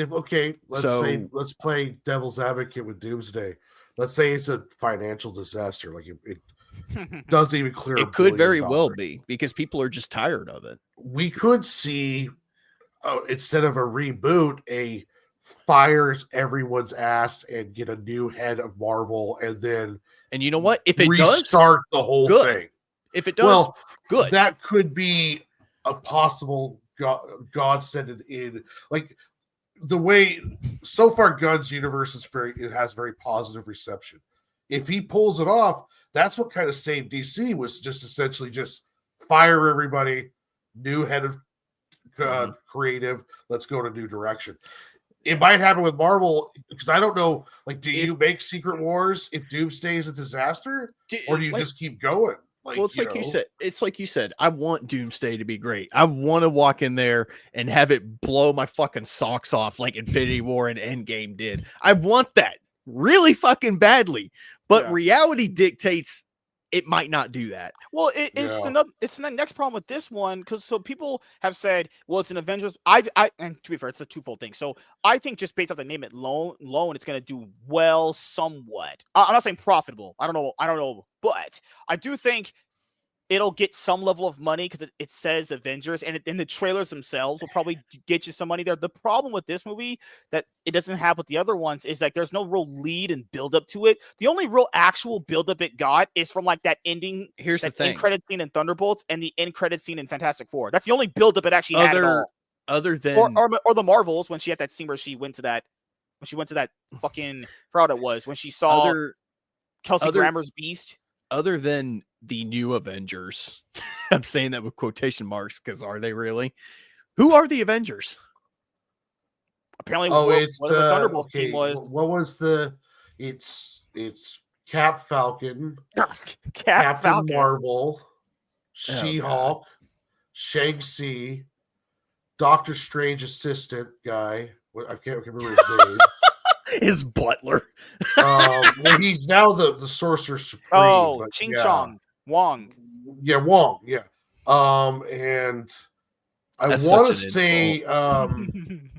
let's play devil's advocate with Doomsday. Let's say it's a financial disaster. Like it doesn't even clear. It could very well be because people are just tired of it. We could see, instead of a reboot, a fires everyone's ass and get a new head of Marvel, and then. And you know what? If it restart the whole thing. If it does, good. That could be a possible godsend in like the way so far Gunn's universe has very positive reception. If he pulls it off, that's what kind of saved DC, was just essentially just fire everybody, new head of creative, let's go in a new direction. It might happen with Marvel because I don't know. Like, do you make Secret Wars if Doomsday is a disaster, or do you just keep going? Like, well, it's like you said. I want Doomsday to be great. I want to walk in there and have it blow my fucking socks off like Infinity War and Endgame did. I want that really fucking badly, but reality dictates it might not do that. Well, it's the next problem with this one, because so people have said, well, it's an Avengers. And to be fair, it's a twofold thing. So I think just based off the name it alone, it's going to do well somewhat. I'm not saying profitable. I don't know, but I do think it'll get some level of money because it says Avengers, and the trailers themselves will probably get you some money there. The problem with this movie that it doesn't have with the other ones is like there's no real lead and build up to it. The only real actual build up it got is from like that ending. Here's the thing: end credit scene in Thunderbolts and the end credit scene in Fantastic Four. That's the only build up it actually had at all. Other than or the Marvels, when she had that scene where she went to that fucking fraud it was when she saw Kelsey Grammer's Beast. Other than the new Avengers, I'm saying that with quotation marks because are they really? Who are the Avengers? Apparently, what the Thunderbolts team was. What was the? It's Cap Falcon, Captain Falcon. Marvel, She-Hulk, Shang-Chi, Doctor Strange assistant guy. I can't remember his name. His butler. Well, he's now the Sorcerer Supreme. Oh, Ching Chong Wong. Yeah, Wong. Yeah. And I want to say the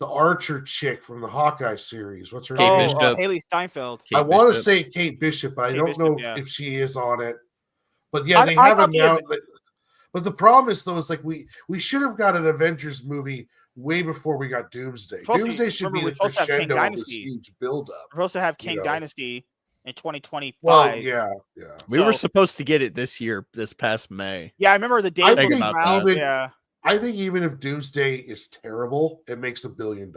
Archer chick from the Hawkeye series. What's her name? Haley Steinfeld. I want to say Kate Bishop, but I don't know if she is on it. But yeah, they have announced. But the problem is, though, is like we should have got an Avengers movie way before we got Doomsday. Doomsday should be the crescendo of this huge buildup. We're supposed to have King Dynasty in 2025. Well, yeah. We were supposed to get it this year, this past May. Yeah, I remember the day. I think even if Doomsday is terrible, it makes $1 billion.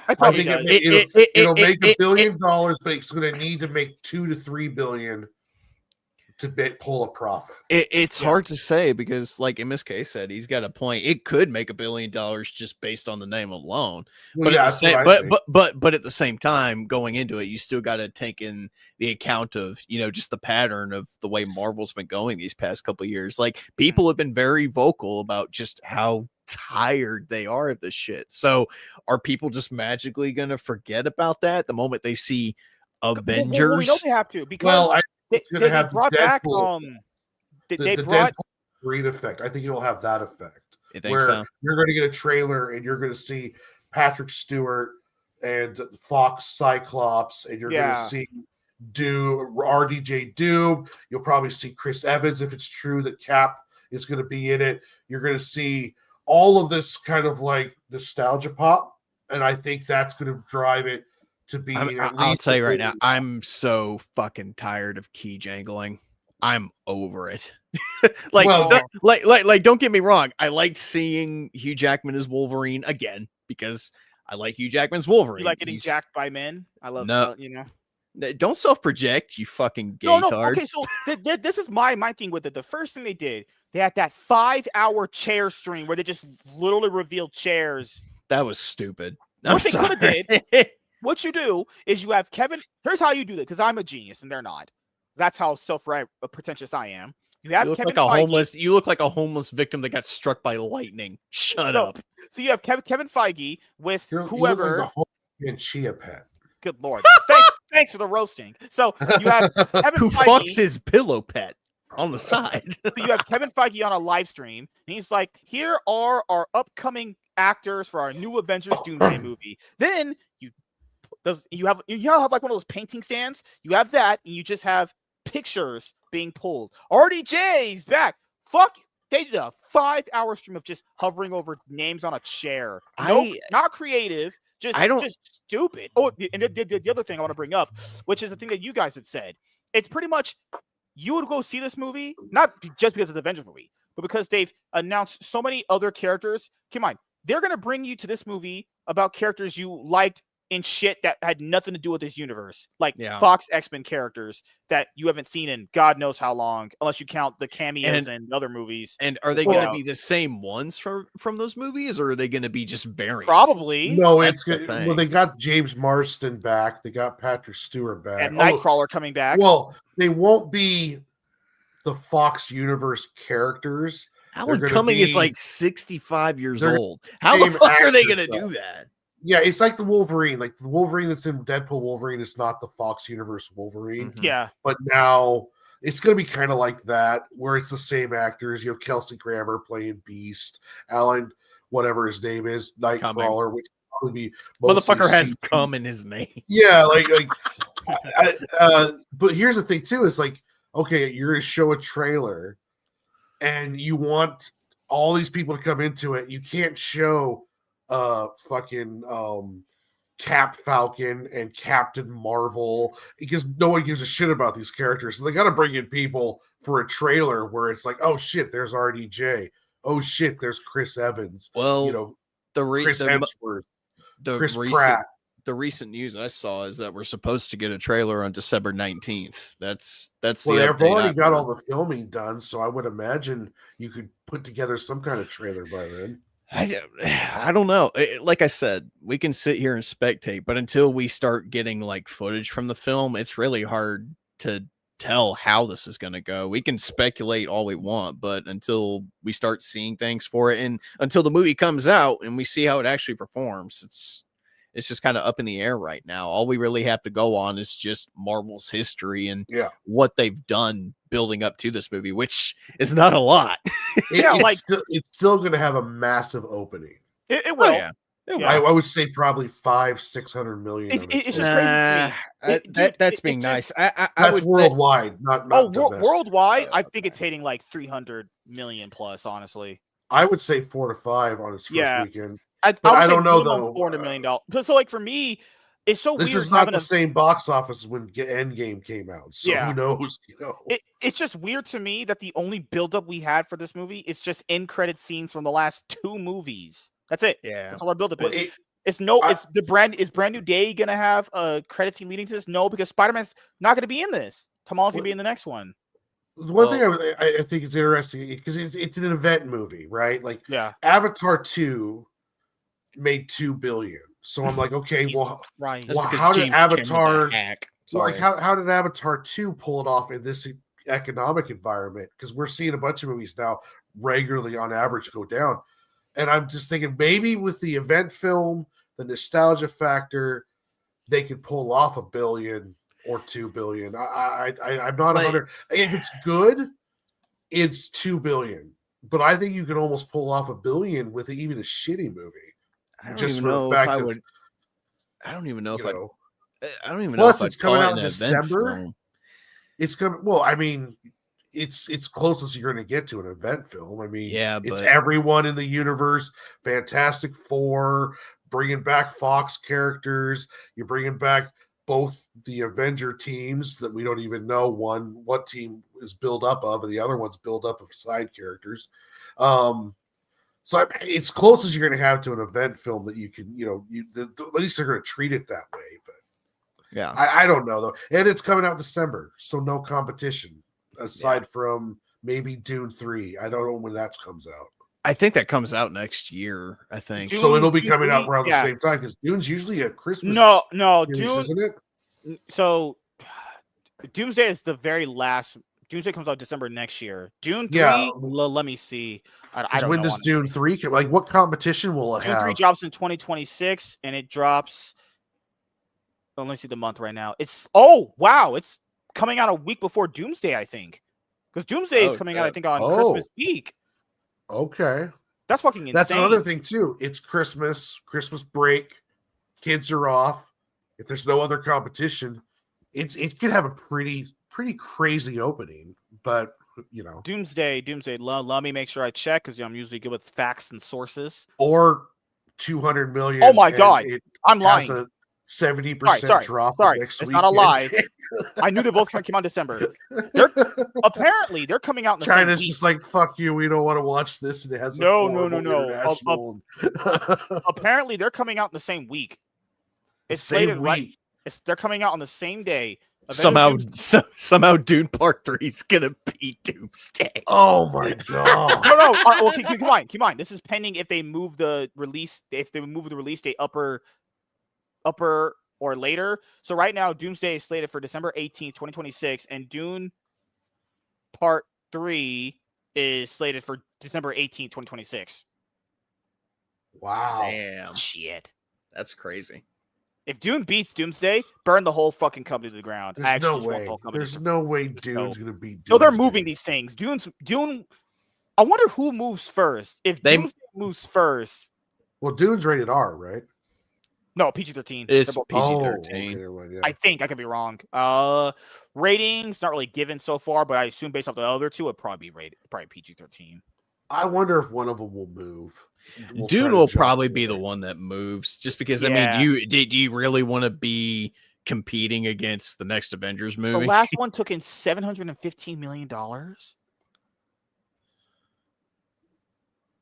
I I probably think does. it'll make $1 billion, but it's going to need to make 2 to 3 billion to pull a profit. It's hard to say because, like MSK said, he's got a point. It could make $1 billion just based on the name alone. Well, But yeah, at the that's what same, I but, think. but at the same time, going into it, you still got to take in the account of just the pattern of the way Marvel's been going these past couple of years. Like people have been very vocal about just how tired they are of this shit. So are people just magically going to forget about that the moment they see Avengers? Well, we know they have to because Well, I think it's going to they have brought the back Deadpool, they the brought Deadpool green effect. I think it'll have that effect. You think Where so? you're going to get a trailer and you're going to see Patrick Stewart and Fox Cyclops, and you're going to see RDJ Doom. You'll probably see Chris Evans if it's true that Cap is going to be in it. You're going to see all of this kind of like nostalgia pop, and I think that's going to drive it to be. I'll tell you right now, I'm so fucking tired of key jangling. I'm over it. like, don't get me wrong. I liked seeing Hugh Jackman as Wolverine again because I like Hugh Jackman's Wolverine. You like getting jacked by men? I love Don't self-project, you fucking gay tard. Okay, so this is my thing with it. The first thing they did, they had that 5-hour chair stream where they just literally revealed chairs. That was stupid. What they could have did, what you do is you have Kevin. Here's how you do that, because I'm a genius and they're not. That's how pretentious I am. You look like a homeless. You look like a homeless victim that got struck by lightning. Shut up. So you have Kevin Feige with whoever. You look like the whole chia pet. Good Lord. Thanks for the roasting. So you have Kevin who Feige, fucks his pillow pet on the side. So you have Kevin Feige on a live stream, and he's like, "Here are our upcoming actors for our new Avengers Doomsday movie." Then you have like one of those painting stands. You have that, and you just have pictures being pulled. RDJ's back. Fuck. They did a 5-hour stream of just hovering over names on a chair. Not creative. Just stupid. Oh, and the other thing I want to bring up, which is the thing that you guys had said, it's pretty much you would go see this movie not just because of the Avengers movie, but because they've announced so many other characters. Keep in mind, they're gonna bring you to this movie about characters you liked in shit that had nothing to do with this universe, like Fox X-Men characters that you haven't seen in God knows how long, unless you count the cameos and other movies. And are they going to be the same ones from those movies, or are they going to be just variants? Probably. No, it's good. Well, they got James Marsden back. They got Patrick Stewart back. And Nightcrawler coming back. Well, they won't be the Fox universe characters. Alan Cumming is like 65 years old. How the fuck are they going to do that? Yeah, it's like the Wolverine. Like the Wolverine that's in Deadpool Wolverine is not the Fox Universe Wolverine. Mm-hmm. Yeah. But now it's going to be kind of like that, where it's the same actors. You have Kelsey Grammer playing Beast, Alan, whatever his name is, Nightcrawler, which will probably be motherfucker has cum in his name. Yeah, but here's the thing too: is like, okay, you're going to show a trailer, and you want all these people to come into it. You can't show fucking Cap Falcon and Captain Marvel because no one gives a shit about these characters. So they got to bring in people for a trailer where it's like, oh shit, there's RDJ. Oh shit, there's Chris Evans. Well, Chris Hemsworth, Chris Pratt. The recent news I saw is that we're supposed to get a trailer on December 19th. That's they've already got all the filming done, so I would imagine you could put together some kind of trailer by then. I don't know. Like I said, we can sit here and spectate, but until we start getting like footage from the film, it's really hard to tell how this is going to go. We can speculate all we want, but until we start seeing things for it and until the movie comes out and we see how it actually performs, it's just kind of up in the air right now. All we really have to go on is just Marvel's history and what they've done building up to this movie, which is not a lot. It's still going to have a massive opening. It will. I would say probably 500-600 million. It's just crazy. That's being nice. That's worldwide, not worldwide. I think it's hitting like 300 million plus. Honestly, I would say 4 to 5 on its first weekend. I don't know though. $400 million. So like for me, it's so weird. This is not the same box office when Endgame came out. So who knows? It's just weird to me that the only buildup we had for this movie is just end credit scenes from the last 2 movies. That's it. Yeah, that's all our buildup is. It's brand new day gonna have a credit scene leading to this? No, because Spider-Man's not gonna be in this. Tom Holland's gonna be in the next one. One thing I think is interesting because it's an event movie, right? Like Yeah. Avatar 2 made $2 billion. So I'm like, okay, well, That's how because did James Cameron's a Avatar hack. like Sorry. how did Avatar 2 pull it off in this economic environment? Because we're seeing a bunch of movies now regularly on average go down. And I'm just thinking maybe with the event film, the nostalgia factor, they could pull off $1 billion or $2 billion. I'm not 100. If it's good, it's $2 billion. But I think you can almost pull off $1 billion with even a shitty movie. I don't Just even for the know if fact I of, would. I don't even know if you know, I don't even know plus if it's I'd call coming it out an in event December. film. It's coming. Well, I mean, it's closest you're going to get to an event film. I mean, Yeah, it's but everyone in the universe. Fantastic Four, bringing back Fox characters. You're bringing back both the Avenger teams that we don't even know what team is built up of, and the other one's built up of side characters. So it's close as you're going to have to an event film that you can, at least they're going to treat it that way. But yeah, I don't know though, and it's coming out December, so no competition aside from maybe Dune 3. I don't know when that comes out. I think that comes out next year. I think So it'll be Dune coming 3, out around the same time because Dune's usually a Christmas. No, release, Dune. isn't it? So Doomsday is the very last. Doomsday comes out December next year. Dune 3, Yeah. let me see. I don't when know. does Dune 3 come? Like, what competition will it Dune have? 3 drops in 2026, and it drops. Oh, let me see the month right now. It's it's coming out a week before Doomsday, I think, because Doomsday is coming out, I think, on Christmas week. Okay, that's fucking insane. That's another thing too. It's Christmas break, kids are off. If there's no other competition, it could have a pretty crazy opening. But Doomsday. Let me make sure I check because I'm usually good with facts and sources. Or 200 million. Oh my god, I'm lying. 70% drop. Sorry, next it's weekend. not a lie. I knew they both came out in December. Apparently, they're coming out in the China's same just like, fuck you, we don't want to watch this. And it has no. international. Apparently, they're coming out in the same week. It's slated right. They're coming out on the same day. Somehow Dune Part 3 is gonna beat Doomsday. Oh my god! no. Okay, keep in mind. This is pending if they move the release. If they move the release date upper or later. So right now, Doomsday is slated for December 18th, 2026, and Dune Part 3 is slated for December 18th, 2026. Wow. Damn. Shit. That's crazy. If Dune beats Doomsday, burn the whole fucking company to the ground. There's no way. There's no way Dune's going to beat Doomsday. No, they're moving these things. Dune. I wonder who moves first. If Doomsday moves first. Well, Dune's rated R, right? No, PG-13. It's PG-13. Okay, I think I could be wrong. Ratings not really given so far, but I assume based off the other two, it'd probably be rated probably PG-13. I wonder if one of them will move. Dune will probably be the one that moves, just because I mean, do you really want to be competing against the next Avengers movie? The last one took in $715 million.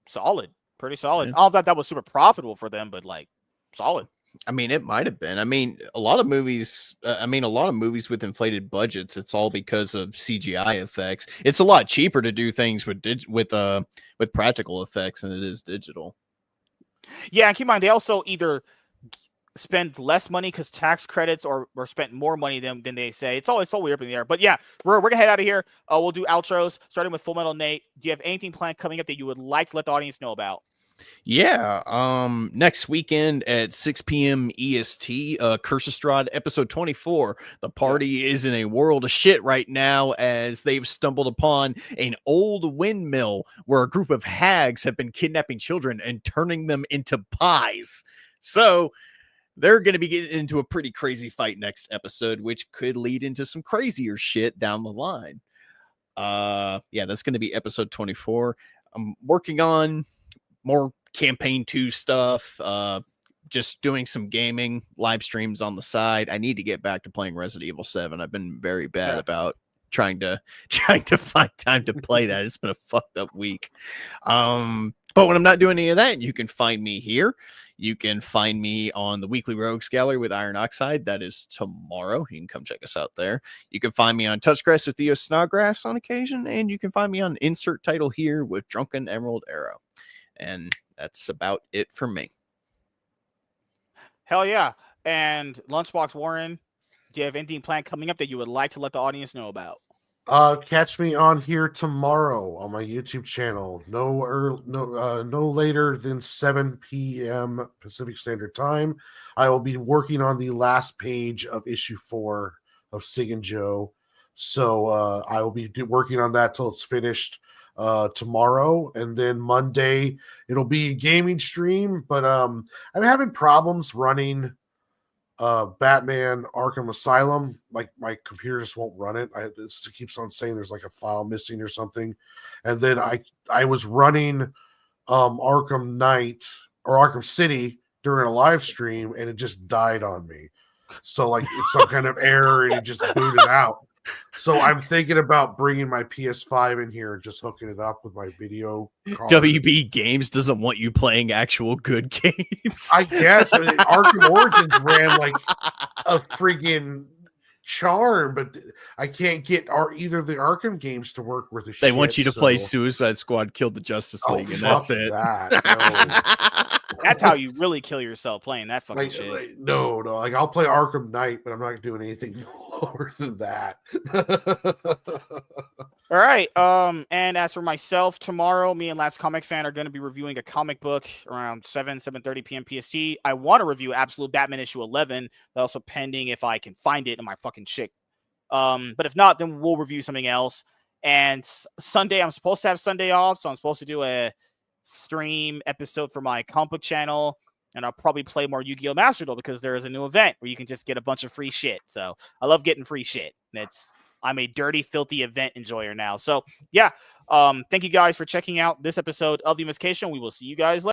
Solid, pretty solid. Yeah. All that was super profitable for them, but like solid. I mean, it might have been. I mean, a lot of movies with inflated budgets, it's all because of CGI effects. It's a lot cheaper to do things with practical effects than it is digital. Yeah, and keep in mind, they also either spend less money because tax credits or spent more money than they say. It's all weird up in the air. But yeah, we're gonna head out of here. We'll do outros, starting with Full Metal Nate. Do you have anything planned coming up that you would like to let the audience know about? Yeah, next weekend at 6 p.m. EST, Cursestrad episode 24. The party is in a world of shit right now as they've stumbled upon an old windmill where a group of hags have been kidnapping children and turning them into pies. So they're going to be getting into a pretty crazy fight next episode, which could lead into some crazier shit down the line. Yeah, that's going to be episode 24. I'm working on more campaign 2 stuff, just doing some gaming live streams on the side. I need to get back to playing Resident Evil 7. I've been very bad about trying to find time to play that. It's been a fucked up week. But when I'm not doing any of that, you can find me here. You can find me on the Weekly Rogues Gallery with Iron Oxide. That is tomorrow. You can come check us out there. You can find me on Touchgrass with Theo Snodgrass on occasion. And you can find me on Insert Title here with Drunken Emerald Arrow. And that's about it for me. Hell yeah. And Lunchbox Warren, do you have anything planned coming up that you would like to let the audience know about? Catch me on here tomorrow on my YouTube channel. No later than 7 p.m. Pacific Standard Time. I will be working on the last page of issue 4 of Sig and Joe. So I will be working on that till it's finished tomorrow, and then Monday it'll be a gaming stream. But I'm having problems running Batman Arkham Asylum. Like my computer just won't run it. It keeps on saying there's like a file missing or something. And then I was running Arkham Knight or Arkham City during a live stream, and it just died on me. So like it's some kind of error, and it just booted out. So I'm thinking about bringing my PS5 in here and just hooking it up with my video card. WB Games doesn't want you playing actual good games. I guess. I mean, Arkham Origins ran like a friggin' charm, but I can't get either the Arkham games to work with the shit. They want you to play Suicide Squad Killed the Justice League, and that's it. That's how you really kill yourself playing that fucking shit. No. Like I'll play Arkham Knight, but I'm not doing anything lower than that. All right. And as for myself, tomorrow, me and Labs Comic Fan are going to be reviewing a comic book around 7:30 p.m. PST. I want to review Absolute Batman issue 11, but also pending if I can find it in my fucking shit. But if not, then we'll review something else. And Sunday, I'm supposed to have Sunday off, so I'm supposed to do a stream episode for my comic book channel, and I'll probably play more Yu-Gi-Oh! Master Duel because there is a new event where you can just get a bunch of free shit. So I love getting free shit. I'm a dirty, filthy event enjoyer now. So yeah, thank you guys for checking out this episode of the MSK Show. We will see you guys later.